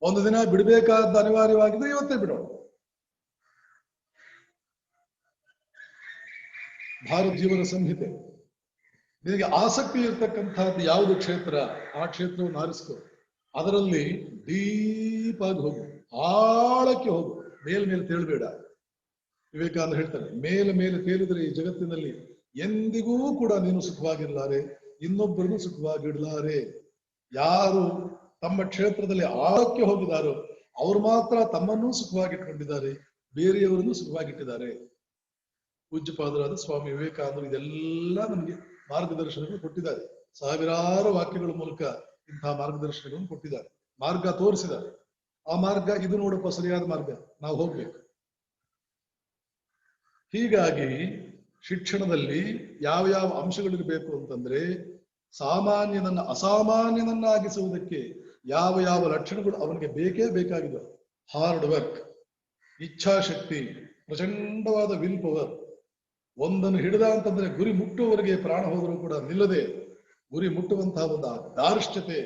[SPEAKER 1] ಒಂದು ದಿನ ಬಿಡಬೇಕಾದ ಅನಿವಾರ್ಯವಾಗಿದ್ರೆ ಇವತ್ತೇ ಬಿಡೋಣ. ಭಾರತ ಜೀವನ ಸಂಹಿತೆ. ನಿನಗೆ ಆಸಕ್ತಿ ಇರ್ತಕ್ಕಂಥದ್ದು ಯಾವುದು ಕ್ಷೇತ್ರ, ಆ ಕ್ಷೇತ್ರವನ್ನು ಆರಿಸ್ಕೊ. ಅದರಲ್ಲಿ ಡೀಪ್ ಆಗಿ ಹೋಗು, ಆಳಕ್ಕೆ ಹೋಗು, ಮೇಲ್ಮೇಲೆ ತೇಳಬೇಡ. ವಿವೇಕಾನಂದ ಹೇಳ್ತಾರೆ, ಮೇಲೆ ತೇಲಿದ್ರೆ ಈ ಜಗತ್ತಿನಲ್ಲಿ ಎಂದಿಗೂ ಕೂಡ ನೀನು ಸುಖವಾಗಿರ್ಲಾರೆ, ಇನ್ನೊಬ್ಬರನ್ನು ಸುಖವಾಗಿಡ್ಲಾರೆ. ಯಾರು ತಮ್ಮ ಕ್ಷೇತ್ರದಲ್ಲಿ ಆಳಕ್ಕೆ ಹೋಗಿದಾರೋ ಅವರು ಮಾತ್ರ ತಮ್ಮನ್ನೂ ಸುಖವಾಗಿಟ್ಕೊಂಡಿದ್ದಾರೆ, ಬೇರೆಯವರನ್ನು ಸುಖವಾಗಿಟ್ಟಿದ್ದಾರೆ. ಪೂಜ್ಯಪಾದರಾದ ಸ್ವಾಮಿ ವಿವೇಕಾನಂದರು ಇದೆಲ್ಲ ನಮಗೆ ಮಾರ್ಗದರ್ಶನಗಳು ಕೊಟ್ಟಿದ್ದಾರೆ. ಸಾವಿರಾರು ವಾಕ್ಯಗಳ ಮೂಲಕ ಇಂತಹ ಮಾರ್ಗದರ್ಶನಗಳನ್ನು ಕೊಟ್ಟಿದ್ದಾರೆ, ಮಾರ್ಗ ತೋರಿಸಿದ್ದಾರೆ. ಆ ಮಾರ್ಗ ಇದು ನೋಡಪ್ಪ ಸರಿಯಾದ ಮಾರ್ಗ, ನಾವು ಹೋಗ್ಬೇಕು. ಹೀಗಾಗಿ ಶಿಕ್ಷಣದಲ್ಲಿ ಯಾವ ಯಾವ ಅಂಶಗಳಿರಬೇಕು ಅಂತಂದ್ರೆ, ಸಾಮಾನ್ಯನನ್ನ ಅಸಾಮಾನ್ಯನನ್ನಾಗಿಸುವುದಕ್ಕೆ ಯಾವ ಯಾವ ಲಕ್ಷಣಗಳು ಅವನಿಗೆ ಬೇಕೇ ಬೇಕಾಗಿದೆ. ಹಾರ್ಡ್ ವರ್ಕ್, ಇಚ್ಛಾಶಕ್ತಿ, ಪ್ರಚಂಡವಾದ ವಿಲ್ ಪವರ್. ಒಂದನ್ನು ಹಿಡಿದ ಅಂತಂದ್ರೆ ಗುರಿ ಮುಟ್ಟುವವರೆಗೆ ಪ್ರಾಣ ಹೋದರೂ ಕೂಡ ನಿಲ್ಲದೆ ಗುರಿ ಮುಟ್ಟುವಂತಹ ಒಂದು ದಾರ್ಷ್ಟ್ಯತೆ,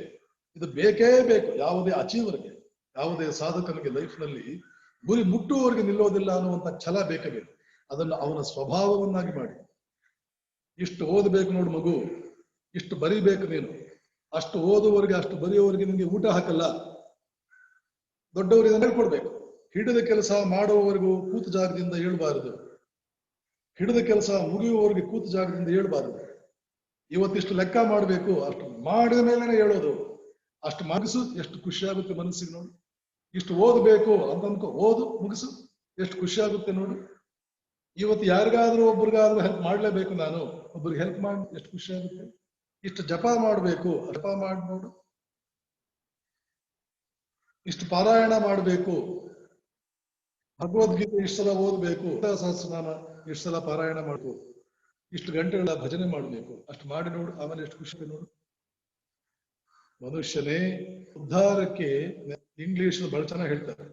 [SPEAKER 1] ಇದು ಬೇಕೇ ಬೇಕು. ಯಾವುದೇ ಅಚೀವರ್ಗೆ, ಯಾವುದೇ ಸಾಧಕನಿಗೆ ಲೈಫ್ನಲ್ಲಿ ಗುರಿ ಮುಟ್ಟುವವರೆಗೆ ನಿಲ್ಲೋದಿಲ್ಲ ಅನ್ನುವಂಥ ಛಲ ಬೇಕೇ ಬೇಕು. ಅದನ್ನು ಅವನ ಸ್ವಭಾವವನ್ನಾಗಿ ಮಾಡಿ. ಇಷ್ಟು ಓದಬೇಕು ನೋಡು ಮಗು, ಇಷ್ಟು ಬರೀಬೇಕು ನೀನು, ಅಷ್ಟು ಓದುವವರೆಗೆ ಅಷ್ಟು ಬರೆಯುವವರೆಗೆ ನಿಮಗೆ ಊಟ ಹಾಕಲ್ಲ. ದೊಡ್ಡವರಿಗೆ ಹೇಳ್ಕೊಡ್ಬೇಕು. ಹಿಡಿದ ಕೆಲಸ ಮಾಡುವವರೆಗೂ ಕೂತು ಜಾಗದಿಂದ ಏಳಬಾರದು, ಹಿಡಿದ ಕೆಲಸ ಮುಗಿಯುವವರೆಗೆ ಕೂತು ಜಾಗದಿಂದ ಏಳಬಾರದು. ಇವತ್ತಿಷ್ಟು ಲೆಕ್ಕ ಮಾಡಬೇಕು, ಅಷ್ಟು ಮಾಡಿದ ಮೇಲೆನೆ ಹೇಳೋದು. ಅಷ್ಟು ಮುಗಿಸು, ಎಷ್ಟು ಖುಷಿ ಆಗುತ್ತೆ ಮನಸ್ಸಿಗೆ ನೋಡು. ಇಷ್ಟು ಓದಬೇಕು ಅಂತ ಅನ್ಕೋ, ಓದು ಮುಗಿಸು, ಎಷ್ಟು ಖುಷಿ ಆಗುತ್ತೆ ನೋಡು. ಇವತ್ತು ಯಾರಿಗಾದ್ರೂ ಒಬ್ರಿಗಾದ್ರೂ ಹೆಲ್ಪ್ ಮಾಡ್ಲೇಬೇಕು, ನಾನು ಒಬ್ರಿಗೆ ಹೆಲ್ಪ್ ಮಾಡಿ ಎಷ್ಟು ಖುಷಿ ಆಗುತ್ತೆ. ಇಷ್ಟು ಜಪ ಮಾಡಬೇಕು, ಜಪ ಮಾಡಿ ನೋಡು. ಇಷ್ಟು ಪಾರಾಯಣ ಮಾಡಬೇಕು, ಭಗವದ್ಗೀತೆ ಇಷ್ಟು ಸಲ ಓದ್ಬೇಕು, ಸಹಸ್ರನಾಮ ಇಷ್ಟು ಸಲ ಪಾರಾಯಣ ಮಾಡಬೇಕು, ಇಷ್ಟು ಗಂಟೆಗಳ ಭಜನೆ ಮಾಡಬೇಕು, ಅಷ್ಟು ಮಾಡಿ ನೋಡು, ಆಮೇಲೆ ಎಷ್ಟು ಖುಷಿ ನೋಡು. ಮನುಷ್ಯನೇ ಉದ್ಧಾರಕ್ಕೆ ಇಂಗ್ಲಿಷ್ ಬಹಳ ಚೆನ್ನಾಗಿ ಹೇಳ್ತಾರೆ,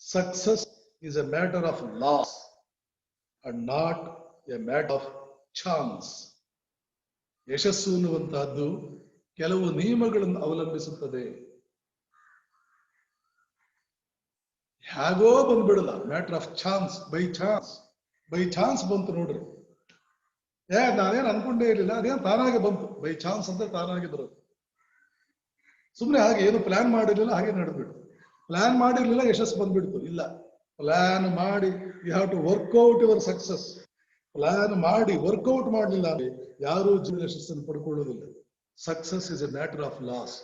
[SPEAKER 1] success is a matter of laws and not a matter of chance. ಯಶಸ್ಸು ಅನ್ನುವಂತಹದ್ದು ಕೆಲವು ನಿಯಮಗಳನ್ನು ಅವಲಂಬಿಸುತ್ತದೆ. ಹೇಗೋ ಬಂದ್ಬಿಡಲ್ಲ, matter of chance. By chance ಬಂತು ನೋಡ್ರಿ. ನಾನೇನು ಅನ್ಕೊಂಡೇ ಇರಲಿಲ್ಲ, ಅದೇನು ತಾನಾಗೆ ಬಂತು. ಬೈ ಚಾನ್ಸ್ ಅಂದ್ರೆ ತಾನಾಗೆ ಬರೋದು. ಸುಮ್ಮನೆ ಹಾಗೆ ಏನು ಪ್ಲಾನ್ ಮಾಡಿರ್ಲಿಲ್ಲ, ಹಾಗೆ ನಡೆದ್ಬಿಟ್ಟು. ಪ್ಲಾನ್ ಮಾಡಿರ್ಲಿಲ್ಲ, ಯಶಸ್ಸು ಬಂದ್ಬಿಡ್ತು. ಇಲ್ಲ, ಪ್ಲಾನ್ ಮಾಡಿ you have to work out your success. Plan ಮಾಡಿ ವರ್ಕೌಟ್ ಮಾಡಲಿಲ್ಲ ಅಂದ್ರೆ ಯಾರೂ ಜೀವನ ಯಶಸ್ಸನ್ನು ಪಡ್ಕೊಳ್ಳೋದಿಲ್ಲ. Success is a matter of laws.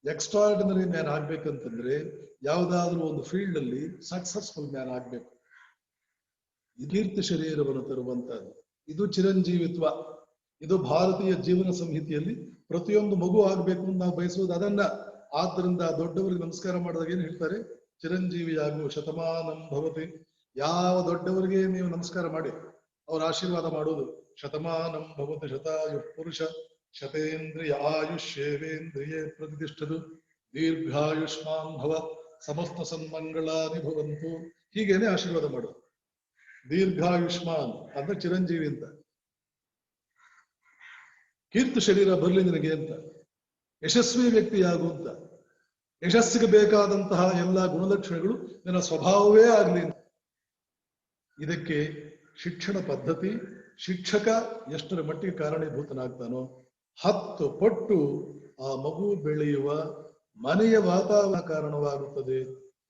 [SPEAKER 1] Extraordinary man ಆಗ್ಬೇಕಂತಂದ್ರೆ ಯಾವುದಾದ್ರೂ ಒಂದು ಫೀಲ್ಡ್ ಅಲ್ಲಿ ಸಕ್ಸಸ್ಫುಲ್ ಮ್ಯಾನ್ ಆಗ್ಬೇಕು. ಕೀರ್ತಿ ಶರೀರವನ್ನು ತರುವಂತಹದ್ದು, ಇದು ಚಿರಂಜೀವಿತ್ವ. ಇದು ಭಾರತೀಯ ಜೀವನ ಸಂಹಿತೆಯಲ್ಲಿ ಪ್ರತಿಯೊಂದು ಮಗು ಆಗ್ಬೇಕು ಅಂತ ನಾವು ಬಯಸುವುದು ಅದನ್ನ. ಆದ್ದರಿಂದ ದೊಡ್ಡವರಿಗೆ ನಮಸ್ಕಾರ ಮಾಡಿದಾಗ ಏನ್ ಹೇಳ್ತಾರೆ, ಚಿರಂಜೀವಿಯಾಗು, ಶತಮಾನಂ ಭವತಿ. ಯಾವ ದೊಡ್ಡವರಿಗೆ ನೀವು ನಮಸ್ಕಾರ ಮಾಡಿ ಅವ್ರ ಆಶೀರ್ವಾದ ಮಾಡೋದು, ಶತಮಾನಂ ಭವತಿ ಶತಾಯು ಪುರುಷ ಶತೇಂದ್ರಿಯ ಆಯುಷ್ಯೇವೇಂದ್ರಿಯೇ ಪ್ರತಿಷ್ಠದು ದೀರ್ಘಾಯುಷ್ಮಾನ್ ಭವ ಸಮಸ್ತ ಸನ್ಮಂಗಳಾನಿ ಭವಂತು. ಹೀಗೇನೆ ಆಶೀರ್ವಾದ ಮಾಡೋದು. ದೀರ್ಘಾಯುಷ್ಮಾನ್ ಅಂದ್ರೆ ಚಿರಂಜೀವಿ ಅಂತ, ಕೀರ್ತಿ ಶರೀರ ಬರ್ಲಿ ನಿನಗೆ ಅಂತ, ಯಶಸ್ವಿ ವ್ಯಕ್ತಿಯಾಗು ಅಂತ, ಯಶಸ್ಸಿಗೆ ಬೇಕಾದಂತಹ ಎಲ್ಲ ಗುಣಲಕ್ಷಣಗಳು ನಿನ್ನ ಸ್ವಭಾವವೇ ಆಗಲಿ. ಇದಕ್ಕೆ ಶಿಕ್ಷಣ ಪದ್ಧತಿ, ಶಿಕ್ಷಕ ಎಷ್ಟರ ಮಟ್ಟಿಗೆ ಕಾರಣೀಭೂತನಾಗ್ತಾನೋ 10 ಪಟ್ಟು ಆ ಮಗು ಬೆಳೆಯುವ ಮನೆಯ ವಾತಾವರಣ ಕಾರಣವಾಗುತ್ತದೆ.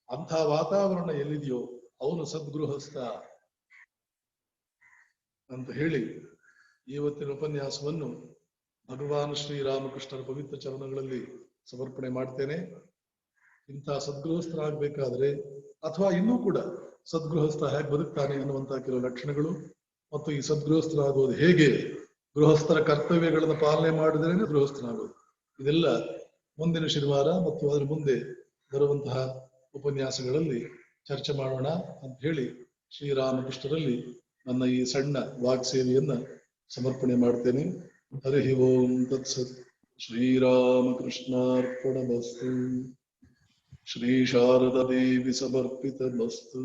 [SPEAKER 1] ಅಂಥ ವಾತಾವರಣ ಎಲ್ಲಿದೆಯೋ ಅವನು ಸದ್ಗೃಹಸ್ಥ ಅಂತ ಹೇಳಿ ಇವತ್ತಿನ ಉಪನ್ಯಾಸವನ್ನು ಭಗವಾನ್ ಶ್ರೀರಾಮಕೃಷ್ಣರ ಪವಿತ್ರ ಚರಣಗಳಲ್ಲಿ ಸಮರ್ಪಣೆ ಮಾಡ್ತೇನೆ. ಇಂಥ ಸದ್ಗೃಹಸ್ಥರಾಗಬೇಕಾದ್ರೆ, ಅಥವಾ ಇನ್ನೂ ಕೂಡ ಸದ್ಗೃಹಸ್ಥ ಹೇಗೆ ಬದುಕ್ತಾನೆ ಅನ್ನುವಂತಹ ಕೆಲವು ಲಕ್ಷಣಗಳು ಮತ್ತು ಈ ಸದ್ಗೃಹಸ್ಥರಾಗೋದು ಹೇಗೆ ಗೃಹಸ್ಥರ ಕರ್ತವ್ಯಗಳನ್ನು ಪಾಲನೆ ಮಾಡಿದ್ರೇನೆ ಗೃಹಸ್ಥನಾಗೋದು. ಇದೆಲ್ಲ ಮುಂದಿನ ಶನಿವಾರ ಮತ್ತು ಅದರ ಮುಂದೆ ಬರುವಂತಹ ಉಪನ್ಯಾಸಗಳಲ್ಲಿ ಚರ್ಚೆ ಮಾಡೋಣ ಅಂತ ಹೇಳಿ ಶ್ರೀರಾಮಕೃಷ್ಣರಲ್ಲಿ ನನ್ನ ಈ ಸಣ್ಣ ವಾಗ್ಸೇವೆಯನ್ನ ಸಮರ್ಪಣೆ ಮಾಡ್ತೇನೆ. ಹರಿ ಓಂ ತತ್ಸತ್. ಶ್ರೀರಾಮಕೃಷ್ಣಾರ್ಪಣಮಸ್ತು. ಶ್ರೀ ಶಾರದಾ ದೇವಿ ಸಮರ್ಪಿತಮಸ್ತು.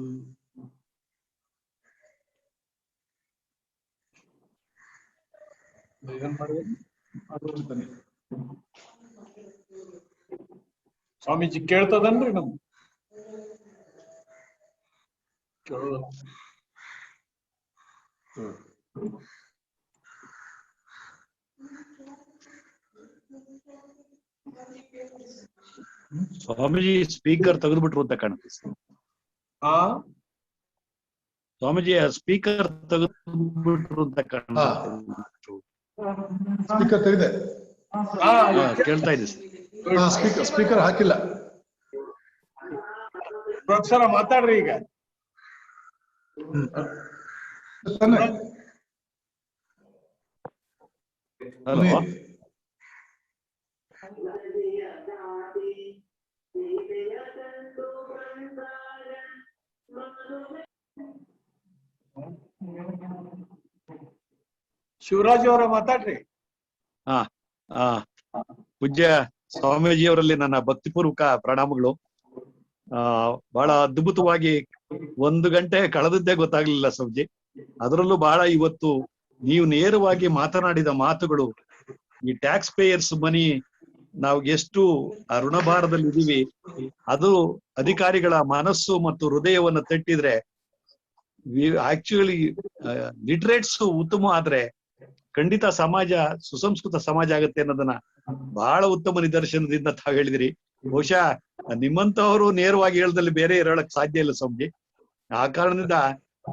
[SPEAKER 2] ಸ್ವಾಮೀಜಿ ಕೇಳ್ತದನ್ರಿ ನಮ್ಗೆ?
[SPEAKER 3] ಸ್ವಾಮೀಜಿ ಸ್ಪೀಕರ್ ತೆಗೆದ್ಬಿಟ್ರು ಅಂತ ಕಾಣುತ್ತೆ.
[SPEAKER 2] ಹಾ,
[SPEAKER 3] ಸ್ವಾಮೀಜಿ ಸ್ಪೀಕರ್ ತೆಗೆದ್ಬಿಟ್ರು ಅಂತ ಕಾಣುತ್ತೆ.
[SPEAKER 1] ಸ್ಪೀಕರ್ ತೆಗೆದೆ.
[SPEAKER 3] ಕೇಳ್ತಾ ಇದೆ
[SPEAKER 1] ಸ್ಪೀಕರ್ ಹಾಕಿಲ್ಲ.
[SPEAKER 2] ಪ್ರೊಫೆಸರ್ ಮಾತಾಡ್ರಿ ಈಗ.
[SPEAKER 3] ಹಲೋ,
[SPEAKER 2] ಶಿವರಾಜ್ ಅವರ ಮಾತಾಡ್ರಿ.
[SPEAKER 3] ಪೂಜ್ಯ ಸ್ವಾಮೀಜಿಯವರಲ್ಲಿ ನನ್ನ ಭಕ್ತಿಪೂರ್ವಕ ಪ್ರಣಾಮಗಳು. ಬಹಳ ಅದ್ಭುತವಾಗಿ 1 ಗಂಟೆ ಕಳೆದದ್ದೇ ಗೊತ್ತಾಗ್ಲಿಲ್ಲ ಸ್ವಾಮೀಜಿ. ಅದರಲ್ಲೂ ಬಹಳ ಇವತ್ತು ನೀವು ನೇರವಾಗಿ ಮಾತನಾಡಿದ ಮಾತುಗಳು, ಈ ಟ್ಯಾಕ್ಸ್ ಪೇಯರ್ಸ್ ಮನಿ ನಾವು ಎಷ್ಟು ಋಣಭಾರದಲ್ಲಿ ಇದೀವಿ, ಅದು ಅಧಿಕಾರಿಗಳ ಮನಸ್ಸು ಮತ್ತು ಹೃದಯವನ್ನು ತಟ್ಟಿದ್ರೆ, ಆಕ್ಚುಲಿ ಲಿಟ್ರೇಟ್ಸ್ ಉತ್ತಮ ಆದ್ರೆ ಖಂಡಿತ ಸಮಾಜ ಸುಸಂಸ್ಕೃತ ಸಮಾಜ ಆಗುತ್ತೆ ಅನ್ನೋದನ್ನ ಬಹಳ ಉತ್ತಮ ನಿದರ್ಶನದಿಂದ ತಾವು ಹೇಳಿದಿರಿ. ಬಹುಶಃ ನಿಮ್ಮಂತವರು ನೇರವಾಗಿ ಹೇಳ್ದಲ್ಲಿ ಬೇರೆ ಹೇಳಕ್ ಸಾಧ್ಯ ಇಲ್ಲ ಸ್ವಾಮೀಜಿ. ಆ ಕಾರಣದಿಂದ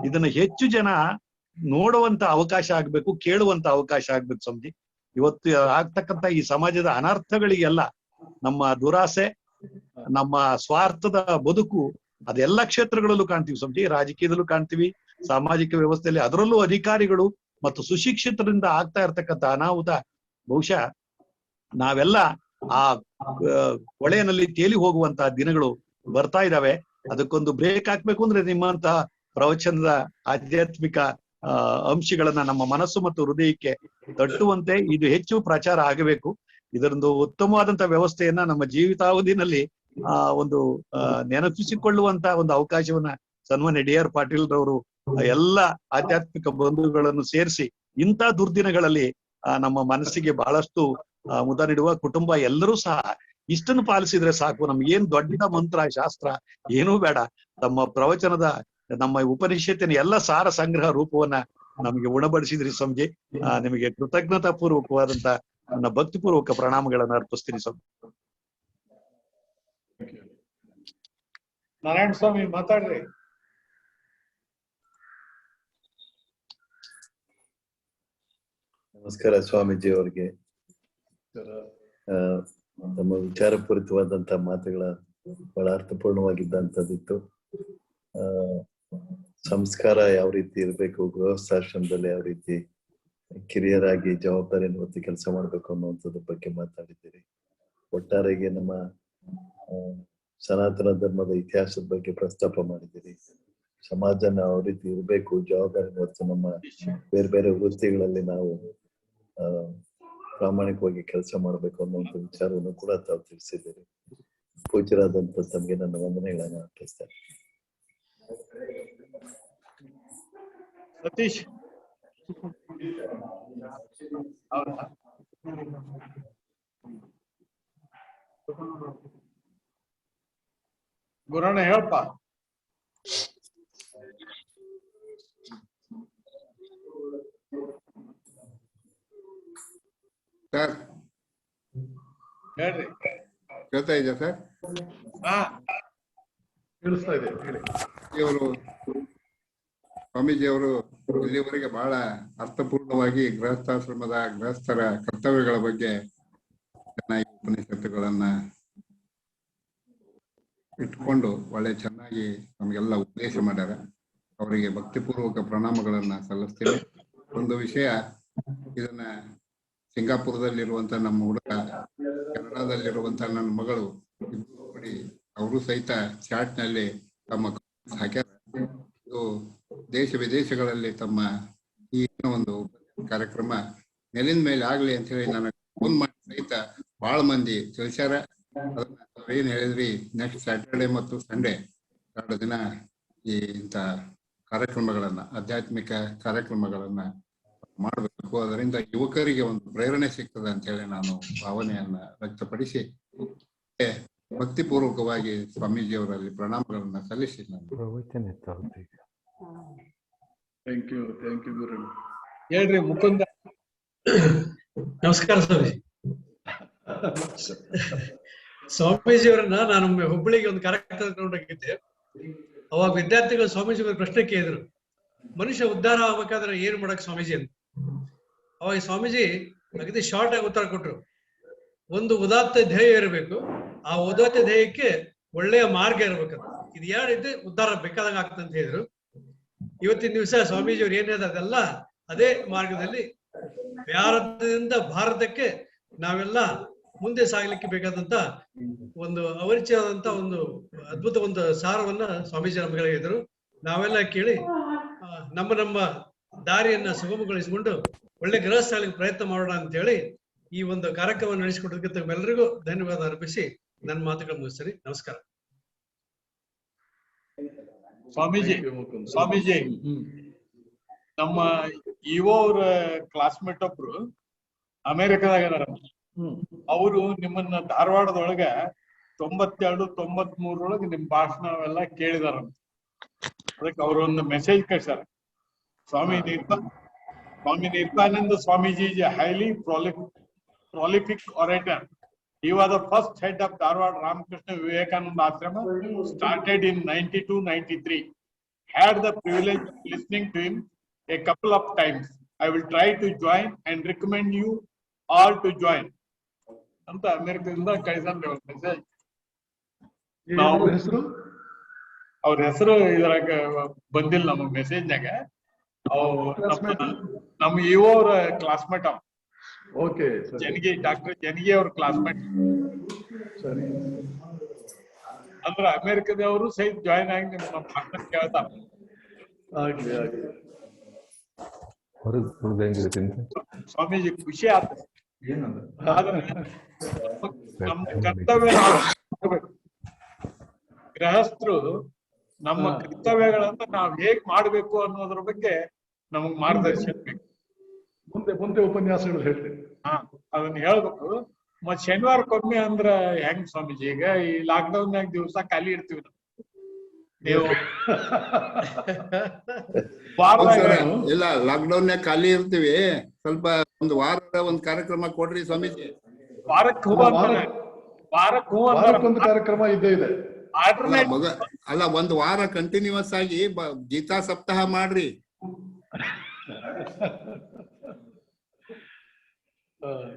[SPEAKER 3] ಇದನ್ನ ಹೆಚ್ಚು ಜನ ನೋಡುವಂತ ಅವಕಾಶ ಆಗ್ಬೇಕು, ಕೇಳುವಂತ ಅವಕಾಶ ಆಗ್ಬೇಕು ಸ್ವಾಮೀಜಿ. ಇವತ್ತು ಆಗ್ತಕ್ಕಂಥ ಈ ಸಮಾಜದ ಅನರ್ಥಗಳಿಗೆಲ್ಲ ನಮ್ಮ ದುರಾಸೆ, ನಮ್ಮ ಸ್ವಾರ್ಥದ ಬದುಕು ಅದೆಲ್ಲ ಕ್ಷೇತ್ರಗಳಲ್ಲೂ ಕಾಣ್ತೀವಿ ಸ್ವಾಮೀಜಿ. ರಾಜಕೀಯದಲ್ಲೂ ಕಾಣ್ತೀವಿ, ಸಾಮಾಜಿಕ ವ್ಯವಸ್ಥೆಯಲ್ಲಿ, ಅದರಲ್ಲೂ ಅಧಿಕಾರಿಗಳು ಮತ್ತು ಸುಶಿಕ್ಷಿತರಿಂದ ಆಗ್ತಾ ಇರ್ತಕ್ಕಂಥ ಅನಾಹುತ ಬಹುಶಃ ನಾವೆಲ್ಲ ಆ ಕೊಳೆಯಲ್ಲಿ ತೇಲಿ ಹೋಗುವಂತಹ ದಿನಗಳು ಬರ್ತಾ ಇದಾವೆ. ಅದಕ್ಕೊಂದು ಬ್ರೇಕ್ ಹಾಕ್ಬೇಕು ಅಂದ್ರೆ ನಿಮ್ಮಂತಹ ಪ್ರವಚನದ ಆಧ್ಯಾತ್ಮಿಕ ಅಂಶಗಳನ್ನ ನಮ್ಮ ಮನಸ್ಸು ಮತ್ತು ಹೃದಯಕ್ಕೆ ತಟ್ಟುವಂತೆ ಇದು ಹೆಚ್ಚು ಪ್ರಚಾರ ಆಗಬೇಕು. ಇದರೊಂದು ಉತ್ತಮವಾದಂತಹ ವ್ಯವಸ್ಥೆಯನ್ನ ನಮ್ಮ ಜೀವಿತಾವಧಿನಲ್ಲಿ ಒಂದು ನೆನಪಿಸಿಕೊಳ್ಳುವಂತ ಒಂದು ಅವಕಾಶವನ್ನ ಸನ್ಮಾನ್ಯ ಡಿ.ಆರ್. ಪಾಟೀಲ್ ರವರು ಎಲ್ಲ ಆಧ್ಯಾತ್ಮಿಕ ಬಂಧುಗಳನ್ನು ಸೇರಿಸಿ ಇಂಥ ದುರ್ದಿನಗಳಲ್ಲಿ ನಮ್ಮ ಮನಸ್ಸಿಗೆ ಬಹಳಷ್ಟು ಮುದ ನೀಡುವ ಕುಟುಂಬ ಎಲ್ಲರೂ ಸಹ ಇಷ್ಟನ್ನು ಪಾಲಿಸಿದ್ರೆ ಸಾಕು. ನಮ್ಗೇನ್ ದೊಡ್ಡ ಮಂತ್ರ ಶಾಸ್ತ್ರ ಏನೂ ಬೇಡ. ತಮ್ಮ ಪ್ರವಚನದ, ನಮ್ಮ ಉಪನಿಷತ್ತಿನ ಎಲ್ಲ ಸಾರ ಸಂಗ್ರಹ ರೂಪವನ್ನ ನಮಗೆ ಉಣಬಡಿಸಿದ್ರಿ ಸ್ವಾಮೀಜಿ. ನಿಮಗೆ ಕೃತಜ್ಞತಾ ಪೂರ್ವಕವಾದಂತ ನನ್ನ ಭಕ್ತಿಪೂರ್ವಕ ಪ್ರಣಾಮಗಳನ್ನು ಅರ್ಪಿಸ್ತೀನಿ ಸ್ವಾಮಿ.
[SPEAKER 2] ನಾರಾಯಣ ಸ್ವಾಮಿ ಮಾತಾಡ್ರಿ.
[SPEAKER 4] ನಮಸ್ಕಾರ ಸ್ವಾಮೀಜಿ ಅವರಿಗೆ. ನಮ್ಮ ವಿಚಾರಪೂರಿತವಾದಂತಹ ಮಾತುಗಳ ಬಹಳ ಅರ್ಥಪೂರ್ಣವಾಗಿದ್ದಂಥದ್ದಿತ್ತು. ಸಂಸ್ಕಾರ ಯಾವ ರೀತಿ ಇರಬೇಕು, ಗೃಹಸ್ಥಾಶ್ರಮದಲ್ಲಿ ಯಾವ ರೀತಿ ಕಿರಿಯರಾಗಿ ಜವಾಬ್ದಾರಿಯನ್ನು ಹೊತ್ತು ಕೆಲಸ ಮಾಡ್ಬೇಕು ಅನ್ನುವಂಥದ್ರ ಬಗ್ಗೆ ಮಾತಾಡಿದ್ದೀರಿ. ಒಟ್ಟಾರೆಗೆ ನಮ್ಮ ಸನಾತನ ಧರ್ಮದ ಇತಿಹಾಸದ ಬಗ್ಗೆ ಪ್ರಸ್ತಾಪ ಮಾಡಿದ್ದೀರಿ. ಸಮಾಜ ಯಾವ ರೀತಿ ಇರಬೇಕು, ಜವಾಬ್ದಾರಿ ಹೊತ್ತು ನಮ್ಮ ಬೇರೆ ಬೇರೆ ವೃತ್ತಿಗಳಲ್ಲಿ ನಾವು ಪ್ರಾಮಾಣಿಕವಾಗಿ ಕೆಲಸ ಮಾಡಬೇಕು ಅನ್ನುವಂಥ ವಿಚಾರವನ್ನು ಕೂಡ ತಾವು ತಿಳಿಸಿದ್ದೀರಿ. ಪೂಜ್ಯರಾದಂತ ತಮಗೆ ನನ್ನ ವಂದನೆಗಳನ್ನು ಅರ್ಪಿಸ್ತೇನೆ.
[SPEAKER 2] ಸತೀಶ್ ಗುರಣ್ಣ ಹೇಳಪ್ಪ.
[SPEAKER 5] ಸರ್
[SPEAKER 2] ಹೇಳ್ರಿ.
[SPEAKER 5] ಕೇಳ್ತಾ ಇದೆಯಾ ಸರ್?
[SPEAKER 1] ಕೇಳಿಸ್ತಾ ಇದೆ, ಹೇಳಿ.
[SPEAKER 5] ಇವರು ಸ್ವಾಮೀಜಿಯವರು ಇಲ್ಲಿವರೆಗೆ ಬಹಳ ಅರ್ಥಪೂರ್ಣವಾಗಿ ಗೃಹಸ್ಥರ ಕರ್ತವ್ಯಗಳ ಬಗ್ಗೆ ಚೆನ್ನಾಗಿ ಉಪನಿಷತ್ತುಗಳನ್ನ ಇಟ್ಕೊಂಡು ಒಳ್ಳೆ ಚೆನ್ನಾಗಿ ನಮಗೆಲ್ಲ ಉಪದೇಶ ಮಾಡ್ಯಾರ. ಅವರಿಗೆ ಭಕ್ತಿಪೂರ್ವಕ ಪ್ರಣಾಮಗಳನ್ನ ಸಲ್ಲಿಸ್ತೀನಿ. ಒಂದು ವಿಷಯ ಇದನ್ನ ಸಿಂಗಾಪುರದಲ್ಲಿರುವಂತ ನಮ್ಮ ಹುಡುಗ, ಕೆನಡಾದಲ್ಲಿರುವಂತ ನನ್ನ ಮಗಳು ಇಬ್ರು ಕೂಡಿ ಅವರು ಸಹಿತ ಚಾಟ್ ನಲ್ಲಿ ತಮ್ಮ ಹಾಕ್ಯಾರ. ಇದು ದೇಶ ವಿದೇಶಗಳಲ್ಲಿ ತಮ್ಮ ಈ ಒಂದು ಕಾರ್ಯಕ್ರಮ ನೆಲಿನ ಮೇಲೆ ಆಗ್ಲಿ ಅಂತ ಹೇಳಿ ನನಗೆ ಫೋನ್ ಮಾಡಿ ಸಹಿತ ಬಹಳ ಮಂದಿ ತಿಳಿಸ್ಯಾರ. ಅದನ್ನ ಏನ್ ಹೇಳಿದ್ರಿ, ನೆಕ್ಸ್ಟ್ ಸ್ಯಾಟರ್ಡೆ ಮತ್ತು ಸಂಡೇ 2 ದಿನ ಈ ಇಂಥ ಕಾರ್ಯಕ್ರಮಗಳನ್ನ, ಆಧ್ಯಾತ್ಮಿಕ ಕಾರ್ಯಕ್ರಮಗಳನ್ನ ಮಾಡಬೇಕು. ಅದರಿಂದ ಯುವಕರಿಗೆ ಒಂದು ಪ್ರೇರಣೆ ಸಿಗ್ತದೆ ಅಂತ ಹೇಳಿ ನಾನು ಭಾವನೆಯನ್ನ ವ್ಯಕ್ತಪಡಿಸಿ ಭಕ್ತಿಪೂರ್ವಕವಾಗಿ ಸ್ವಾಮೀಜಿಯವರಲ್ಲಿ ಪ್ರಣಾಮಗಳನ್ನ ಸಲ್ಲಿಸಿ
[SPEAKER 2] ಥ್ಯಾಂಕ್ ಯು ಗುರು. ಹೇಳ್ರಿ ಮುಕುಂದ.
[SPEAKER 6] ನಮಸ್ಕಾರ ಸ್ವಾಮೀಜಿ. ಸ್ವಾಮೀಜಿಯವರನ್ನ ನಾನು ಹುಬ್ಬಳ್ಳಿಗೆ ಒಂದು ಕಾರ್ಯಕ್ರಮ ತಗೊಂಡೋಗಿದ್ದೆ. ಅವಾಗ ವಿದ್ಯಾರ್ಥಿಗಳು ಸ್ವಾಮೀಜಿ ಪ್ರಶ್ನೆ ಕೇಳಿದ್ರು, ಮನುಷ್ಯ ಉದ್ಧಾರ ಆಗ್ಬೇಕಾದ್ರೆ ಏನ್ ಮಾಡಕ್ ಸ್ವಾಮೀಜಿ ಅಂತ. ಅವಾಗ ಸ್ವಾಮೀಜಿ ಅಗದಿ ಶಾರ್ಟ್ ಆಗಿ ಉತ್ತರ ಕೊಟ್ರು. ಒಂದು ಉದಾತ್ತ ಧ್ಯೇಯ ಇರಬೇಕು, ಆ ಉದಾತ್ತ ಧ್ಯೇಯಕ್ಕೆ ಒಳ್ಳೆಯ ಮಾರ್ಗ ಇರ್ಬೇಕಂತ. ಇದು ಯಾರಿದ್ರೆ ಉದ್ಧಾರ ಬೇಕಾದಾಗ ಆಗ್ತದೆ ಅಂತ ಹೇಳಿದ್ರು. ಇವತ್ತಿನ ದಿವಸ ಸ್ವಾಮೀಜಿ ಅವ್ರು ಏನ್ ಹೇಳಿದ ಅದೆಲ್ಲ ಅದೇ ಮಾರ್ಗದಲ್ಲಿ ಭಾರತದಿಂದ ಭಾರತಕ್ಕೆ ನಾವೆಲ್ಲ ಮುಂದೆ ಸಾಗಲಿಕ್ಕೆ ಬೇಕಾದಂತ ಒಂದು ಅವರಿಚಾದಂತ ಒಂದು ಅದ್ಭುತ ಒಂದು ಸಾರವನ್ನ ಸ್ವಾಮೀಜಿ ನಮ್ಗೆ ಹೇಳಿದ್ರು. ನಾವೆಲ್ಲ ಕೇಳಿ ನಮ್ಮ ದಾರಿಯನ್ನ ಸುಗಮಗೊಳಿಸಿಕೊಂಡು ಒಳ್ಳೆ ಗೃಹಸ್ಥಾಲಿಗೆ ಪ್ರಯತ್ನ ಮಾಡೋಣ ಅಂತ ಹೇಳಿ ಈ ಒಂದು ಕಾರ್ಯಕ್ರಮ ನಡೆಸಿಕೊಡೋದಕ್ಕೆ ತಮ್ಮೆಲ್ಲರಿಗೂ ಧನ್ಯವಾದ ಅರ್ಪಿಸಿ ನನ್ನ ಮಾತುಗಳನ್ನು ಮುಗಿಸ್ತೀನಿ. ನಮಸ್ಕಾರ.
[SPEAKER 2] ಸ್ವಾಮೀಜಿ ನಮ್ಮ ಇವೋ ಅವ್ರ ಕ್ಲಾಸ್ಮೇಟ್ ಒಬ್ರು ಅಮೆರಿಕದಾಗ ಇದಾರ. ಅವರು ನಿಮ್ಮನ್ನ ಧಾರವಾಡದೊಳಗ 92, 93 ನಿಮ್ ಭಾಷಣ ಅವೆಲ್ಲ ಕೇಳಿದಾರಂತ. ಅದಕ್ಕೆ ಅವ್ರು ಒಂದು ಮೆಸೇಜ್ ಕಳ್ಸಾರ. Swami Nirpananda Swamiji is a highly prolific orator. He was the first head of Dharwad Ramakrishna Vivekananda Ashrama, started in 92-93. Had the privilege of listening to him a couple of times. I will try to join and recommend you all to join. ಅಂತ ಅಮೆರಿಕದಿಂದ ಕಳಿಸಂದ್ರೆ message. ಅವ್ರ ಹೆಸರು ಇದ್ರಾಗ ಬಂದಿಲ್ಲ ನಮ್ಮ ಮೆಸೇಜ್ನಾಗ. ನಮ್ಮ ಇವ ಅವ್ರ classmate ಅವ.
[SPEAKER 1] ಓಕೆ,
[SPEAKER 2] ಡಾಕ್ಟರ್ ಜನಿಗೆ ಅವ್ರ ಕ್ಲಾಸ್ಮೇಟ್.
[SPEAKER 1] ಸರಿ,
[SPEAKER 2] ಅಂದ್ರ ಅಮೆರಿಕದವರು ಸಹಿತ ಜಾಯಿನ್ ಆಗಿ ನಿಮ್ಮ ಭಾಷಣ ಕೇಳ್ತಾರ.
[SPEAKER 1] ಆಗ್ಲಿ ಆಗ್ಲಿ.
[SPEAKER 2] ಸ್ವಾಮೀಜಿ ಖುಷಿ ಆತ. ಆದ್ರೆ ನಮ್ಮ ಕರ್ತವ್ಯ ಗೃಹಸ್ಥರು ನಮ್ಮ ಕರ್ತವ್ಯಗಳನ್ನ ನಾವ್ ಹೇಗ್ ಮಾಡ್ಬೇಕು ಅನ್ನೋದ್ರ ಬಗ್ಗೆ ನಮಗ್ ಮಾರ್ಗದರ್ಶನ ಬೇಕು.
[SPEAKER 1] ಮುಂದೆ ಉಪನ್ಯಾಸಗಳು ಹೇಳ್ತೀನಿ.
[SPEAKER 2] ಅದನ್ನ ಹೇಳ್ಬೇಕು. ಮತ್ ಶನಿವಾರಕ್ಕೊಮ್ಮೆ ಅಂದ್ರ ಹೆಂಗ್ ಸ್ವಾಮೀಜಿ? ಈಗ ಈ ಲಾಕ್ಡೌನ್ ನಾಗ ದಿವಸ ಖಾಲಿ ಇರ್ತೀವಿ ನಾವು. ನೀವು
[SPEAKER 5] ಇಲ್ಲ, ಲಾಕ್ಡೌನ್ ನಾಗ ಖಾಲಿ ಇರ್ತೀವಿ. ಸ್ವಲ್ಪ ಒಂದು ವಾರದ ಒಂದ್ ಕಾರ್ಯಕ್ರಮ ಕೊಡ್ರಿ ಸ್ವಾಮೀಜಿ.
[SPEAKER 1] ವಾರಕ್ಕೊಂದು ಕಾರ್ಯಕ್ರಮ ಇದ್ದೇ ಇದೆ.
[SPEAKER 5] ಅಲ್ಲ, ಒಂದ್ ವಾರ ಕಂಟಿನ್ಯೂಸ್ ಆಗಿ ಗೀತಾ ಸಪ್ತಾಹ ಮಾಡ್ರಿ.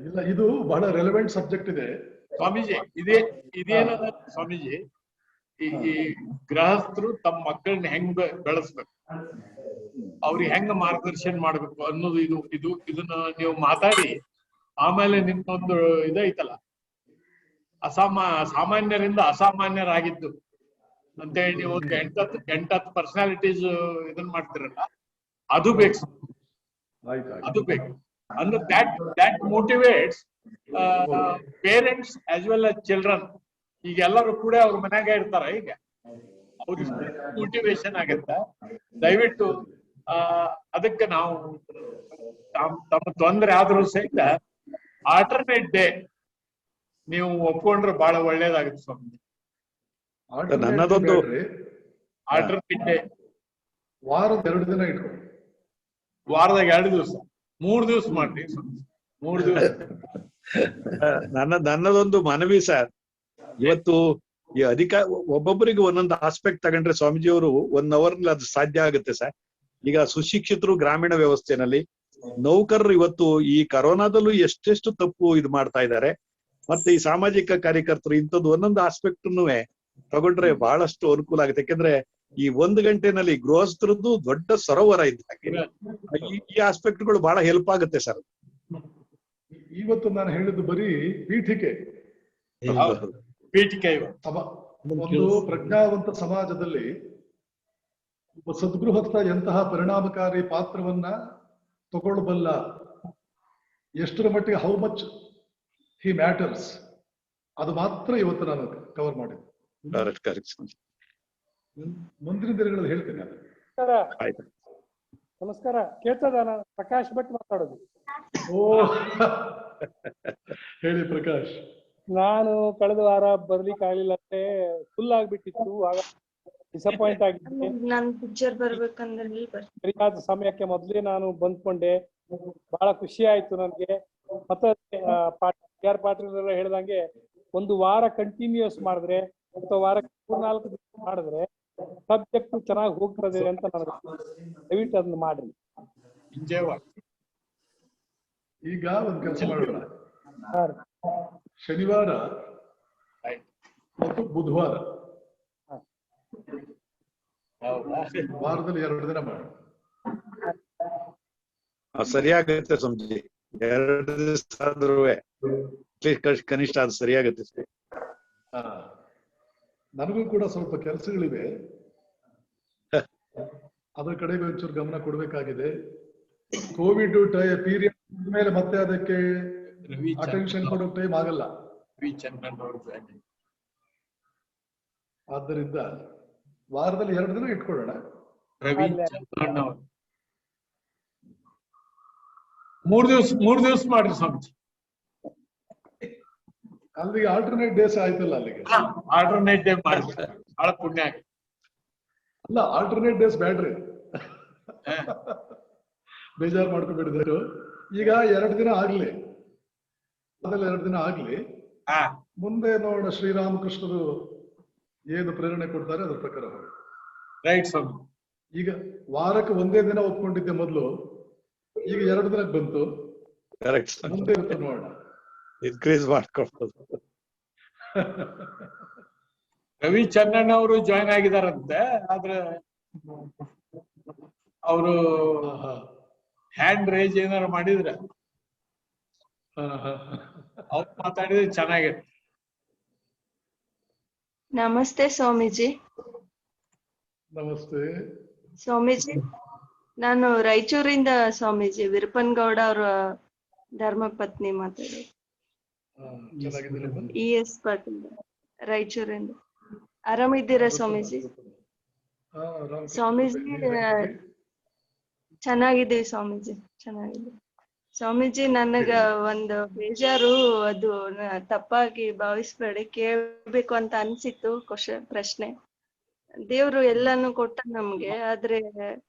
[SPEAKER 1] ಇಲ್ಲ, ಇದು ಬಹಳ ರೆಲೆವೆಂಟ್ ಸಬ್ಜೆಕ್ಟ್ ಇದೆ
[SPEAKER 2] ಸ್ವಾಮೀಜಿ. ಇದೇನದ ಸ್ವಾಮೀಜಿ, ಈ ಗೃಹಸ್ಥರು ತಮ್ಮ ಮಕ್ಕಳನ್ನ ಹೆಂಗ್ ಬೆಳೆಸ್ಬೇಕು, ಅವ್ರಿಗೆ ಹೆಂಗ ಮಾರ್ಗದರ್ಶನ ಮಾಡ್ಬೇಕು ಅನ್ನೋದು ಇದನ್ನ ನೀವು ಮಾತಾಡಿ ಆಮೇಲೆ ನಿಮ್ದೊಂದು ಇದೈತಲ್ಲ, ಸಾಮಾನ್ಯರಿಂದ ಅಸಾಮಾನ್ಯರಾಗಿದ್ದು ಅಂತೇಳಿ ನೀವು ಒಂದು 8-10 ಪರ್ಸನಾಲಿಟೀಸ್ ಇದನ್ ಮಾಡ್ತಿರಲ್ಲ, ಅದು ಬೇಕು. ಅದು ಬೇಕು ಅಂದ್ರೆ that motivates parents as well as children. ಈಗ ಎಲ್ಲರೂ ಕೂಡ ಅವ್ರ ಮನ್ಯಾಗ ಇರ್ತಾರ. ಈಗ ಅವ್ರಿಗೆ ಮೋಟಿವೇಶನ್ ಆಗತ್ತ. ದಯವಿಟ್ಟು ಅದಕ್ಕೆ ನಾವು ತಮ್ಮ ತೊಂದರೆ ಆದ್ರೂ ಸಹಿತ ಆಲ್ಟರ್ನೇಟ್ ಡೇ ನೀವು ಒಪ್ಕೊಂಡ್ರೆ ಬಹಳ ಒಳ್ಳೇದಾಗುತ್ತೆ ಸ್ವಾಮಿ.
[SPEAKER 3] ನನ್ನದೊಂದು
[SPEAKER 2] ಆಲ್ಟರ್ನೇಟ್ ಡೇ
[SPEAKER 1] ವಾರದ 2 ದಿನ ಇಟ್ಕೊಳ್ಳಿ.
[SPEAKER 2] ವಾರದಾಗ 2 ದಿವಸ 3 ದಿವಸ ಮಾಡ್ರಿ. 3 ದಿವಸ.
[SPEAKER 3] ನನ್ನದೊಂದು ಮನವಿ ಸರ್, ಇವತ್ತು ಈ ಒಬ್ಬೊಬ್ಬರಿಗೆ ಒಂದೊಂದು ಆಸ್ಪೆಕ್ಟ್ ತಗೊಂಡ್ರೆ ಸ್ವಾಮೀಜಿ ಅವರು 1 hour ಅದು ಸಾಧ್ಯ ಆಗುತ್ತೆ ಸರ್. ಈಗ ಸುಶಿಕ್ಷಿತರು ಗ್ರಾಮೀಣ ವ್ಯವಸ್ಥೆನಲ್ಲಿ, ನೌಕರರು ಇವತ್ತು ಈ ಕರೋನಾದಲ್ಲೂ ಎಷ್ಟೆಷ್ಟು ತಪ್ಪು ಇದು ಮಾಡ್ತಾ ಇದ್ದಾರೆ. ಮತ್ತೆ ಈ ಸಾಮಾಜಿಕ ಕಾರ್ಯಕರ್ತರು ಇಂಥದ್ದು ಒಂದೊಂದು ಆಸ್ಪೆಕ್ಟ್ ತಗೊಂಡ್ರೆ ಬಹಳಷ್ಟು ಅನುಕೂಲ ಆಗುತ್ತೆ. ಯಾಕೆಂದ್ರೆ ಈ 1 ಗಂಟೆನಲ್ಲಿ ಗೃಹಸ್ಥರದ್ದು ದೊಡ್ಡ ಸರೋವರ ಇದ್ದ ಹಾಗೆ ಈ ಆಸ್ಪೆಕ್ಟ್ಗಳು ಬಹಳ ಹೆಲ್ಪ್ ಆಗುತ್ತೆ ಸರ್.
[SPEAKER 1] ಇವತ್ತು ನಾನು ಹೇಳಿದ್ದು ಬರೀ ಪೀಠಿಕೆ.
[SPEAKER 2] ಪೀಠಿಕೆ
[SPEAKER 1] ಒಂದು ಪ್ರಜ್ಞಾವಂತ ಸಮಾಜದಲ್ಲಿ ಒಬ್ಬ ಸದ್ಗೃಹಸ್ಥ ಎಂತಹ ಪರಿಣಾಮಕಾರಿ ಪಾತ್ರವನ್ನ ತಗೊಳ್ಳಬಲ್ಲ, ಎಷ್ಟರ ಮಟ್ಟಿಗೆ ಹೌ ಮಚ್ ಹಿ ಮ್ಯಾಟರ್ಸ್, ಅದು ಮಾತ್ರ ಇವತ್ತು ನಾನು ಕವರ್ ಮಾಡಿದ್ದೆ. ಮುಂದಿನ ದಿನಗಳಲ್ಲಿ ಹೇಳ್ತೇನೆ ನಾನು.
[SPEAKER 7] ನಮಸ್ಕಾರ, ಕೇಳ್ತದ? ನಾನು ಪ್ರಕಾಶ್ ಭಟ್ ಮಾತಾಡೋದು.
[SPEAKER 1] ಓ ಹೇಳಿ ಪ್ರಕಾಶ್.
[SPEAKER 7] ನಾನು ಕಳೆದ ವಾರ ಬರ್ಲಿಕ್ಕೆ ಆಗ್ಲಿಲ್ಲ, ಅಂದ್ರೆ ಫುಲ್ ಆಗ್ಬಿಟ್ಟಿತ್ತು, ಆಗ ಡಿಸಪಾಯಿಂಟ್ ಆಗಿದ್ದೆ.
[SPEAKER 8] ನಾನು ಪಿಕ್ಚರ್ ಬರ್ಬೇಕಂದ್ರೆ
[SPEAKER 7] ಸರಿಯಾದ ಸಮಯಕ್ಕೆ ಮೊದ್ಲೇ ನಾನು ಬಂದ್ಕೊಂಡೆ, ಬಹಳ ಖುಷಿ ಆಯ್ತು ನನ್ಗೆ. ಮತ್ತೆ ಆರ್ ಪಾಟೀಲ್ ಹೇಳ್ದಂಗೆ ಒಂದು ವಾರ ಕಂಟಿನ್ಯೂಸ್ ಮಾಡಿದ್ರೆ ಅಥವಾ ವಾರಕ್ಕೆ 4 ದಿವಸ ಮಾಡಿದ್ರೆ ಸಬ್ಜೆಕ್ಟ್ ಚೆನ್ನಾಗಿ ಹೋಗ್ತದೆ ಅಂತ ನನಗೆ. ದಯವಿಟ್ಟು ಅದನ್ನ ಮಾಡ್ರಿ.
[SPEAKER 1] ಈಗ ಒಂದ್ ಕೆಲಸ ಮಾಡೋಣ, ಶನಿವಾರ ಮತ್ತು ಬುಧವಾರ ವಾರದಲ್ಲಿ 2 ದಿನ ಮಾಡೋಣ.
[SPEAKER 3] ಸರಿಯಾಗುತ್ತೆ ಸ್ವಾಮೀಜಿ, 2 ದಿವಸ ಆದ್ರೂ ಕನಿಷ್ಠ ಅದು ಸರಿಯಾಗುತ್ತೆ.
[SPEAKER 1] ನನಗೂ ಕೂಡ ಸ್ವಲ್ಪ ಕೆಲಸಗಳಿವೆ, ಅದ್ರ ಕಡೆಗೆ ಒಂಚೂರು ಗಮನ ಕೊಡ್ಬೇಕಾಗಿದೆ. ಕೋವಿಡ್ ಪೀರಿಯಡ್ ಮೇಲೆ ಮತ್ತೆ ಅದಕ್ಕೆ ಅಟೆನ್ಷನ್ ಕೊಡೋ ಟೈಮ್ ಆಗಲ್ಲ. ಆದ್ದರಿಂದ ವಾರದಲ್ಲಿ 2 ದಿನ ಇಟ್ಕೊಳ್ಳೋಣ.
[SPEAKER 2] 3 ದಿವಸ ಮಾಡ್ರಿ ಸ್ವಾಮೀಜಿ.
[SPEAKER 1] ಅಲ್ಲಿಗೆ ಆಲ್ಟರ್ನೇಟ್ ಡೇಸ್ ಆಯ್ತಲ್ಲ, ಅಲ್ಲಿಗೆ
[SPEAKER 2] ಆಲ್ಟರ್ನೇಟ್ ಡೇ ಮಾಡಿ, ಬಹಳ ಪುಣ್ಯ.
[SPEAKER 1] ಅಲ್ಲ, ಆಲ್ಟರ್ನೇಟ್ ಡೇಸ್ ಬ್ಯಾಡ್ರಿ, ಬೇಜಾರು ಮಾಡ್ಕೊಬಿಡಿದ್ರು. ಈಗ 2 ದಿನ ಆಗ್ಲಿ, ಅದೆಲ್ಲ 2 ದಿನ ಆಗ್ಲಿ, ಮುಂದೆ ನೋಡೋಣ ಶ್ರೀರಾಮಕೃಷ್ಣರು ಏನು ಪ್ರೇರಣೆ ಕೊಡ್ತಾರೆ ಅದ್ರ ಪ್ರಕಾರ ಹೋಗಿ.
[SPEAKER 2] ರೈಟ್ ಸ್ವಾಮಿ.
[SPEAKER 1] ಈಗ ವಾರಕ್ಕೆ 1 ದಿನ ಒಪ್ಕೊಂಡಿದ್ದೆ ಮೊದಲು, ಈಗ 2 ದಿನಕ್ಕೆ ಬಂತು. ಮುಂದೆ ಇರುತ್ತೆ ನೋಡೋಣ,
[SPEAKER 3] ಇನ್ಕ್ರೀಸ್ ಮಾಡ್ಕೊಳ್ಬೋದು.
[SPEAKER 2] ರವಿಚಂದ್ರನ್ ಅವರು ಜಾಯ್ನ್ ಆಗಿದಾರಂತೆ, ಆದ್ರೆ ಅವರು ಹ್ಯಾಂಡ್ ರೇಜ್ ಏನಾರು ಮಾಡಿದ್ರೆ ಅವ್ರು ಮಾತಾಡಿದ್ರೆ ಚೆನ್ನಾಗಿರುತ್ತೆ.
[SPEAKER 8] ನಮಸ್ತೆ ಸ್ವಾಮೀಜಿ.
[SPEAKER 1] ನಮಸ್ತೆ
[SPEAKER 8] ಸ್ವಾಮೀಜಿ, ನಾನು ರಾಯಚೂರಿಂದ ಸ್ವಾಮೀಜಿ ವಿರುಪನ್ಗೌಡ ಅವರ ಧರ್ಮಪತ್ನಿ ಮಾತಾಡೋದು. ES ಪಾಟೀಲ್, ರಾಯಚೂರಿಂದ. ಆರಾಮಿದ್ದೀರಾ ಸ್ವಾಮೀಜಿ? ಸ್ವಾಮೀಜಿ ಚೆನ್ನಾಗಿದ್ದೀವಿ ಸ್ವಾಮೀಜಿ, ಚೆನ್ನಾಗಿದ್ದೀವಿ ಸ್ವಾಮೀಜಿ. ನನಗ ಒಂದು ಬೇಜಾರು, ಅದು ತಪ್ಪಾಗಿ ಭಾವಿಸ್ಬೇಡಿ, ಕೇಳ್ಬೇಕು ಅಂತ ಅನ್ಸಿತ್ತು ಪ್ರಶ್ನೆ. ದೇವ್ರು ಎಲ್ಲಾನು ಕೊಟ್ಟ ನಮ್ಗೆ, ಆದ್ರೆ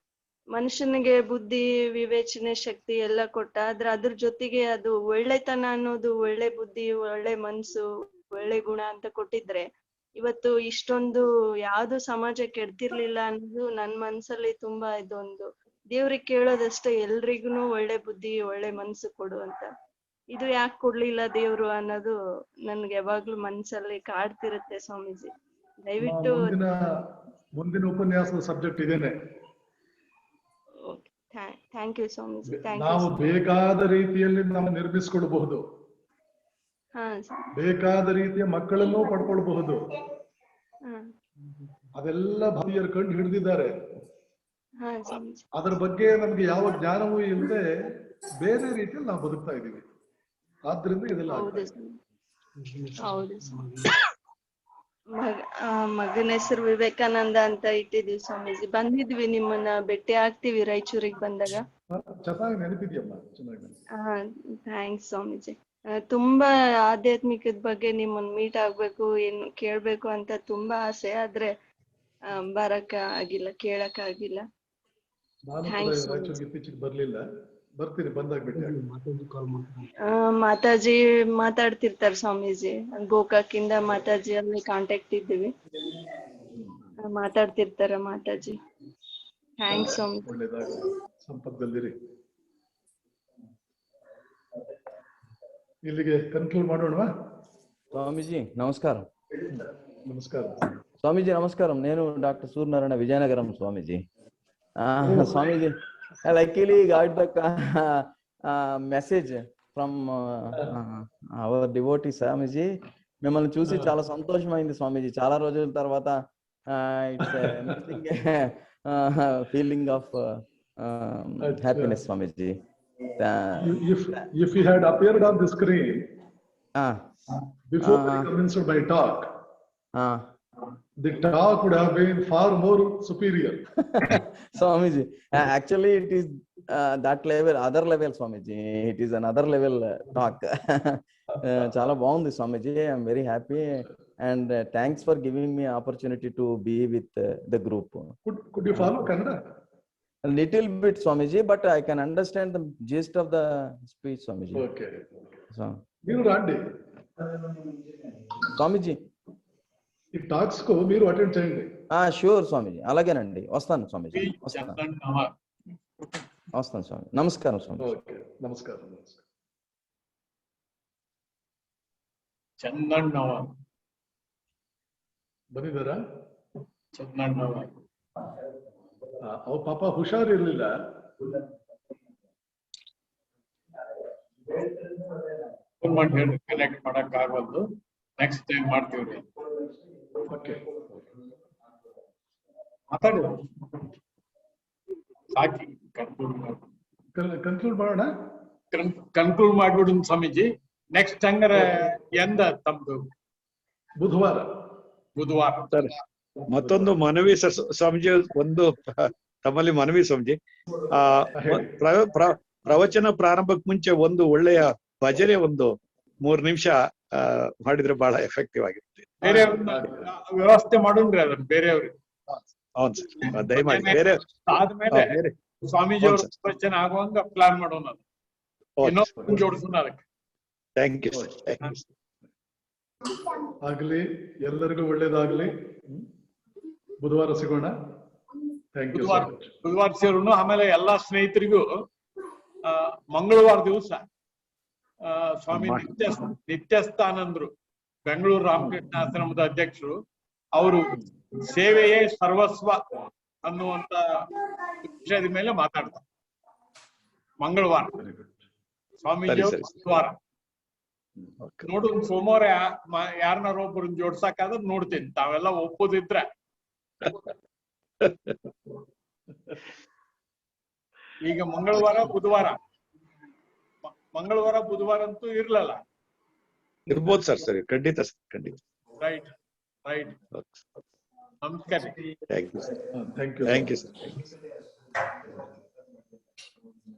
[SPEAKER 8] ಮನುಷ್ಯನಿಗೆ ಬುದ್ಧಿ, ವಿವೇಚನೆ ಶಕ್ತಿ ಎಲ್ಲ ಕೊಟ್ಟ. ಆದ್ರೆ ಅದ್ರ ಜೊತೆಗೆ ಅದು ಒಳ್ಳೆತನ ಅನ್ನೋದು, ಒಳ್ಳೆ ಬುದ್ಧಿ, ಒಳ್ಳೆ ಮನ್ಸು, ಒಳ್ಳೆ ಗುಣ ಅಂತ ಕೊಟ್ಟಿದ್ರೆ ಇವತ್ತು ಇಷ್ಟೊಂದು ಯಾವ್ದು ಸಮಾಜ ಕೆಡ್ತಿರ್ಲಿಲ್ಲ ಅನ್ನೋದು ನನ್ ಮನ್ಸಲ್ಲಿ ತುಂಬಾ ಇದೊಂದು. ದೇವ್ರಿಗೆ ಕೇಳೋದಷ್ಟೇ, ಎಲ್ರಿಗೂ ಒಳ್ಳೆ ಬುದ್ಧಿ, ಒಳ್ಳೆ ಮನ್ಸು ಕೊಡು ಅಂತ. ಇದು ಯಾಕೆ ಕೊಡ್ಲಿಲ್ಲ ದೇವ್ರು ಅನ್ನೋದು ನನ್ಗೆ ಯಾವಾಗ್ಲೂ ಮನ್ಸಲ್ಲಿ ಕಾಡ್ತಿರುತ್ತೆ ಸ್ವಾಮೀಜಿ. ದಯವಿಟ್ಟು
[SPEAKER 1] ಮುಂದಿನ ಉಪನ್ಯಾಸದ ಸಬ್ಜೆಕ್ಟ್ ಇದೇನೆ.
[SPEAKER 8] Thank you Swamiji.
[SPEAKER 1] ನಾವು ಬೇಕಾದ ರೀತಿಯಲ್ಲಿ ನಾವು ನಿರ್ಮಿಸಿಕೊಳ್ಳಬಹುದು, ಬೇಕಾದ ರೀತಿಯ ಮಕ್ಕಳನ್ನೂ ಪಡ್ಕೊಳ್ಬಹುದು. ಅದೆಲ್ಲ ಭಾವಿಯರು ಕಂಡು ಹಿಡಿದಿದ್ದಾರೆ. ಅದರ ಬಗ್ಗೆ ನಮ್ಗೆ ಯಾವ ಜ್ಞಾನವೂ ಇಲ್ಲದೆ ಬೇರೆ ರೀತಿಯಲ್ಲಿ ನಾವು ಬದುಕ್ತಾ ಇದೀವಿ. ಆದ್ರಿಂದ ಇದೆಲ್ಲ
[SPEAKER 8] ಹೌದು. ಮಗನ ಹೆಸರು ವಿವೇಕಾನಂದ ಅಂತ ಇಟ್ಟಿದೀವಿ ಸ್ವಾಮೀಜಿ. ಬಂದಿದ್ವಿ, ನಿಮ್ಮನ್ನ ಭೇಟಿ ಆಗ್ತೀವಿ ರಾಯಚೂರಿಗೆ ಬಂದಾಗ.
[SPEAKER 1] ಚೆನ್ನಾಗಿ ನೆನಪಿದ್ಯಮ್ಮ, ಚೆನ್ನಾಗಿ.
[SPEAKER 8] ಥ್ಯಾಂಕ್ಸ್ ಸ್ವಾಮೀಜಿ. ತುಂಬಾ ಆಧ್ಯಾತ್ಮಿಕದ ಬಗ್ಗೆ ನಿಮ್ಮನ್ನ ಮೀಟ್ ಆಗ್ಬೇಕು, ಏನು ಕೇಳ್ಬೇಕು ಅಂತ ತುಂಬಾ ಆಸೆ, ಆದ್ರೆ ಬರಕ ಆಗಿಲ್ಲ, ಕೇಳಕ್ ಆಗಿಲ್ಲ.
[SPEAKER 1] ಇತ್ತೀಚೆಗೆ ಬರ್ಲಿಲ್ಲ, ಬರ್ತೀನಿ, ಬಂದಾಗ ಭೇಟಿ.
[SPEAKER 8] ಮಾತಾಜಿ ಮಾತಾಡ್ತಿರ್ತಾರ ಸ್ವಾಮೀಜಿ, ಗೋಕಾಕಿಂದ ಮಾತಾಜಿ ಅಲ್ಲಿ ಕಾಂಟ್ಯಾಕ್ಟ್ ಇದ್ದೀವಿ, ಮಾತಾಡ್ತಿರ್ತಾರ ಮಾತಾಜಿ. ಥ್ಯಾಂಕ್ಸ್ ಸ್ವಾಮೀಜಿ.
[SPEAKER 1] ಒಳ್ಳೇದಾಗಲಿ, ಸಂಪರ್ಕದಲ್ಲಿರಿ. ಇಲ್ಲಿಗೆ ಕನ್ಕ್ಲೂಡ್ ಮಾಡೋಣ.
[SPEAKER 9] ಸ್ವಾಮೀಜಿ ನಮಸ್ಕಾರ.
[SPEAKER 1] ನಮಸ್ಕಾರ.
[SPEAKER 9] స్వామీజీ నమస్కారం. నేను doctor Suryanarayana, Vizianagaram Swamiji. Swamiji, luckily got the message from our devotee స్వామీజీ. మిమ్మల్ని చూసి చాలా సంతోషమైంది స్వామీజీ. చాలా రోజుల తర్వాత it's feeling of happiness Swamiji.
[SPEAKER 1] If he had appeared on the screen before he commenced my talk, the talk would have been far more superior.
[SPEAKER 9] Swamiji, actually it is that level, other level Swamiji. It is another level talk. Chala baagundi Swamiji. I am very happy and thanks for giving me opportunity to be with the group.
[SPEAKER 1] Could you follow Kannada?
[SPEAKER 9] A little bit Swamiji, but I can understand the gist of the speech Swamiji.
[SPEAKER 1] Okay.
[SPEAKER 9] So,
[SPEAKER 1] మీరు రండి.
[SPEAKER 9] Swamiji,
[SPEAKER 1] ఈ talks కు మీరు attend చేయండి.
[SPEAKER 9] Sure స్వామీజీ, అలాగేనండి. వస్తాను స్వామీజీ, వస్తాను
[SPEAKER 2] చందన్ నవర్.
[SPEAKER 9] వస్తాను స్వామి. నమస్కారం స్వామి.
[SPEAKER 1] ఓకే, నమస్కారం.
[SPEAKER 2] ಚಂದನ್ ನವರ್
[SPEAKER 1] ಬಂದಿದ್ದಾರಾ?
[SPEAKER 2] ಚಂದನ್ ನವರ್
[SPEAKER 1] ಅವ್ ಪಾಪ ಹುಷಾರಿರ್ಲಿಲ್ಲ.
[SPEAKER 2] ಕನೆಕ್ಟ್ ಮಾಡಕ್ ಆಗವಲ್ದು. ನೆಕ್ಸ್ಟ್ ಟೈಮ್ ಮಾಡ್ತೀವ್ರಿ.
[SPEAKER 1] ಓಕೆ,
[SPEAKER 2] ಮಾತಾಡಿ ಸಾಕಿ.
[SPEAKER 1] ಕನ್ಕ್ಲೂಡ್ ಮಾಡೋಣ.
[SPEAKER 2] ಕನ್ಕ್ಲೂಡ್ ಮಾಡ್ಬಿಡು ಸ್ವಾಮೀಜಿ. ನೆಕ್ಸ್ಟ್ ಹಂಗಾರೆ ಎಂದ ತಮ್ದು?
[SPEAKER 1] ಬುಧವಾರ.
[SPEAKER 3] ಸರ್, ಮತ್ತೊಂದು ಮನವಿ ಸರ್ ಸ್ವಾಮೀಜಿ, ಒಂದು ತಮ್ಮಲ್ಲಿ ಮನವಿ ಸ್ವಾಮೀಜಿ. ಪ್ರವಚನ ಪ್ರಾರಂಭಕ್ಕೆ ಮುಂಚೆ ಒಂದು ಒಳ್ಳೆಯ ಭಜನೆ ಒಂದು 3 ನಿಮಿಷ ಮಾಡಿದ್ರೆ ಬಹಳ ಎಫೆಕ್ಟಿವ್ ಆಗಿರುತ್ತೆ.
[SPEAKER 2] ವ್ಯವಸ್ಥೆ ಮಾಡೋಣ್ರಿ ಅದನ್ನ ಬೇರೆಯವ್ರಿಗೆ.
[SPEAKER 3] ಹೌದು ಸರ್, ದಯಮಾಡಿ ಬೇರೆ
[SPEAKER 2] ಆದ್ಮೇಲೆ ಸ್ವಾಮೀಜಿ ಅವ್ರ ಪ್ರವಚನ ಆಗುವಂಗ ಪ್ಲಾನ್ ಮಾಡೋಣ. ಇನ್ನೊಂದು ಜೋಡಿಸೋಣ ಅದಕ್ಕೆ.
[SPEAKER 3] Thank you sir, thank you.
[SPEAKER 1] ಆಗ್ಲಿ, ಎಲ್ಲರಿಗೂ ಒಳ್ಳೇದಾಗ್ಲಿ. ಬುಧವಾರ ಸಿಗೋಣ. Thank you.
[SPEAKER 2] ಬುಧವಾರ ಸೇರೋಣ. ಆಮೇಲೆ ಎಲ್ಲಾ ಸ್ನೇಹಿತರಿಗೂ ಮಂಗಳವಾರ ದಿವಸ ಸ್ವಾಮಿ ನಿತ್ಯಸ್ಥಾನಂದ್ರು, ಬೆಂಗಳೂರು ರಾಮಕೃಷ್ಣ ಆಶ್ರಮದ ಅಧ್ಯಕ್ಷರು, ಅವರು ಸೇವೆಯೇ ಸರ್ವಸ್ವ ಅನ್ನುವಂತ ವಿಷಯದ ಮೇಲೆ ಮಾತಾಡ್ತಾರೆ ಮಂಗಳವಾರ. ಸ್ವಾಮೀಜಿ ಬುಧವಾರ ನೋಡು. ಸೋಮವಾರ ಯಾರನ್ನಾರ ಒಬ್ಬರನ್ನ ಜೋಡ್ಸಕ್ಕಾದ್ರೆ ನೋಡ್ತೀನಿ. ತಾವೆಲ್ಲ ಒಪ್ಪೋದಿದ್ರೆ ಈಗ ಮಂಗಳವಾರ ಬುಧವಾರ ಅಂತೂ ಇರ್ಲಲ್ಲ.
[SPEAKER 3] ಇರ್ಬೋದು ಸರ್. ಸರಿ, ಖಂಡಿತ ಸರ್, ಖಂಡಿತ.
[SPEAKER 2] ರೈಟ್. ನಮಸ್ಕಾರ.
[SPEAKER 3] Thank you sir. Thank you sir.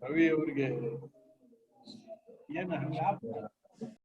[SPEAKER 3] Ravi ಅವರಿಗೆ ಏನ